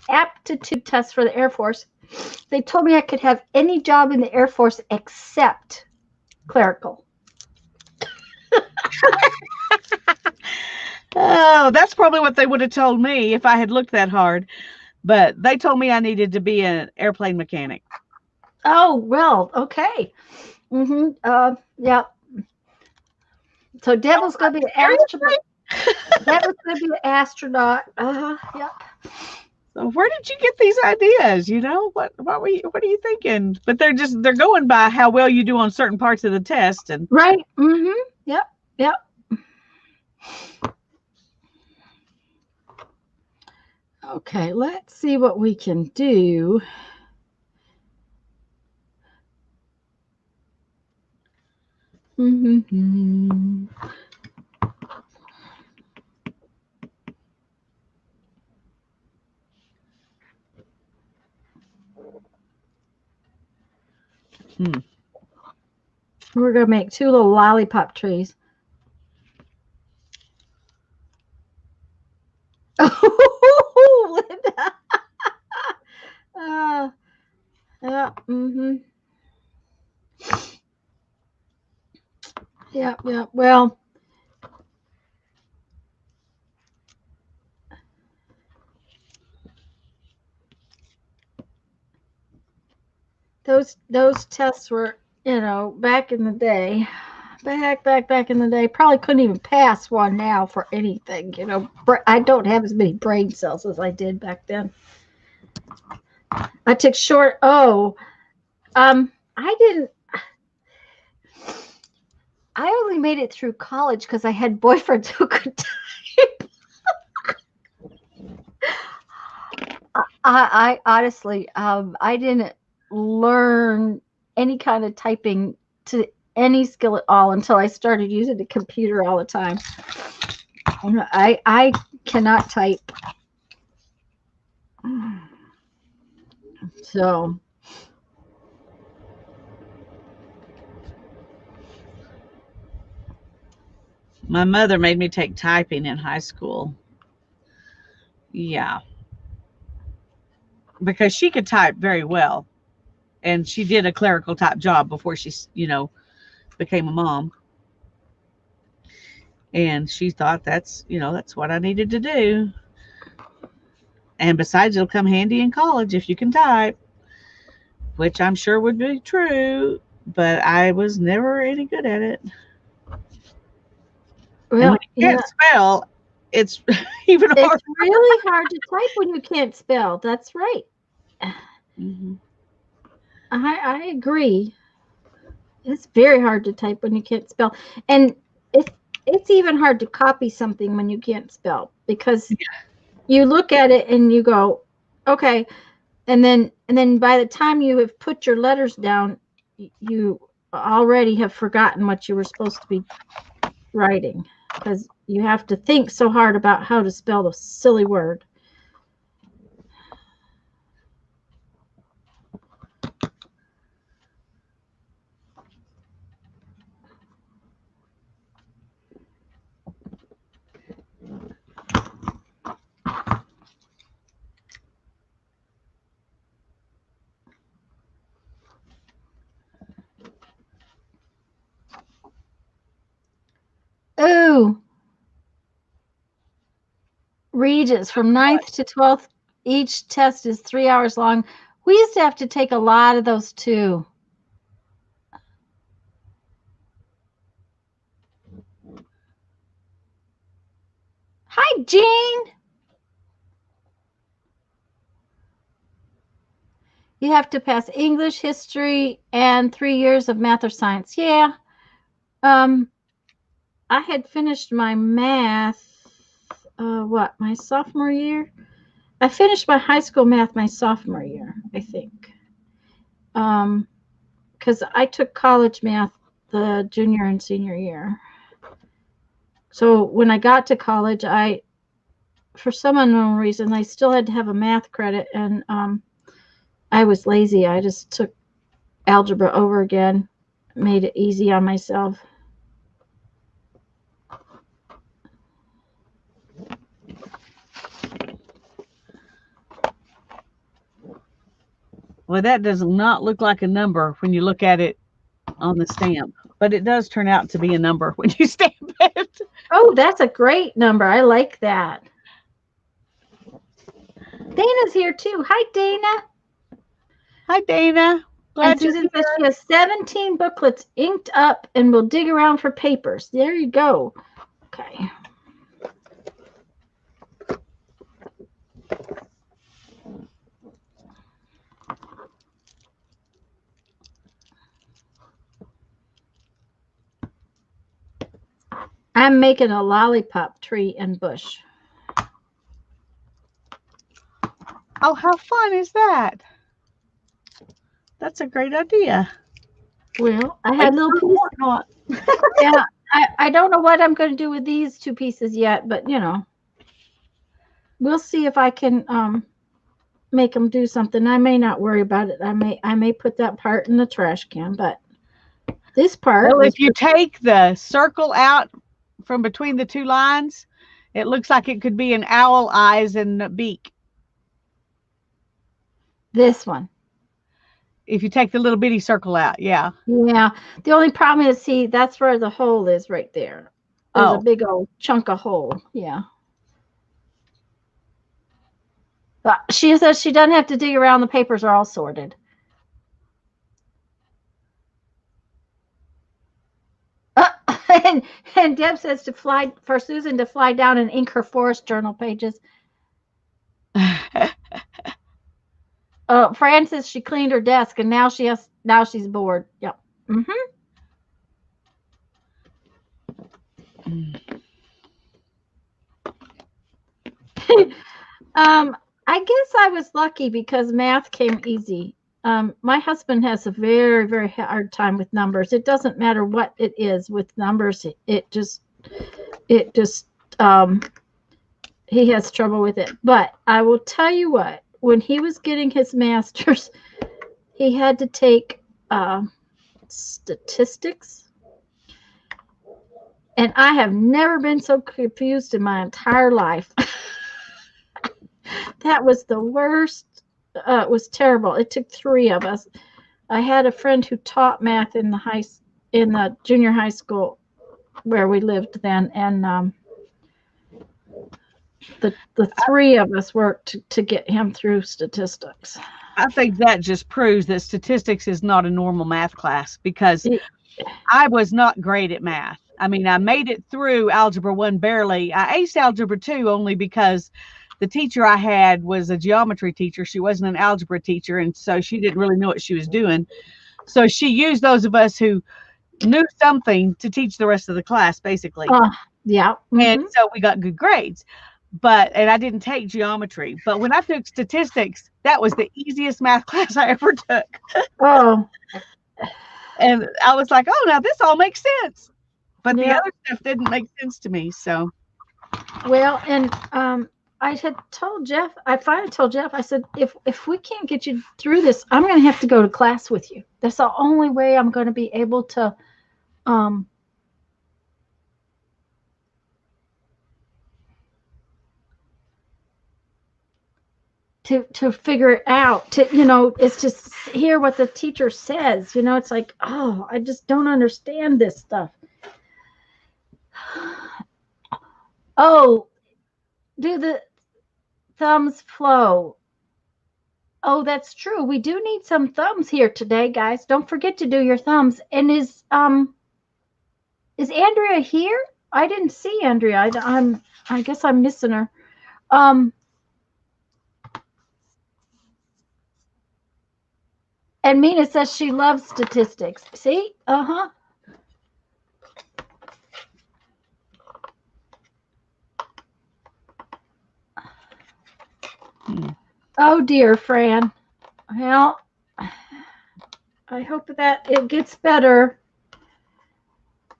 aptitude test for the Air Force. They told me I could have any job in the Air Force except clerical. Oh, that's probably what they would have told me if I had looked that hard. But they told me I needed to be an airplane mechanic. Oh, well, okay. Yeah. So Deb was going to be an astronaut. Deb was going to be an astronaut. Yep. So where did you get these ideas? You know, what are you thinking? But they're going by how well you do on certain parts of the test. And right. Yep. Okay, let's see what we can do. We're going to make 2 little lollipop trees. Oh, Linda. Yeah. Yeah. Well, those tests were, back in the day. Back in the day, probably couldn't even pass one now for anything. I don't have as many brain cells as I did back then. I took short. I only made it through college because I had boyfriends who could type. I honestly, I didn't learn any kind of typing to any skill at all until I started using the computer all the time. I cannot type. So my mother made me take typing in high school. Yeah. Because she could type very well. And she did a clerical type job before she, became a mom. And she thought that's what I needed to do. And besides, it'll come handy in college if you can type, which I'm sure would be true, but I was never any good at it. Well, and when you can't spell, it's even harder. It's really hard to type when you can't spell. That's right. I agree. It's very hard to type when you can't spell. And it's even hard to copy something when you can't spell, because you look at it and you go, okay, and then by the time you have put your letters down, you already have forgotten what you were supposed to be writing, because you have to think so hard about how to spell the silly word. Ooh. Regis, from 9th to 12th, each test is 3 hours long. We used to have to take a lot of those too. Hi, Jean. You have to pass English, history, and 3 years of math or science. Yeah. I had finished my math, my sophomore year? I finished my high school math my sophomore year, I think. Because I took college math the junior and senior year. So when I got to college, for some unknown reason, I still had to have a math credit, and I was lazy. I just took algebra over again, made it easy on myself. Well, that does not look like a number when you look at it on the stamp, but it does turn out to be a number when you stamp it. Oh, that's a great number. I like that. Dana's here too. Hi, Dana. Hi, Dana. Glad And Susan says she has 17 booklets inked up and will dig around for papers. There you go. Okay. I'm making a lollipop tree and bush. Oh, how fun is that? That's a great idea. Well, I had little pieces. Yeah, I don't know what I'm going to do with these 2 pieces yet, but you know, we'll see if I can make them do something. I may not worry about it. I may put that part in the trash can, but this part. Well, if you take the circle out from between the 2 lines, it looks like it could be an owl eyes and beak. This one. If you take the little bitty circle out, yeah. Yeah. The only problem is, see, that's where the hole is right there. There's a big old chunk of hole. Yeah. But she says she doesn't have to dig around. The papers are all sorted. And Deb says for Susan to fly down and ink her forest journal pages. Frances, she cleaned her desk, and now she's bored. Yep. I guess I was lucky because math came easy. My husband has a very, very hard time with numbers. It doesn't matter what it is with numbers. He has trouble with it. But I will tell you what, when he was getting his master's, he had to take statistics. And I have never been so confused in my entire life. That was the worst. It was terrible. It took 3 of us. I had a friend who taught math in the junior high school where we lived then, and the 3 of us worked to get him through statistics. I think that just proves that statistics is not a normal math class, because I was not great at math. I mean, I made it through Algebra 1 barely. I aced Algebra 2 only because the teacher I had was a geometry teacher. She wasn't an algebra teacher, and so she didn't really know what she was doing. So she used those of us who knew something to teach the rest of the class, basically. Yeah. And so we got good grades. And I didn't take geometry. But when I took statistics, that was the easiest math class I ever took. Oh. And I was like, oh, now this all makes sense. But the Yeah. other stuff didn't make sense to me. So, Well, and I had told Jeff, I finally told Jeff, I said, if we can't get you through this, I'm going to have to go to class with you. That's the only way I'm going to be able to to figure it out, to, you know, it's just hear what the teacher says. You know, it's like, oh, I just don't understand this stuff. Oh, do the thumbs flow? Oh, that's true. We do need some thumbs here today, guys. Don't forget to do your thumbs. And is Andrea here? I didn't see Andrea. I guess I'm missing her. And Mina says she loves statistics. See? Uh-huh. Oh dear, Fran. Well, I hope that it gets better.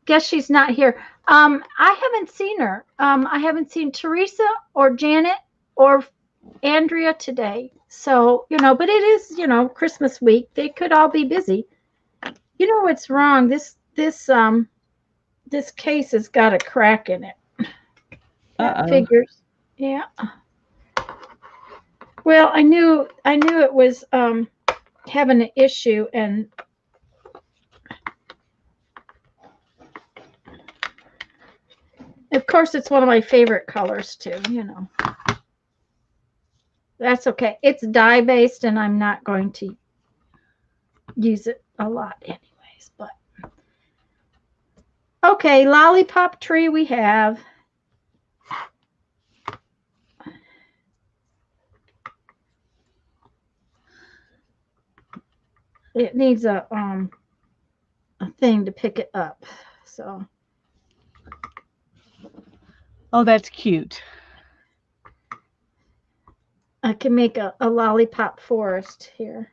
Guess she's not here. I haven't seen her. I haven't seen Teresa or Janet or Andrea today. So, you know, but it is, you know, Christmas week. They could all be busy. You know what's wrong? This case has got a crack in it. That figures. Yeah. Well, I knew it was having an issue, and of course it's one of my favorite colors too, you know. That's okay. It's dye based and I'm not going to use it a lot anyways, but okay, lollipop tree we have. It needs a thing to pick it up. So. Oh, that's cute. I can make a lollipop forest here.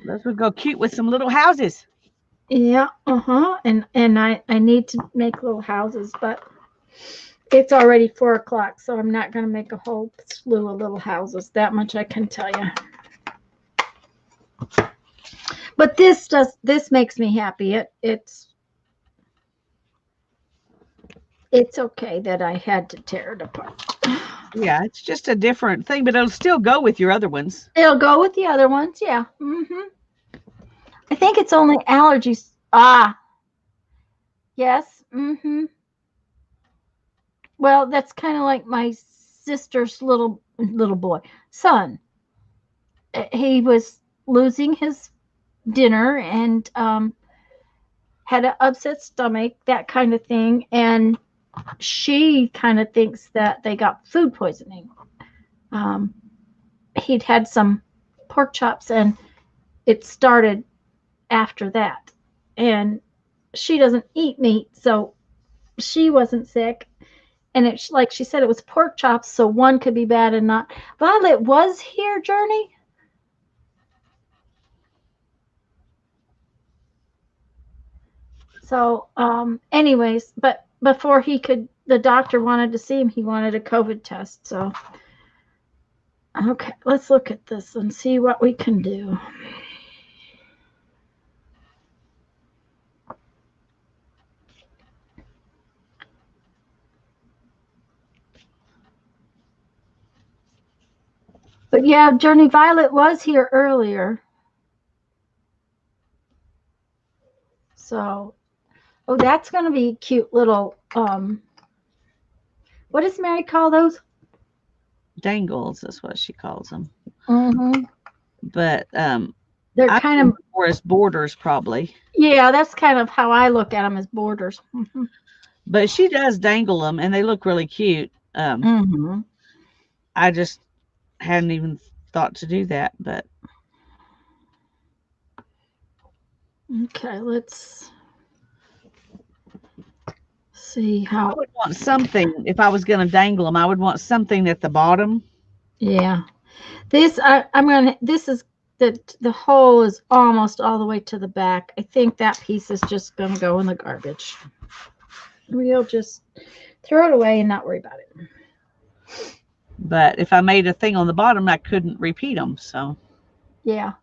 Those would go cute with some little houses. Yeah, and I need to make little houses, but it's already 4 o'clock, so I'm not going to make a whole slew of little houses. That much I can tell you. But this makes me happy. It's okay that I had to tear it apart. Yeah, it's just a different thing, but it'll still go with your other ones. It'll go with the other ones, yeah. I think it's only allergies. Yes. Well, that's kind of like my sister's little son. He was losing his dinner and had an upset stomach, that kind of thing, and she kind of thinks that they got food poisoning. He'd had some pork chops and it started after that, and she doesn't eat meat, so she wasn't sick. And it's like she said, it was pork chops, so one could be bad and not. Violet was here, Journey. So anyways, but before the doctor wanted to see him, he wanted a COVID test. So okay, let's look at this and see what we can do. But yeah, Journey, Violet was here earlier. So, oh, that's going to be cute little, what does Mary call those? Dangles, that's what she calls them. But they're kind of forest borders, probably. Yeah, that's kind of how I look at them, as borders. But she does dangle them, and they look really cute. I just hadn't even thought to do that, but Okay, let's see I how. would want something, if I was going to dangle them, I would want something at the bottom. Yeah, I'm gonna. This is the hole is almost all the way to the back. I think that piece is just gonna go in the garbage. We'll just throw it away and not worry about it. But if I made a thing on the bottom, I couldn't repeat them. So, Yeah.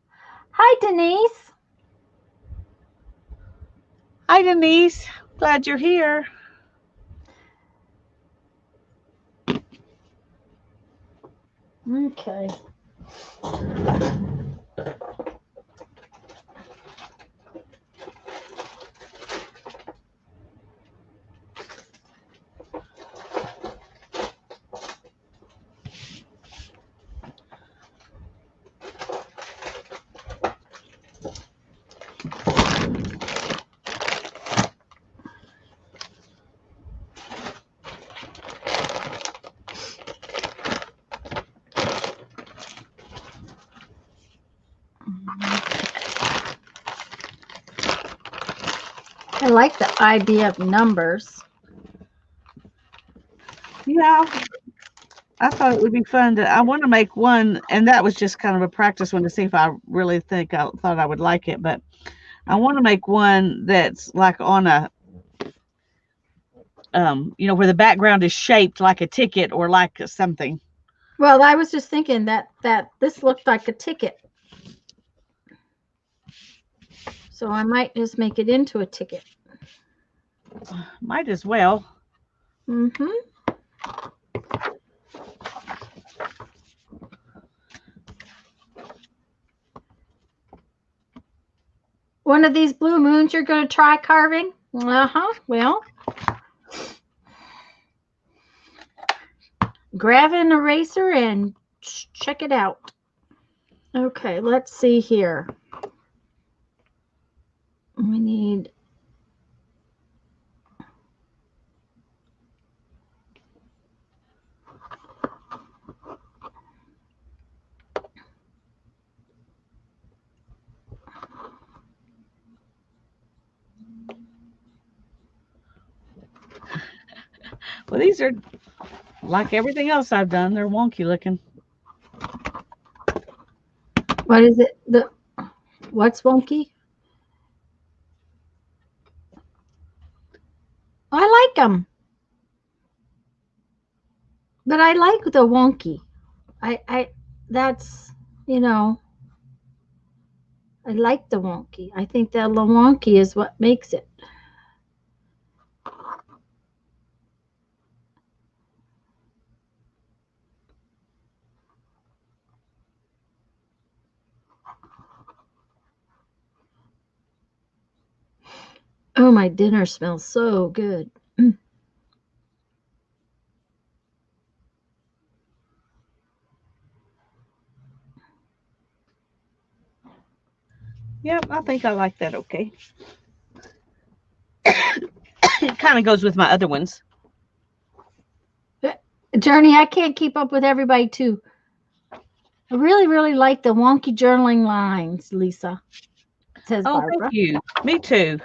Hi, Denise. hi, Denise. Glad you're here. Okay. I like the idea of numbers. Yeah, I thought it would be fun I want to make one, and that was just kind of a practice one to see if I really thought I would like it. But I want to make one that's like on a, where the background is shaped like a ticket or like something. Well, I was just thinking that this looked like a ticket. So I might just make it into a ticket. Might as well. Mm-hmm. One of these blue moons you're going to try carving? Uh-huh. Well, grab an eraser and check it out. Okay, let's see here. We need Well, these are like everything else I've done. They're wonky looking. what is it? What's wonky? I like them, but I like the wonky. That's, I like the wonky. I think that the wonky is what makes it. Oh, my dinner smells so good. Yep, I think I like that. Okay. It kind of goes with my other ones. Journey, I can't keep up with everybody too. I really, really like the wonky journaling lines, Lisa, says Oh, Barbara. thank you. Me too.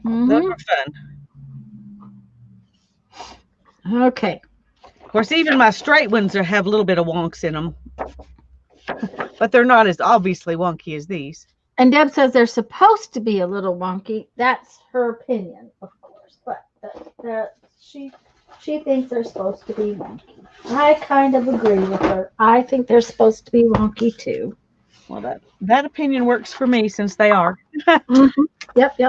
Those were fun. Okay. Of course, even my straight ones have a little bit of wonks in them, but they're not as obviously wonky as these. And Deb says they're supposed to be a little wonky. That's her opinion, of course, but she thinks they're supposed to be wonky. I kind of agree with her. I think they're supposed to be wonky too. Well, that opinion works for me since they are. Mm-hmm. Yep.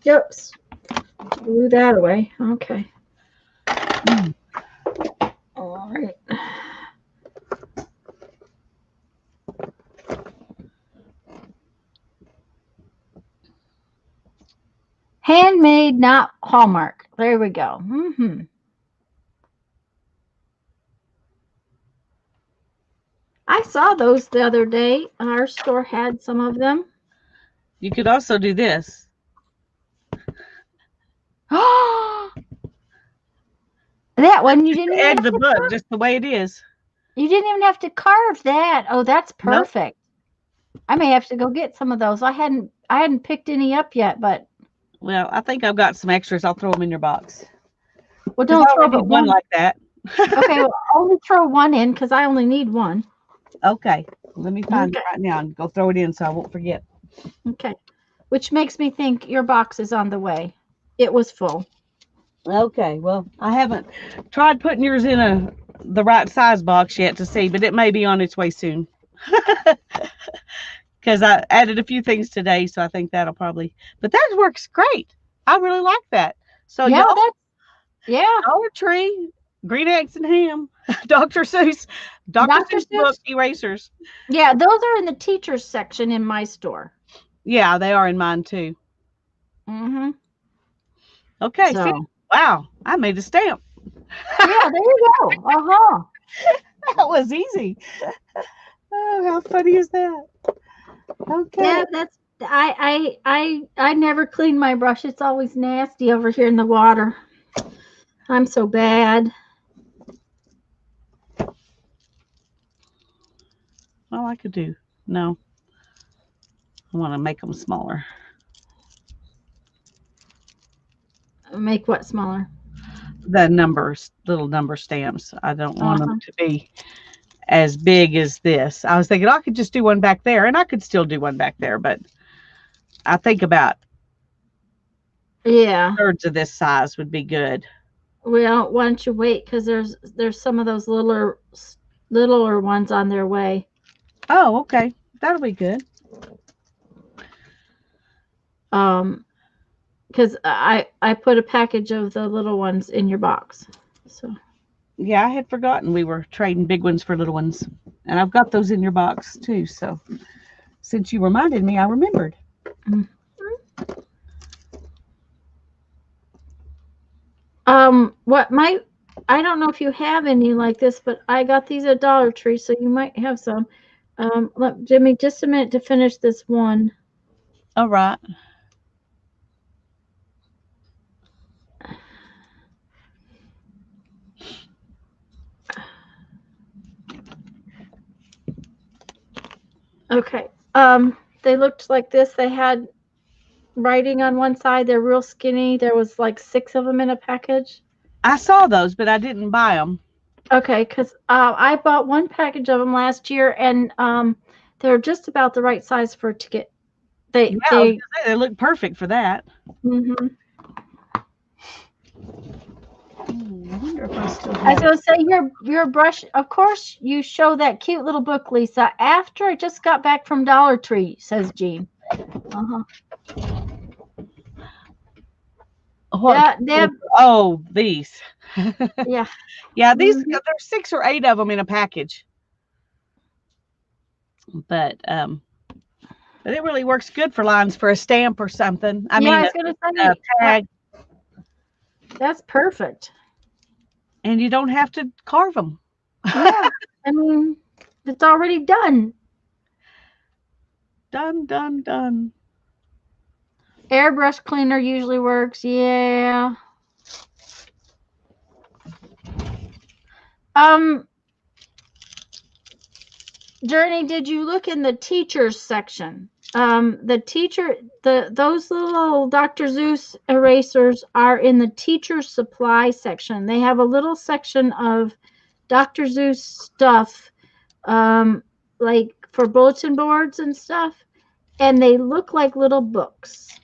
Oops. Blew that away. Okay. All right. Handmade, not Hallmark. There we go. Mm-hmm. I saw those the other day. Our store had some of them. You could also do this. That one you didn't even Edge have of the to book, carve. just the way it is. You didn't even have to carve that. Oh, that's Nope. perfect. I may have to go get some of those. I hadn't picked any up yet, but Well, I think I've got some extras. I'll throw them in your box. well, 'Cause don't I throw only but need one one. like that. Okay, well, only throw one in because I only need one. Okay. Let me find Okay. it right now and go throw it in so I won't forget. Okay. Which makes me think your box is on the way. It was full. Okay. Well, I haven't tried putting yours in the right size box yet to see, but it may be on its way soon. Because I added a few things today, so I think that'll probably. But that works great. I really like that. So Yeah, y'all, yeah. Dollar Tree, green eggs and ham, Dr. Seuss, Dr. Dr. Seuss book Seuss. erasers. Yeah, those are in the teachers section in my store. Yeah, they are in mine too. Mm-hmm. Okay. See, So wow, I made a stamp. yeah, there you go. Uh-huh. That was easy. Oh, how funny is that? Okay. Yeah, that's I never clean my brush. It's always nasty over here in the water. I'm so bad. Well, I could do. No, I want to make them smaller. Make what smaller? The numbers, little number stamps. I don't want them Uh-huh. to be as big as this. I was thinking I could just do one back there, and I could still do one back there, but I think about Yeah. thirds of this size would be good. Well, why don't you wait? Because there's some of those littler ones on their way. Oh, okay. That'll be good. Because I put a package of the little ones in your box. So Yeah, I had forgotten we were trading big ones for little ones. And I've got those in your box too. So since you reminded me, I remembered. what my I don't know if you have any like this, but I got these at Dollar Tree, so you might have some. Give me just a minute to finish this one. All right. Okay. They looked like this. They had writing on one side. They're real skinny. There was like 6 of them in a package. I saw those, but I didn't buy them. Okay, because I bought one package of them last year, and they're just about the right size for it to get. Yeah, I was gonna say, they look perfect for that. Mhm. I wonder if I still I was have. going to say your brush. Of course, you show that cute little book, Lisa. After I just got back from Dollar Tree, says Jean. Uh-huh. What? Yeah, Deb. Oh, these. Yeah. Yeah, these. Mhm. There's 6 or 8 of them in a package. But it really works good for lines for a stamp or something. I Yeah, I mean, was going to a say tag, that's perfect. and you don't have to carve them. Yeah, I mean, it's already done. Done, done, done. Airbrush cleaner usually works. Yeah. Journey, did you look in the teachers section? Those little Dr. Seuss erasers are in the teacher supply section. They have a little section of Dr. Seuss stuff, like for bulletin boards and stuff, and they look like little books,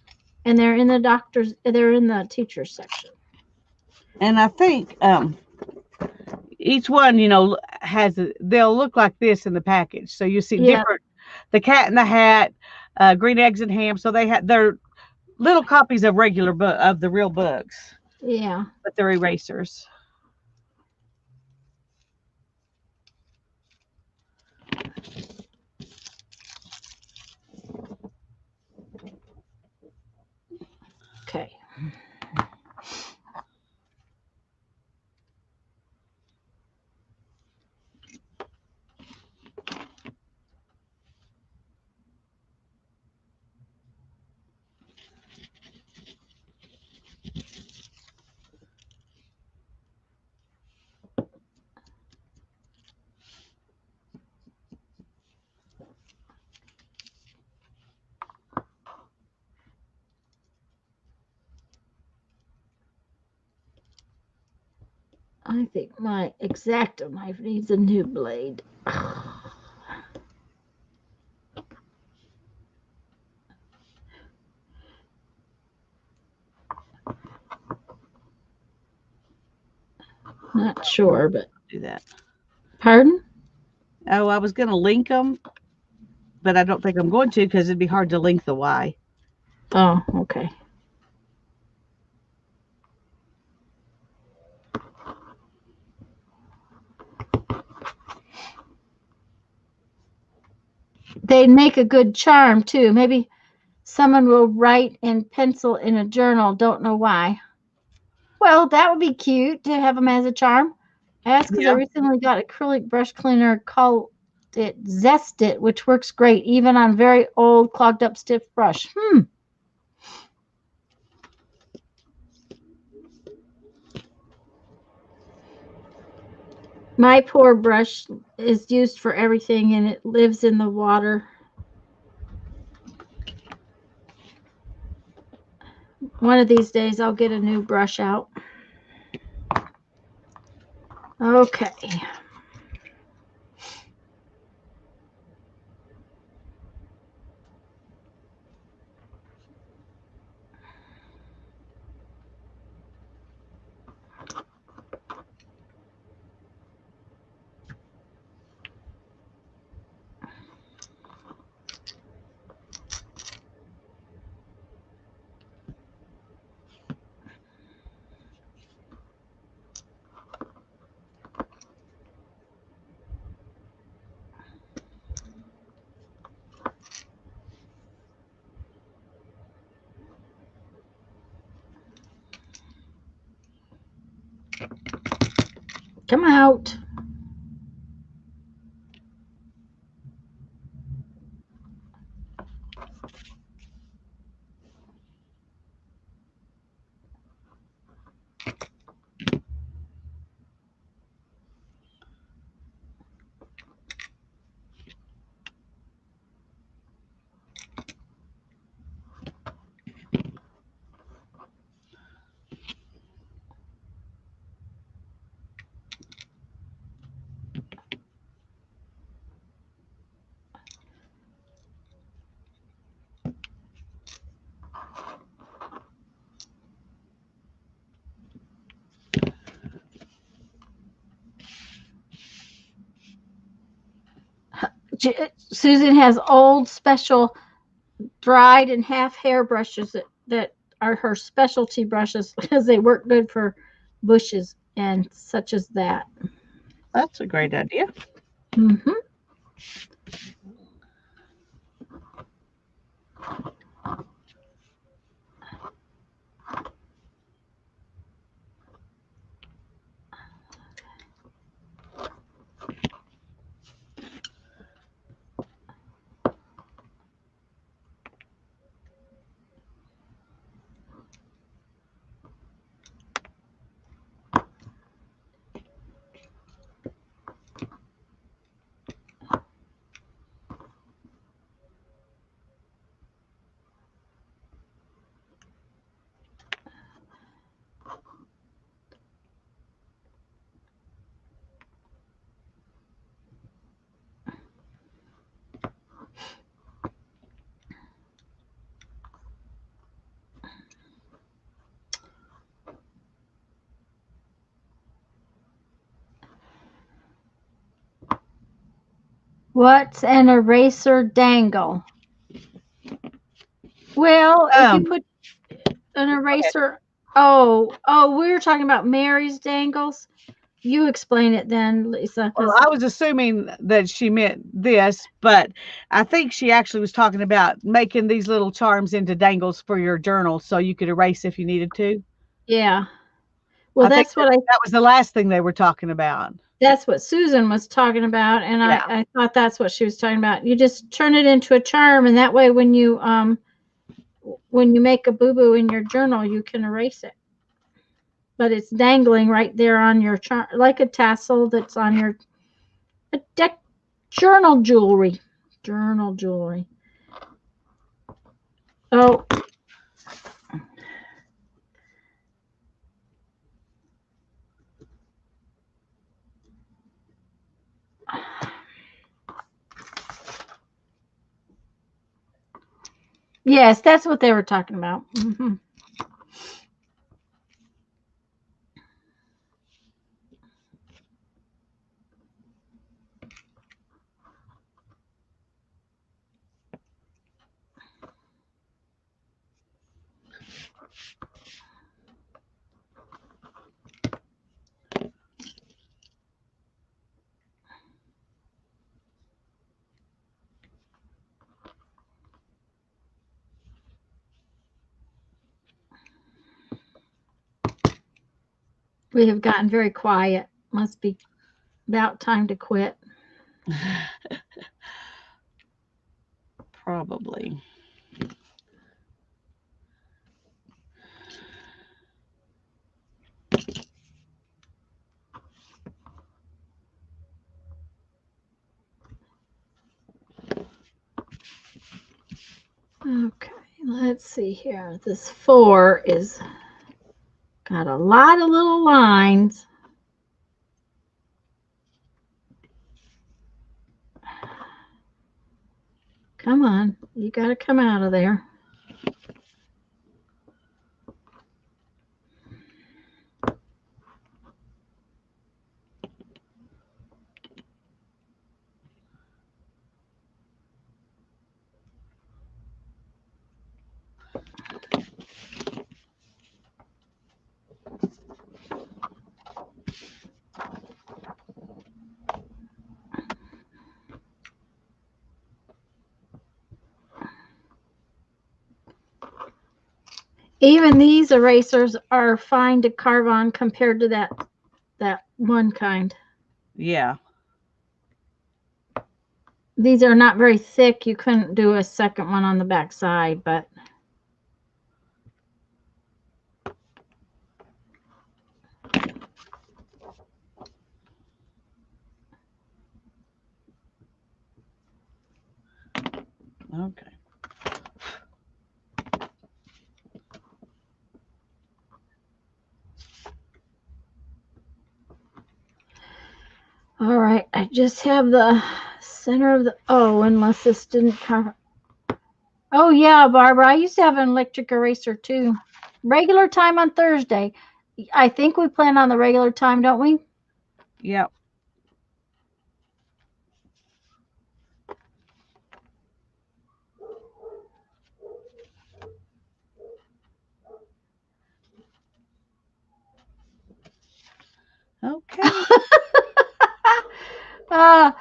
and they're in the teacher section. And I think each one, they'll look like this in the package. So you see different, the Cat in the Hat, green eggs and ham. So they're little copies of of the real books. Yeah. But they're erasers. Okay. I think my X-Acto knife needs a new blade. Not sure, but Do that. pardon? Oh, I was going to link them, but I don't think I'm going to because it'd be hard to link the Y. Oh, okay. They'd make a good charm too. Maybe someone will write in pencil in a journal. Don't know why. Well, that would be cute to have them as a charm. I asked because I Yeah. recently got acrylic brush cleaner called it Zest It, which works great even on very old clogged up stiff brush. My poor brush is used for everything and it lives in the water. One of these days I'll get a new brush out. Okay. Come out. Susan has old special dried and half hair brushes that are her specialty brushes because they work good for bushes and such as that. That's a great idea. Mm-hmm. What's an eraser dangle? Well, if you put an eraser, we were talking about Mary's dangles. You explain it then, Lisa. Well, I was assuming that she meant this, but I think she actually was talking about making these little charms into dangles for your journal so you could erase if you needed to. Yeah. Well, I think that's what that was the last thing they were talking about. that's what Susan was talking about, and Yeah. I thought that's what she was talking about. You just turn it into a charm, and that way when you make a boo-boo in your journal, you can erase it. But it's dangling right there on your charm, like a tassel that's on your journal jewelry. Journal jewelry. Oh. Yes, that's what they were talking about. Mhm. We have gotten very quiet. Must be about time to quit. Probably. Okay, let's see here. This 4 is got a lot of little lines. Come on, you got to come out of there. Even these erasers are fine to carve on compared to that one kind. Yeah. These are not very thick. You couldn't do a second one on the back side, but Okay. all right. I just have the center of the O, unless this didn't cover. Oh yeah, Barbara. I used to have an electric eraser too. Regular time on Thursday. I think we plan on the regular time, don't we? Yep. Okay. uh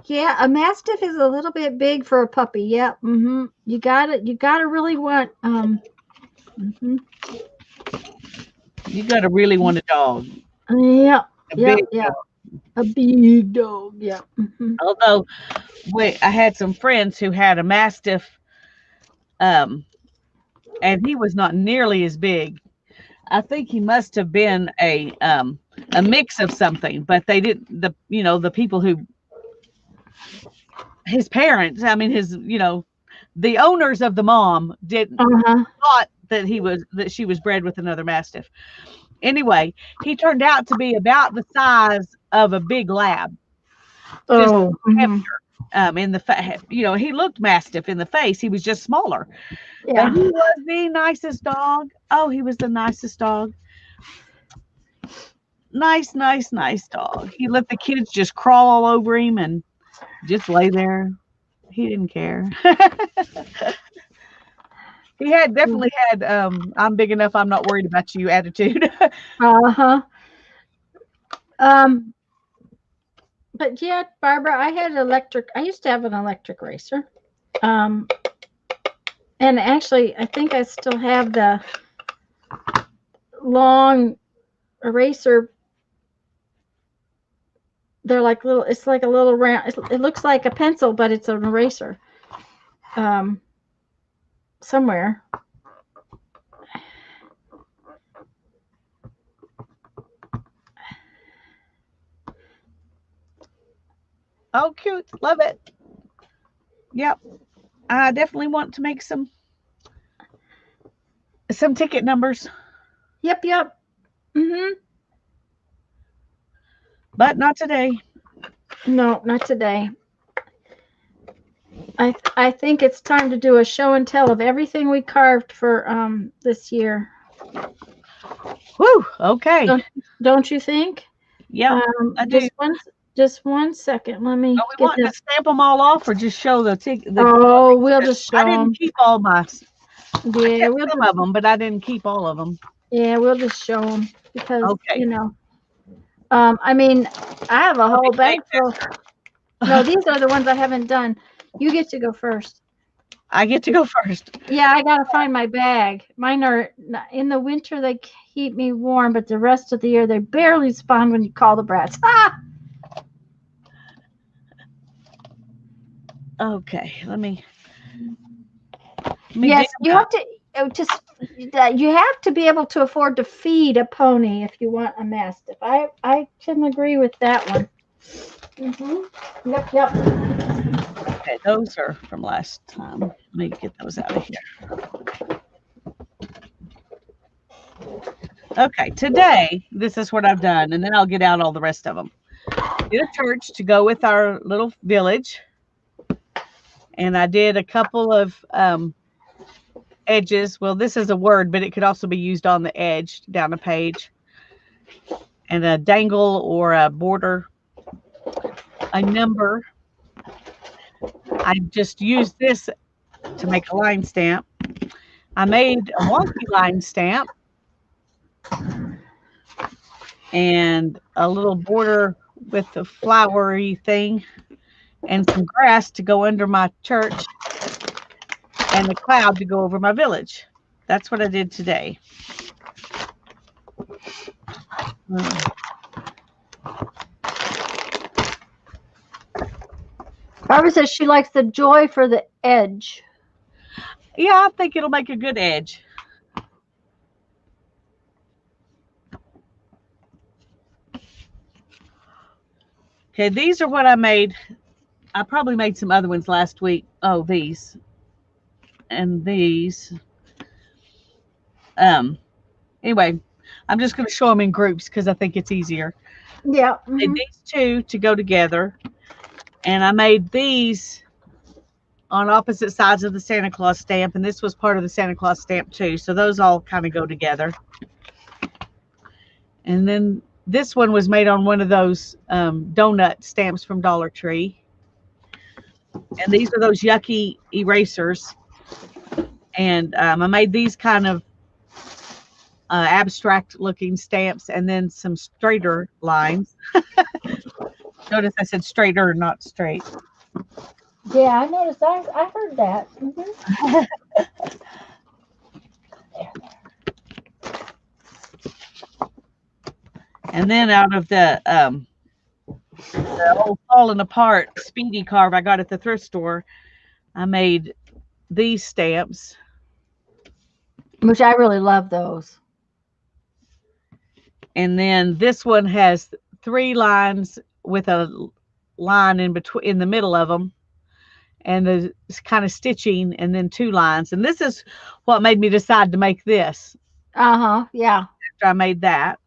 yeah, a mastiff is a little bit big for a puppy. Yep. You got it. You got to really want mhm. You gotta really want a dog. Yep. A Yep. big Yep. dog. A big dog. Yep. Although, wait, I had some friends who had a mastiff, and he was not nearly as big. I think he must have been a mix of something, but they didn't the people who his parents, I mean the owners of the mom didn't Uh-huh. thought that she was bred with another mastiff. Anyway, he turned out to be about the size of a big lab. Just Oh. Mhm. in the he looked mastiff in the face. He was just smaller. But Yeah. he was the nicest dog. Oh, he was the nicest dog. Nice, nice, nice dog. He let the kids just crawl all over him and just lay there. He didn't care. He definitely had I'm big enough, I'm not worried about you attitude. Uh-huh. Um, but yeah, Barbara, I used to have an electric racer. And actually I think I still have the long eraser. They're like little, it's like a little round, it looks like a pencil, but it's an eraser. Somewhere. Oh, cute. Love it. Yep. I definitely want to make some ticket numbers, Yep. but not today. No, not today. I think it's time to do a show and tell of everything we carved for this year. Whew, okay. Don't you think? Yeah, I do. Just one second. Let me Are we get wanting to this. stamp them all off or just show the Oh, we'll just show I them. didn't keep all my, Yeah, we'll some just, of them, but I didn't keep all of them. yeah, we'll just show them because Okay. you know. I mean, I have a whole bag full. No, these are the ones I haven't done. You get to go first. I get to go first. Yeah, I gotta find my bag. Mine are in the winter. They keep me warm, but the rest of the year they barely spawn when you call the brats. Ah! Okay, let me Yes, dig you them have to just you have to be able to afford to feed a pony if you want a mastiff. I can agree with that one. Yep. out. Okay, those are from last time. Let me get those out of here. Okay, today this is what I've done, and then I'll get out all the rest of them. Did a church to go with our little village, and I did a couple of edges. Well, this is a word, but it could also be used on the edge down a page, and a dangle or a border, a number. I just used this to make a line stamp. I made a wonky line stamp and a little border with the flowery thing and some grass to go under my church and the cloud to go over my village. That's what I did today. Barbara says she likes the joy for the edge. Yeah, I think it'll make a good edge. Okay, these are what I made. I probably made some other ones last week. Oh, these and these. Anyway, I'm just going to show them in groups because I think it's easier. Yeah. I made these two to go together, and I made these on opposite sides of the Santa Claus stamp, and this was part of the Santa Claus stamp too. So those all kind of go together. And then this one was made on one of those donut stamps from Dollar Tree. And these are those yucky erasers. And I made these kind of abstract looking stamps and then some straighter lines. Notice I said straighter, not straight. Yeah, I noticed. I heard that. And then out of the old falling apart Speedy carve I got at the thrift store, I made these stamps. Which I really love those. And then this one has 3 lines with a line in between, in the middle of them, and the kind of stitching, and then 2 lines. And this is what made me decide to make this. Yeah. After I made that.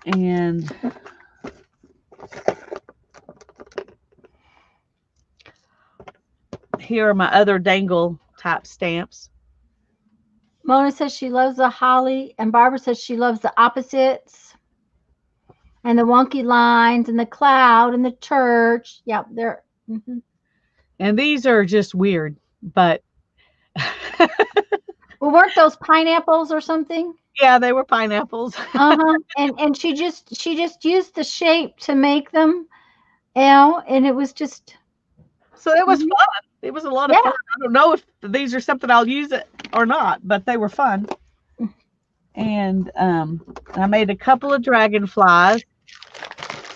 And here are my other dangle type stamps. Mona says she loves the holly, and Barbara says she loves the opposites and the wonky lines and the cloud and the church. Yep, they're. And these are just weird, but well, weren't those pineapples or something? Yeah, they were pineapples. And she just used the shape to make them, and it was just. So it was fun. It was a lot of fun. I don't know if these are something I'll use it or not, but they were fun. And I made a couple of dragonflies.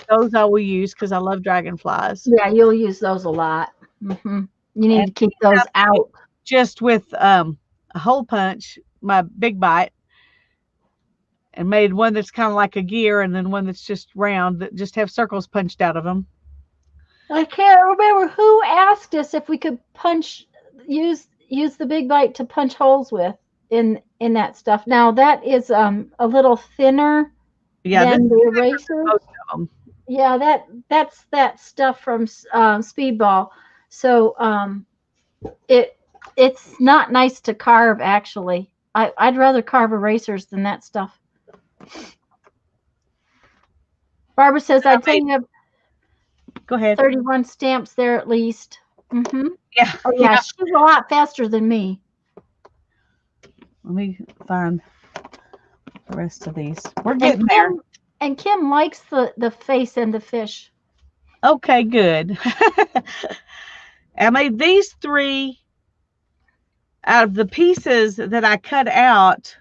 Those I will use because I love dragonflies. Yeah, you'll use those a lot. You need to keep those out. Just with a hole punch, my big bite, and made one that's kind of like a gear, and then one that's just round that just have circles punched out of them. I can't remember who asked us if we could use the big bite to punch holes with in that stuff. Now that is a little thinner than the eraser. Yeah, that's that stuff from Speedball. So it's not nice to carve, actually. I'd rather carve erasers than that stuff. Barbara says, I'd say you have Go ahead. 31 stamps there at least. Mm-hmm. Yeah. Oh, yeah, she's a lot faster than me. Let me find the rest of these. We're getting there. And Kim likes the face and the fish. Okay, good. I made these 3 out of the pieces that I cut out.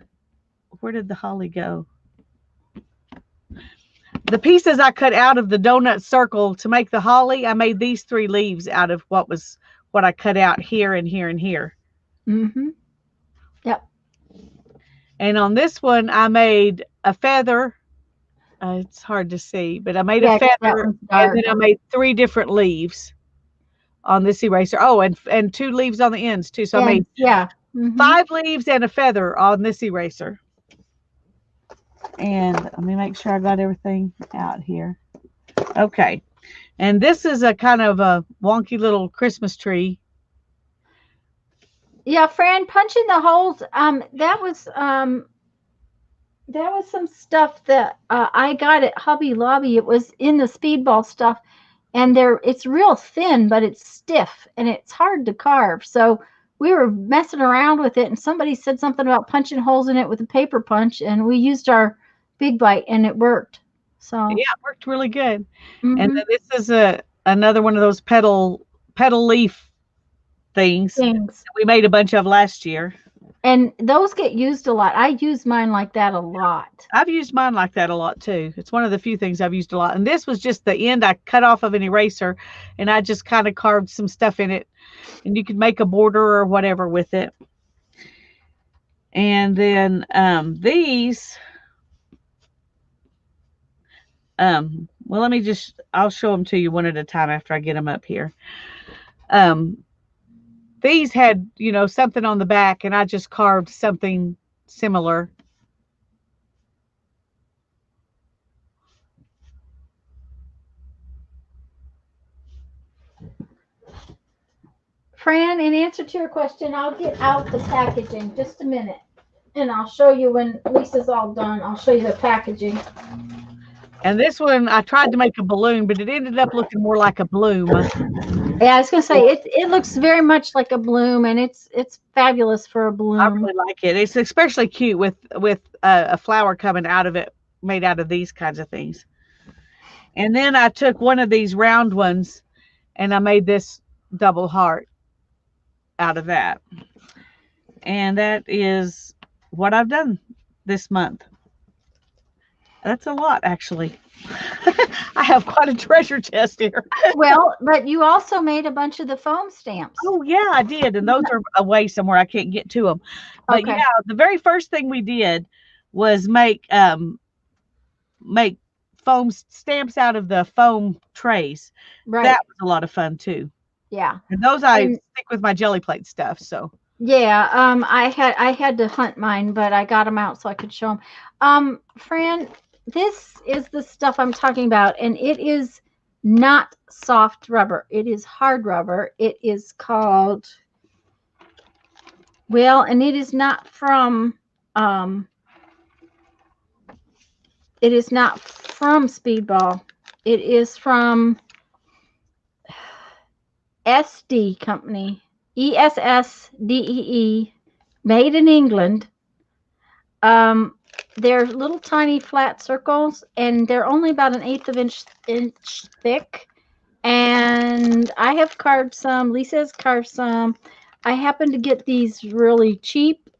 Where did the holly go? The pieces I cut out of the donut circle to make the holly, I made these 3 leaves out of what I cut out here and here and here. Mm-hmm. Yep. And on this one, I made a feather. It's hard to see, but I made a feather, and then I made 3 different leaves on this eraser. Oh, and 2 leaves on the ends too. So I made 5 leaves and a feather on this eraser. And let me make sure I got everything out here. Okay. And this is a kind of a wonky little Christmas tree. Yeah, Fran, punching the holes. That was some stuff that I got at Hobby Lobby. It was in the speedball stuff, and it's real thin, but it's stiff and it's hard to carve. So we were messing around with it, and somebody said something about punching holes in it with a paper punch, and we used our Big Bite, and it worked. So yeah, it worked really good. And then this is another one of those petal leaf things. We made a bunch of last year. And those get used a lot. I use mine like that a lot. I've used mine like that a lot too. It's one of the few things I've used a lot. And this was just the end I cut off of an eraser, and I just kind of carved some stuff in it. And you could make a border or whatever with it. And then these, well, I'll show them to you one at a time after I get them up here. These had, something on the back, and I just carved something similar. Fran, in answer to your question, I'll get out the packaging just a minute, and I'll show you when Lisa's all done. I'll show you the packaging. And this one, I tried to make a balloon, but it ended up looking more like a bloom. Yeah, I was gonna say it looks very much like a bloom, and it's fabulous for a bloom. I really like it. It's especially cute with a flower coming out of it, made out of these kinds of things. And then I took one of these round ones, and I made this double heart out of that. And that is what I've done this month. That's a lot, actually. I have quite a treasure chest here. Well, but you also made a bunch of the foam stamps. Oh, yeah, I did. And those are away somewhere. I can't get to them. But okay. Yeah, the very first thing we did was make foam stamps out of the foam trays. Right. That was a lot of fun, too. Yeah. And those I stick with my jelly plate stuff, so. Yeah, I had to hunt mine, but I got them out so I could show them. Fran, this is the stuff I'm talking about, and it is not soft rubber. It is hard rubber. It is called, well, and it is not from Speedball. It is from SD Company. ESSDEE, made in England. They're little tiny flat circles, and they're only about 1/8 of inch thick. And I have carved some. Lisa has carved some. I happened to get these really cheap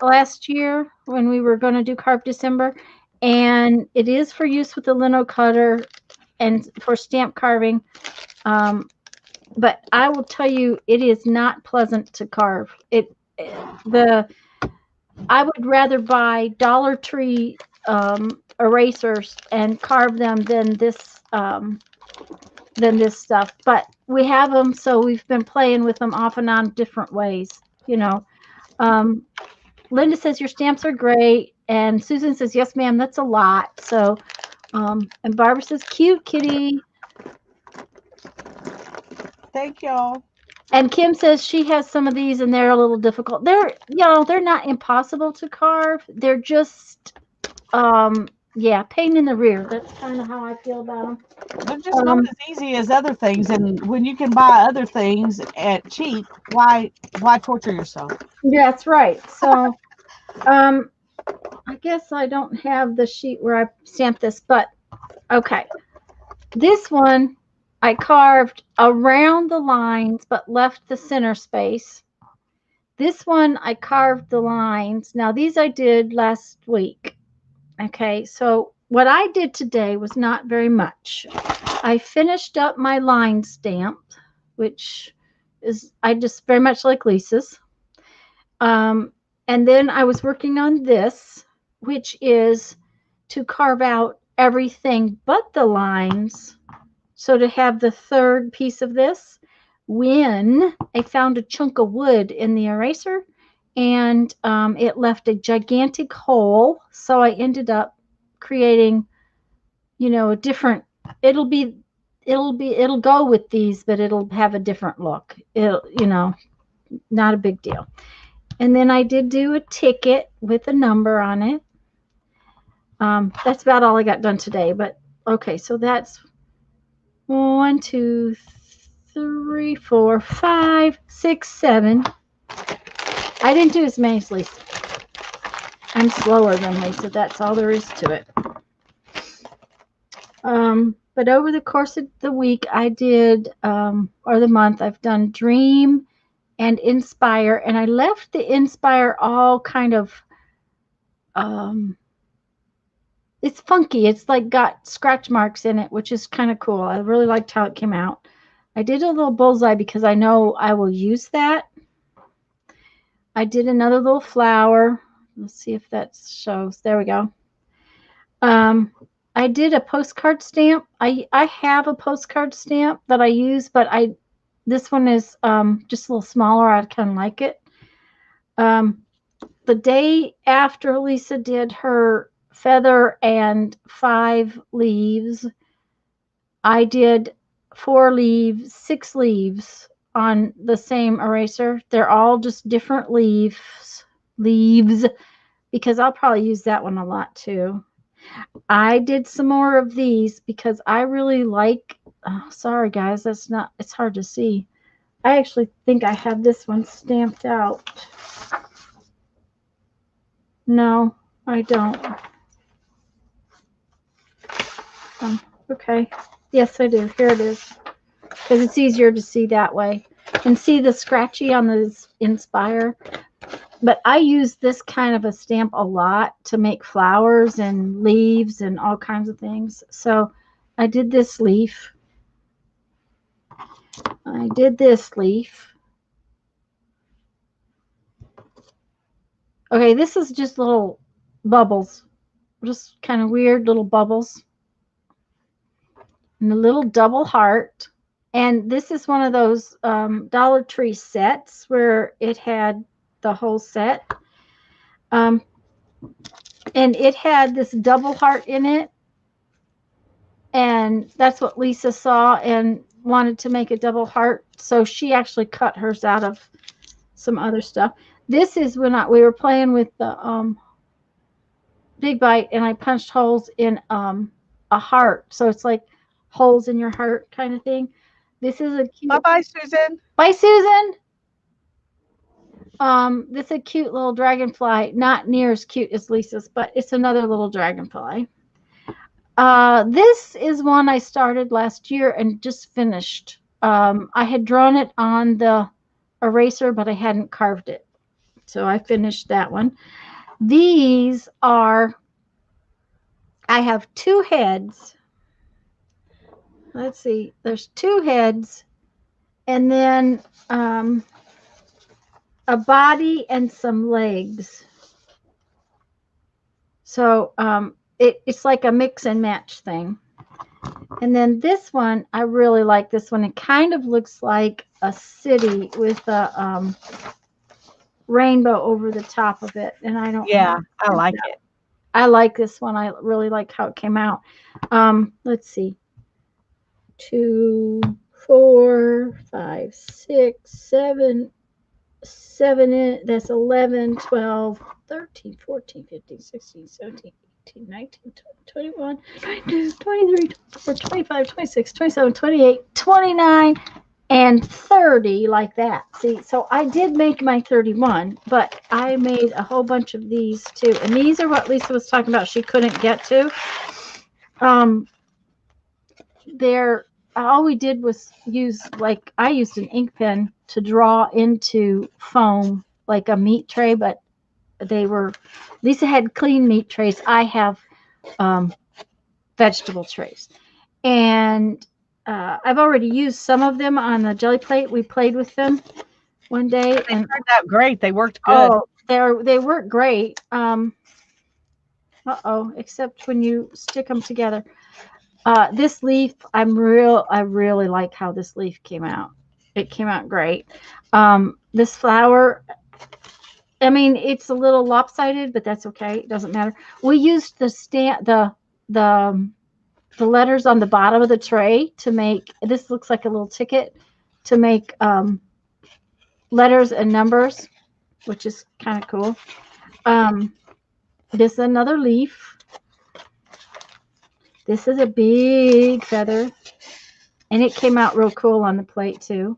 last year when we were going to do Carve December, and it is for use with the lino cutter and for stamp carving. But I will tell you, it is not pleasant to carve. I would rather buy Dollar Tree erasers and carve them than this stuff. But we have them, so we've been playing with them off and on different ways. Linda says your stamps are great, and Susan says yes, ma'am. That's a lot. So, and Barbara says cute kitty. Thank y'all. And Kim says she has some of these and they're a little difficult. They're, they're not impossible to carve. They're just, yeah, pain in the rear. That's kind of how I feel about them. They're just not as easy as other things, and when you can buy other things at cheap, why torture yourself? Yeah, that's right. So, I guess I don't have the sheet where I stamped this, but okay. This one I carved around the lines but left the center space. This one I carved the lines. Now these I did last week. Okay, so what I did today was not very much. I finished up my line stamp, which is, I just very much like Lisa's. And then I was working on this, which is to carve out everything but the lines. So to have the third piece of this, when I found a chunk of wood in the eraser and it left a gigantic hole. So I ended up creating, a different, it'll go with these, but it'll have a different look. It'll, not a big deal. And then I did do a ticket with a number on it. That's about all I got done today. But okay, so that's 1, 2, 3, 4, 5, 6, 7. I didn't do as many as Lisa. I'm slower than Lisa. That's all there is to it. But over the course of the week, I did, or the month, I've done Dream and Inspire, and I left the Inspire all kind of, it's funky. It's like got scratch marks in it, which is kind of cool. I really liked how it came out. I did a little bullseye because I know I will use that. I did another little flower. Let's see if that shows. There we go. I did a postcard stamp. I have a postcard stamp that I use, but this one is just a little smaller. I kind of like it. The day after Lisa did her feather and 5 leaves, I did 4 leaves, 6 leaves on the same eraser. They're all just different leaves, because I'll probably use that one a lot too. I did some more of these because I really like, sorry guys, it's hard to see. I actually think I have this one stamped out. No, I don't. Okay. Yes, I do. Here it is. Because it's easier to see that way. And see the scratchy on the Inspire. But I use this kind of a stamp a lot to make flowers and leaves and all kinds of things. So I did this leaf. I did this leaf. Okay, this is just little bubbles. Just kind of weird little bubbles. And a little double heart. And this is one of those Dollar Tree sets where it had the whole set. And it had this double heart in it. And that's what Lisa saw and wanted to make a double heart. So she actually cut hers out of some other stuff. This is when we were playing with the Big Bite, and I punched holes in a heart. So it's like holes in your heart kind of thing. This is a cute. Bye-bye, Susan. Bye, Susan. This is a cute little dragonfly. Not near as cute as Lisa's, but it's another little dragonfly. This is one I started last year and just finished. I had drawn it on the eraser, but I hadn't carved it. So I finished that one. These are, I have 2 heads. Let's see, there's 2 heads, and then a body and some legs. So it's like a mix and match thing. And then this one, I really like this one. It kind of looks like a city with a rainbow over the top of it. And I don't. Yeah, I like it. I like this one. I really like how it came out. Let's see. 2, 4, 5, 6, 7, 7, that's 11, 12, 13, 14, 15, 16, 17, 18, 19, 20, 21, 22, 23, 24, 25, 26, 27, 28, 29, and 30 like that. See, so I did make my 31, but I made a whole bunch of these too. And these are what Lisa was talking about she couldn't get to. They're all we did was use, like, I used an ink pen to draw into foam like a meat tray, but they were, Lisa had clean meat trays. I have vegetable trays. And I've already used some of them on the jelly plate. We played with them one day. They And turned out great. They worked good. oh, they work great. Except when you stick them together. This leaf, I really like how this leaf came out. It came out great. This flower, I mean, it's a little lopsided, but that's okay. It doesn't matter. We used the letters on the bottom of the tray to make, this looks like a little ticket, to make letters and numbers, which is kind of cool. This is another leaf. This is a big feather, and it came out real cool on the plate too.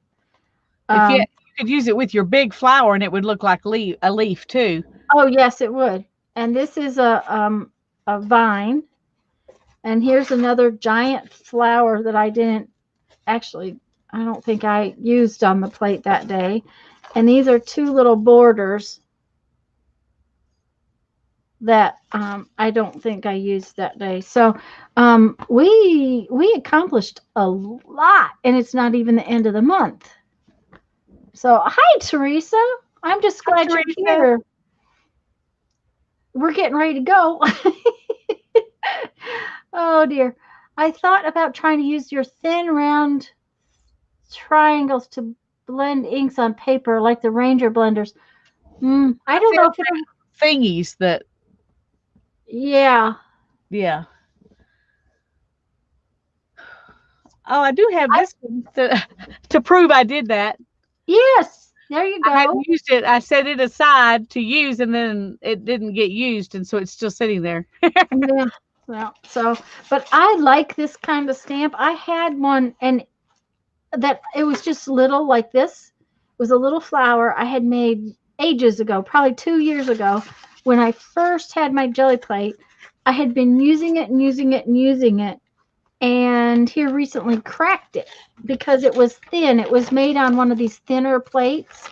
You could use it with your big flower, and it would look like a leaf too. Oh yes, it would. And this is a vine, and here's another giant flower that I don't think I used on the plate that day. And these are two little borders that I don't think I used that day. So we accomplished a lot, and it's not even the end of the month. So hi, Teresa. I'm just glad you're here. We're getting ready to go. Oh dear. I thought about trying to use your thin round triangles to blend inks on paper like the Ranger blenders. I don't know if it, thingies that. Yeah. Oh, I do have this one to prove I did that. Yes, there you go. I hadn't used it. I set it aside to use, and then it didn't get used, and so it's still sitting there. Yeah. Well, but I like this kind of stamp. I had one, and that it was just little like this. It was a little flower I had made ages ago, probably 2 years ago, when I first had my jelly plate. I had been using it and using it and using it, and here recently cracked it because it was thin. It was made on one of these thinner plates,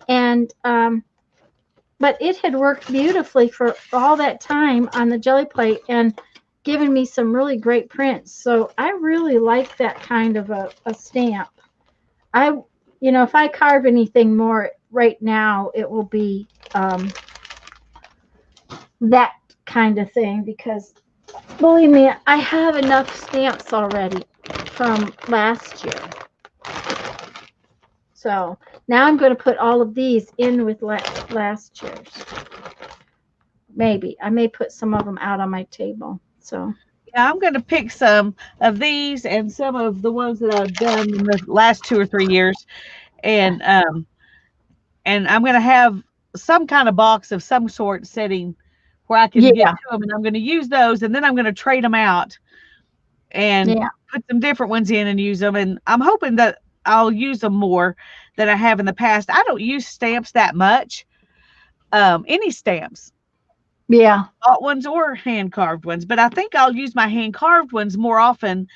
and but it had worked beautifully for all that time on the jelly plate and given me some really great prints. So I really like that kind of a stamp. If I carve anything more right now, it will be that kind of thing, because believe me, I have enough stamps already from last year. So now I'm going to put all of these in with last year's. Maybe I may put some of them out on my table. So yeah, I'm going to pick some of these and some of the ones that I've done in the last 2 or 3 years, and I'm going to have some kind of box of some sort sitting where I can get to them, and I'm going to use those, and then I'm going to trade them out and put some different ones in and use them. And I'm hoping that I'll use them more than I have in the past. I don't use stamps that much, any stamps. Yeah. Bought ones or hand carved ones, but I think I'll use my hand carved ones more often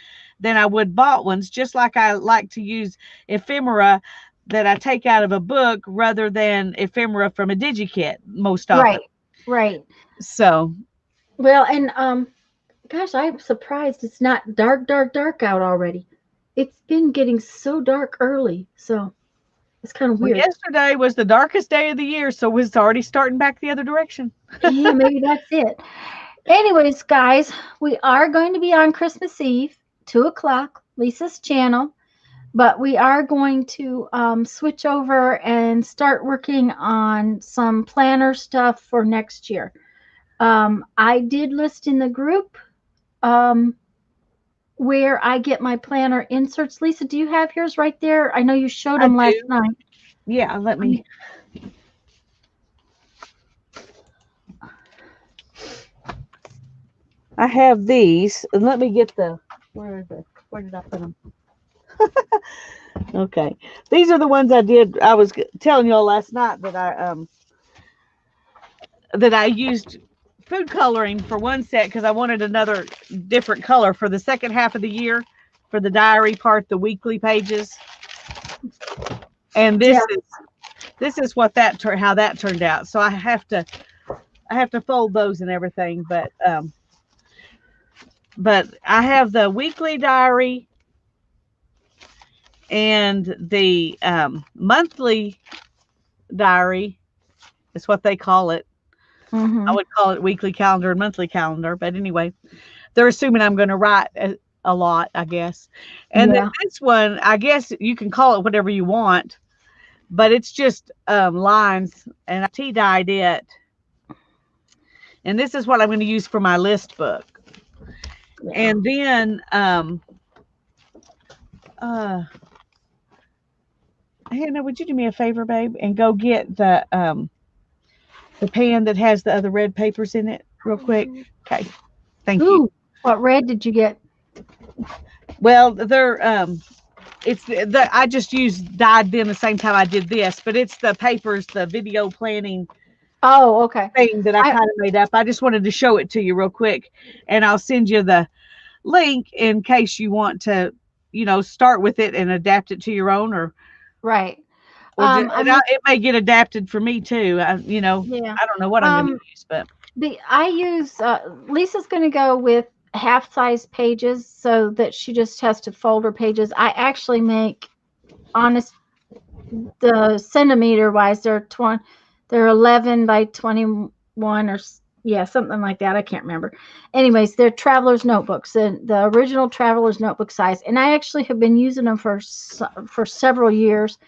than I would bought ones, just like I like to use ephemera that I take out of a book rather than ephemera from a DigiKit most often. Right. So, well, and gosh, I'm surprised it's not dark out already. It's been getting so dark early, so it's kind of weird. Well, yesterday was the darkest day of the year, so it's already starting back the other direction. Yeah, maybe that's it. Anyways, guys, we are going to be on Christmas Eve, 2:00, Lisa's channel, but we are going to switch over and start working on some planner stuff for next year. I did list in the group where I get my planner inserts. Lisa, do you have yours right there? I know you showed I them last do. night. Yeah, let me. I have these, and let me get the. Where did I put them? Okay, these are the ones I did. I was telling y'all last night that I used food coloring for one set because I wanted another different color for the second half of the year for the diary part, the weekly pages. And this is what how that turned out. So I have to fold those and everything, but I have the weekly diary and the monthly diary is what they call it. I would call it weekly calendar and monthly calendar, but anyway, they're assuming I'm going to write a lot, I guess. And then this one, I guess you can call it whatever you want, but it's just lines, and I tea-dyed it. And this is what I'm going to use for my list book. Yeah. And then Hannah, would you do me a favor, babe, and go get the pan that has the other red papers in it real quick? Okay. Thank you. What red did you get? Well, they're it's the I just dyed them the same time I did this, but it's the papers, the video planning thing that I kind of made up. I just wanted to show it to you real quick, and I'll send you the link in case you want to, start with it and adapt it to your own, or right. It may get adapted for me too. I don't know what I'm going to use, but I use Lisa's going to go with half-size pages so that she just has to fold her pages. I actually make the centimeter wise, they're 11 by 21 or something like that. I can't remember. Anyways, they're traveler's notebooks, the original traveler's notebook size, and I actually have been using them for several years,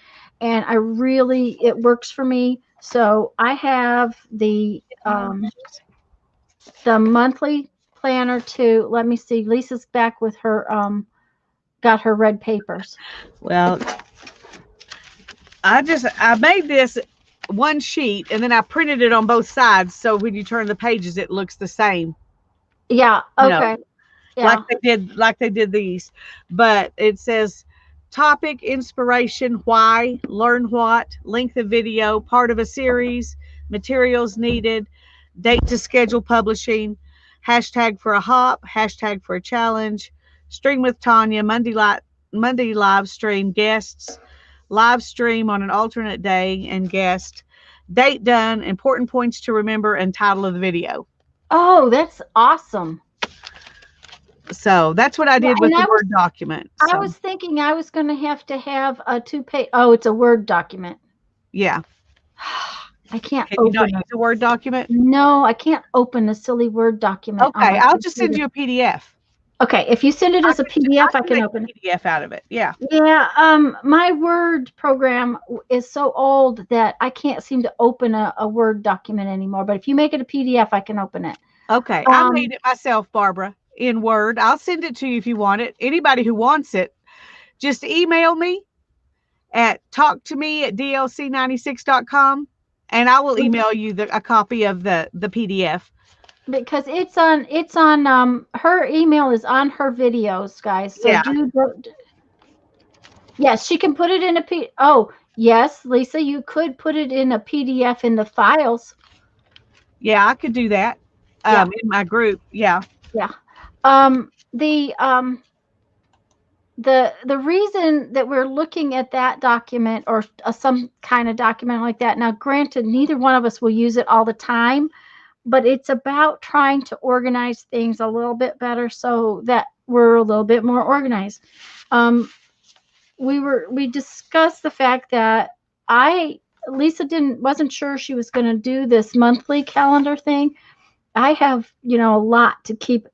and it works for me. So I have the monthly planner too. Let me see. Lisa's back with her got her red papers. Well, I made this one sheet and then I printed it on both sides, so when you turn the pages it looks the same. Yeah, okay. Yeah. Like they did these. But it says topic, inspiration, why, learn what, length of video, part of a series, materials needed, date to schedule publishing, hashtag for a hop, hashtag for a challenge, stream with Tanya, Monday live stream, guests, live stream on an alternate day and guest, date done, important points to remember, and title of the video. Oh, that's awesome. So that's what I did with the Word document. So. I was thinking I was going to have a 2-page. Oh, it's a Word document. Yeah. I can't Can you not use a Word document? No, I can't open a silly Word document. Okay, I'll just send you a PDF. Okay, if you send it as a PDF, I can open a PDF out of it. Yeah. Yeah. My Word program is so old that I can't seem to open a Word document anymore. But if you make it a PDF, I can open it. Okay, I made it myself, Barbara, in Word. I'll send it to you if you want it. Anybody who wants it, just email me at talktome@dlc96.com. And I will email you a copy of the PDF. Because it's on her email is on her videos, guys. So yeah. Yes, she can put it in oh, yes, Lisa, you could put it in a PDF in the files. Yeah, I could do that. In my group. Yeah. Yeah. The reason that we're looking at that document or some kind of document like that, now granted, neither one of us will use it all the time, but it's about trying to organize things a little bit better so that we're a little bit more organized. We discussed the fact that Lisa wasn't sure she was going to do this monthly calendar thing. I have, a lot to keep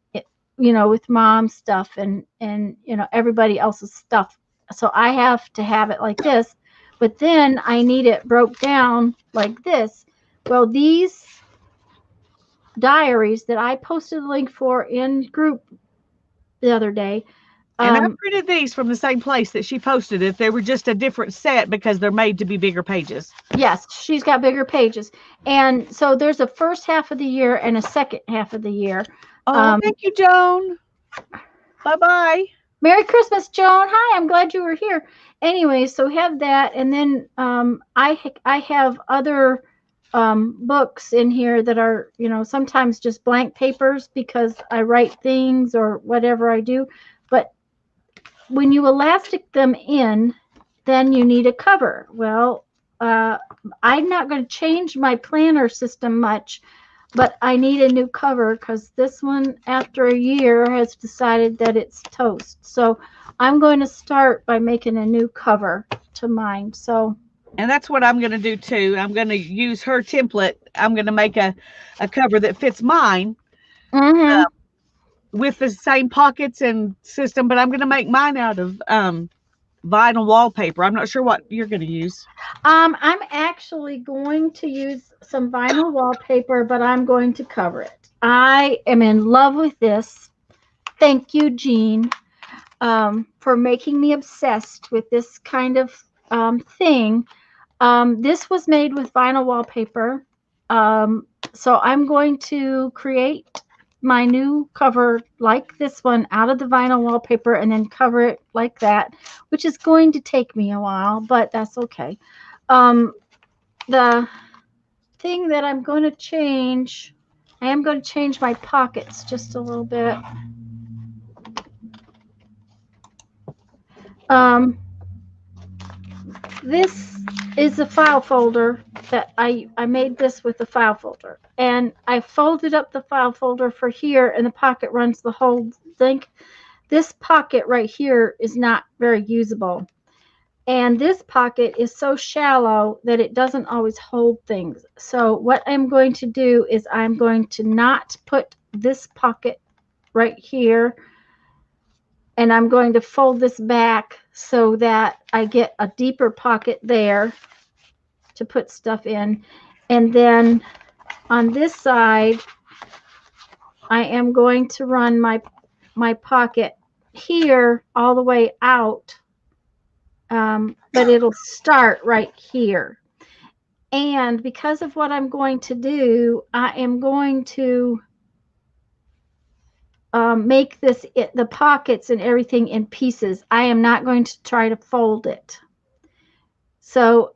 with mom's stuff and everybody else's stuff. So I have to have it like this, but then I need it broke down like this. Well, these diaries that I posted a link for in group the other day, And I printed these from the same place that she posted it. They were just a different set because they're made to be bigger pages. Yes, she's got bigger pages. And so there's a first half of the year and a second half of the year. Oh, thank you, Joan. Bye-bye. Merry Christmas, Joan. Hi, I'm glad you were here. Anyway, so have that. And then I have other books in here that are, sometimes just blank papers because I write things or whatever I do. But when you elastic them in, then you need a cover. Well, I'm not going to change my planner system much, but I need a new cover because this one, after a year, has decided that it's toast. So I'm going to start by making a new cover to mine. And that's what I'm going to do too. I'm going to use her template. I'm going to make a cover that fits mine. Mm-hmm. With the same pockets and system, but I'm going to make mine out of vinyl wallpaper. I'm not sure what you're going to use. I'm actually going to use some vinyl wallpaper, but I'm going to cover it. I am in love with this. Thank you, Jean, for making me obsessed with this kind of thing. This was made with vinyl wallpaper. So I'm going to create my new cover like this one out of the vinyl wallpaper and then cover it like that, which is going to take me a while, but that's okay. The thing that I'm going to change, I am going to change my pockets just a little bit. This is a file folder that I made this with a file folder, and I folded up the file folder for here, and the pocket runs the whole thing. This pocket right here is not very usable, and this pocket is so shallow that it doesn't always hold things. So what I'm going to do is I'm going to not put this pocket right here, and I'm going to fold this back so that I get a deeper pocket there to put stuff in. And then on this side, I am going to run my pocket here all the way out, but it'll start right here. And because of what I'm going to do, I am going to make the pockets and everything in pieces. I am not going to try to fold it. So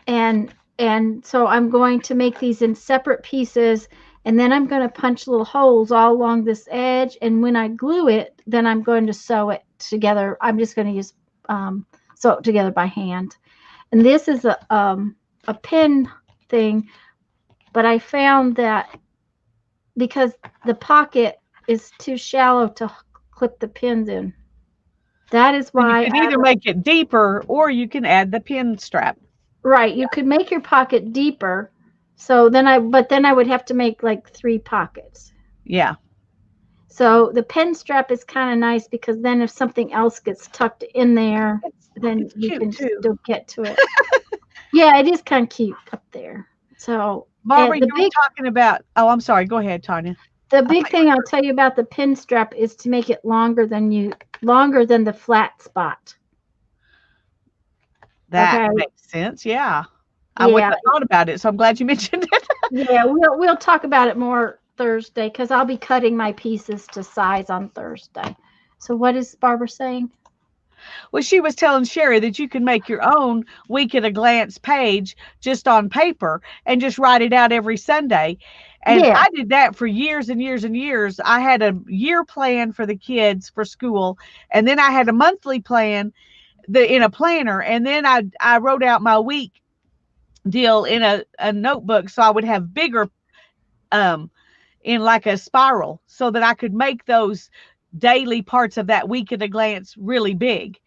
and so I'm going to make these in separate pieces, and then I'm going to punch little holes all along this edge, and when I glue it, then I'm going to sew it together. I'm just going to use sew it together by hand. And this is a pin thing, but I found that because the pocket is too shallow to clip the pins in. That is why you can either make it deeper or you can add the pin strap. Right, you could make your pocket deeper. So then I would have to make like 3 pockets. Yeah. So the pen strap is kind of nice because then if something else gets tucked in there, then you can still get to it. Yeah, it is kind of cute up there. So Barbara, you were talking about, oh, I'm sorry. Go ahead, Tanya. The big thing I'll tell you about the pin strap is to make it longer than the flat spot. That makes sense. Yeah. I wouldn't have thought about it, so I'm glad you mentioned it. Yeah, we'll talk about it more Thursday because I'll be cutting my pieces to size on Thursday. So what is Barbara saying? Well, she was telling Sherry that you can make your own week at a glance page just on paper and just write it out every Sunday. And I did that for years and years and years. I had a year plan for the kids for school, and then I had a monthly plan in a planner, and then I wrote out my week deal in a notebook so I would have bigger in like a spiral so that I could make those daily parts of that week at a glance really big.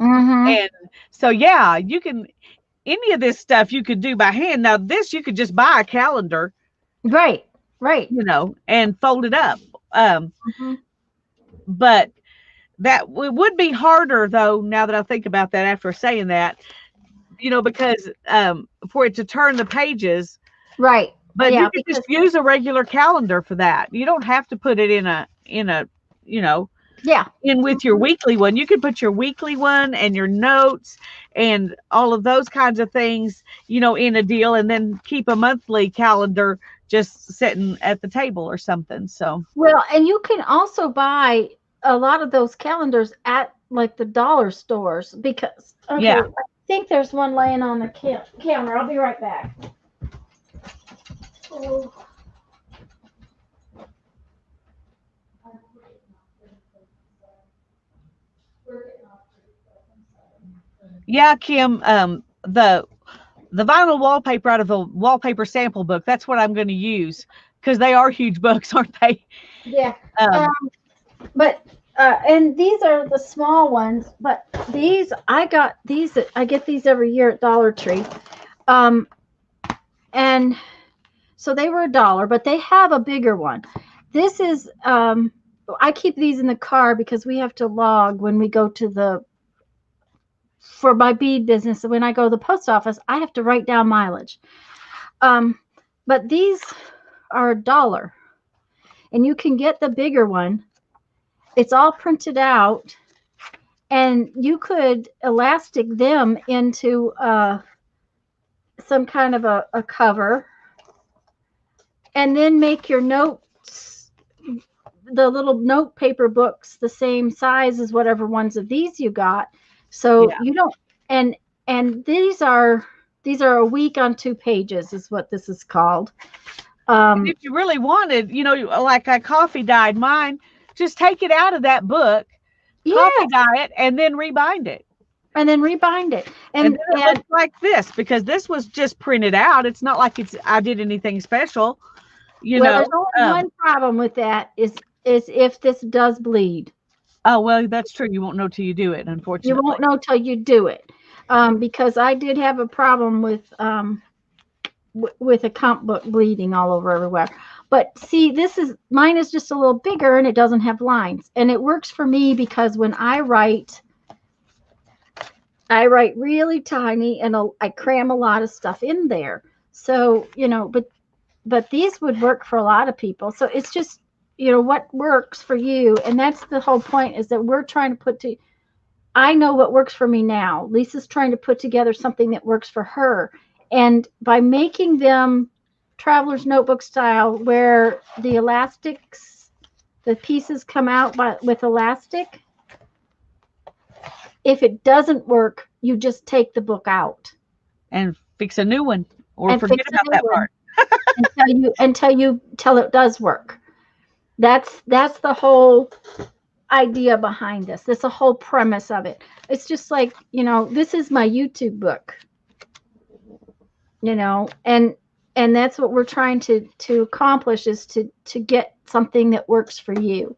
Mm-hmm. And so yeah, you can, any of this stuff you could do by hand. Now this you could just buy a calendar, right, and fold it up. Mm-hmm. But that would be harder though, now that I think about that after saying that, because for it to turn the pages. Right. But Yeah, you could just use a regular calendar for that. You don't have to put it in a, you know, yeah. in with your weekly one. You could put your weekly one and your notes and all of those kinds of things, in a deal, and then keep a monthly calendar just sitting at the table or something. So, Well, and you can also buy a lot of those calendars at like the dollar stores because, okay, yeah. I think there's one laying on the counter. I'll be right back. Oh. Yeah, Kim, the vinyl wallpaper out of the wallpaper sample book, that's what I'm going to use because they are huge books, aren't they? Yeah. Um, But and these are the small ones, but I get these every year at Dollar Tree. And so they were $1, but they have a bigger one. This is I keep these in the car because we have to log when we go to for my bead business. When I go to the post office, I have to write down mileage. But these are $1, and you can get the bigger one. It's all printed out, and you could elastic them into some kind of a cover, and then make your notes, the little note paper books, the same size as whatever ones of these you got. So you don't, and these are a week on 2 pages is what this is called. and if you really wanted, like I coffee dyed mine, just take it out of that book, coffee dye it, and then rebind it. And then rebind it. And then it looks like this, because this was just printed out. It's not like I did anything special. There's only one problem with that is if this does bleed. Oh, well, that's true. You won't know till you do it, unfortunately. You won't know till you do it. Because I did have a problem with a comp book bleeding all over everywhere. But see, mine is just a little bigger and it doesn't have lines. And it works for me because when I write really tiny and I cram a lot of stuff in there. So, but these would work for a lot of people. So it's just, what works for you. And that's the whole point, is that we're trying to I know what works for me now. Lisa's trying to put together something that works for her. And by making them traveler's notebook style, where the elastics, the pieces come out with elastic, if it doesn't work, you just take the book out and fix a new one, or forget about that part until it does work. That's the whole idea behind this. That's the whole premise of it. It's just like, this is my YouTube book, and that's what we're trying to accomplish, is to get something that works for you.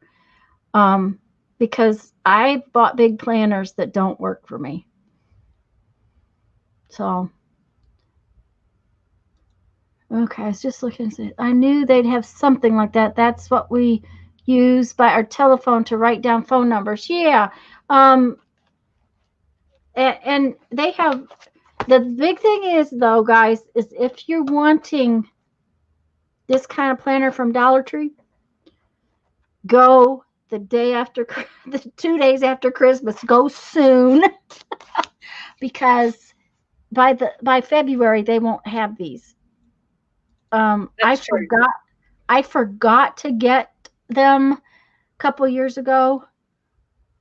Because I bought big planners that don't work for me. So, okay, I was just looking at it. I knew they'd have something like that. That's what we use by our telephone to write down phone numbers. Yeah. And they have, the big thing is, though, guys, is if you're wanting this kind of planner from Dollar Tree, go the 2 days after Christmas. Go soon, because by February they won't have these. I forgot to get them a couple years ago,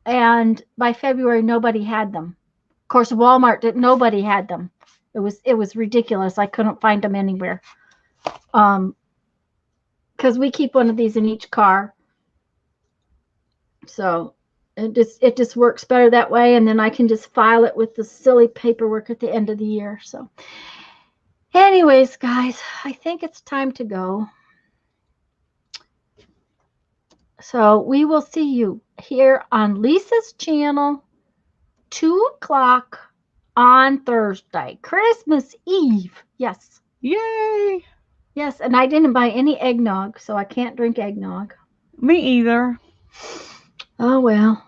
and by February nobody had them. Of course, Walmart nobody had them. It was ridiculous. I couldn't find them anywhere. Because we keep one of these in each car. So it just works better that way, and then I can just file it with the silly paperwork at the end of the year. So anyways, guys, I think it's time to go. So we will see you here on Lisa's channel, 2:00 on Thursday, Christmas Eve. Yes. Yay. Yes, and I didn't buy any eggnog, so I can't drink eggnog. Me either. Oh, well.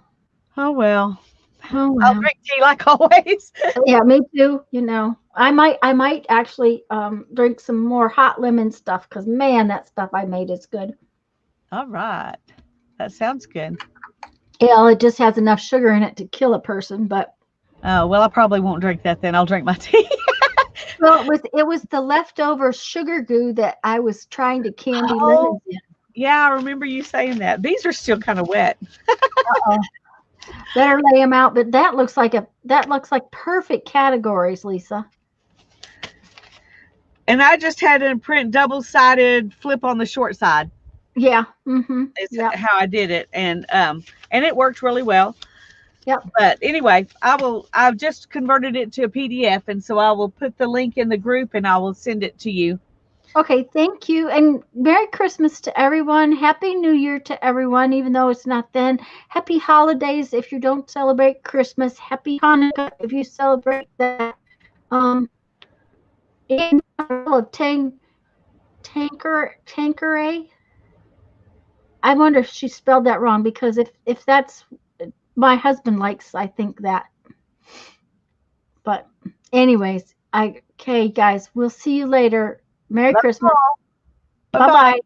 Oh, well. Oh, well. I'll drink tea like always. Yeah, me too. I might actually drink some more hot lemon stuff because man, that stuff I made is good. All right. That sounds good. Yeah, it just has enough sugar in it to kill a person, but Oh, well, I probably won't drink that then. I'll drink my tea. well, it was the leftover sugar goo that I was trying to candy Oh, lemons in. yeah, I remember you saying that. These are still kind of wet. Uh-oh. Better lay them out, but that looks like perfect categories, Lisa. And I just had to print double-sided flip on the short side. Yeah. Mm-hmm. Is Yep. how I did it. And it worked really well. Yep. But anyway, I've just converted it to a PDF, and so I will put the link in the group and I will send it to you. Okay, thank you. And Merry Christmas to everyone. Happy New Year to everyone, even though it's not then. Happy holidays if you don't celebrate Christmas. Happy Hanukkah if you celebrate that. In of Tanqueray. I wonder if she spelled that wrong because if that's my husband likes, I think that. But anyways, okay, guys, we'll see you later. Merry Christmas. Bye-bye. Bye-bye.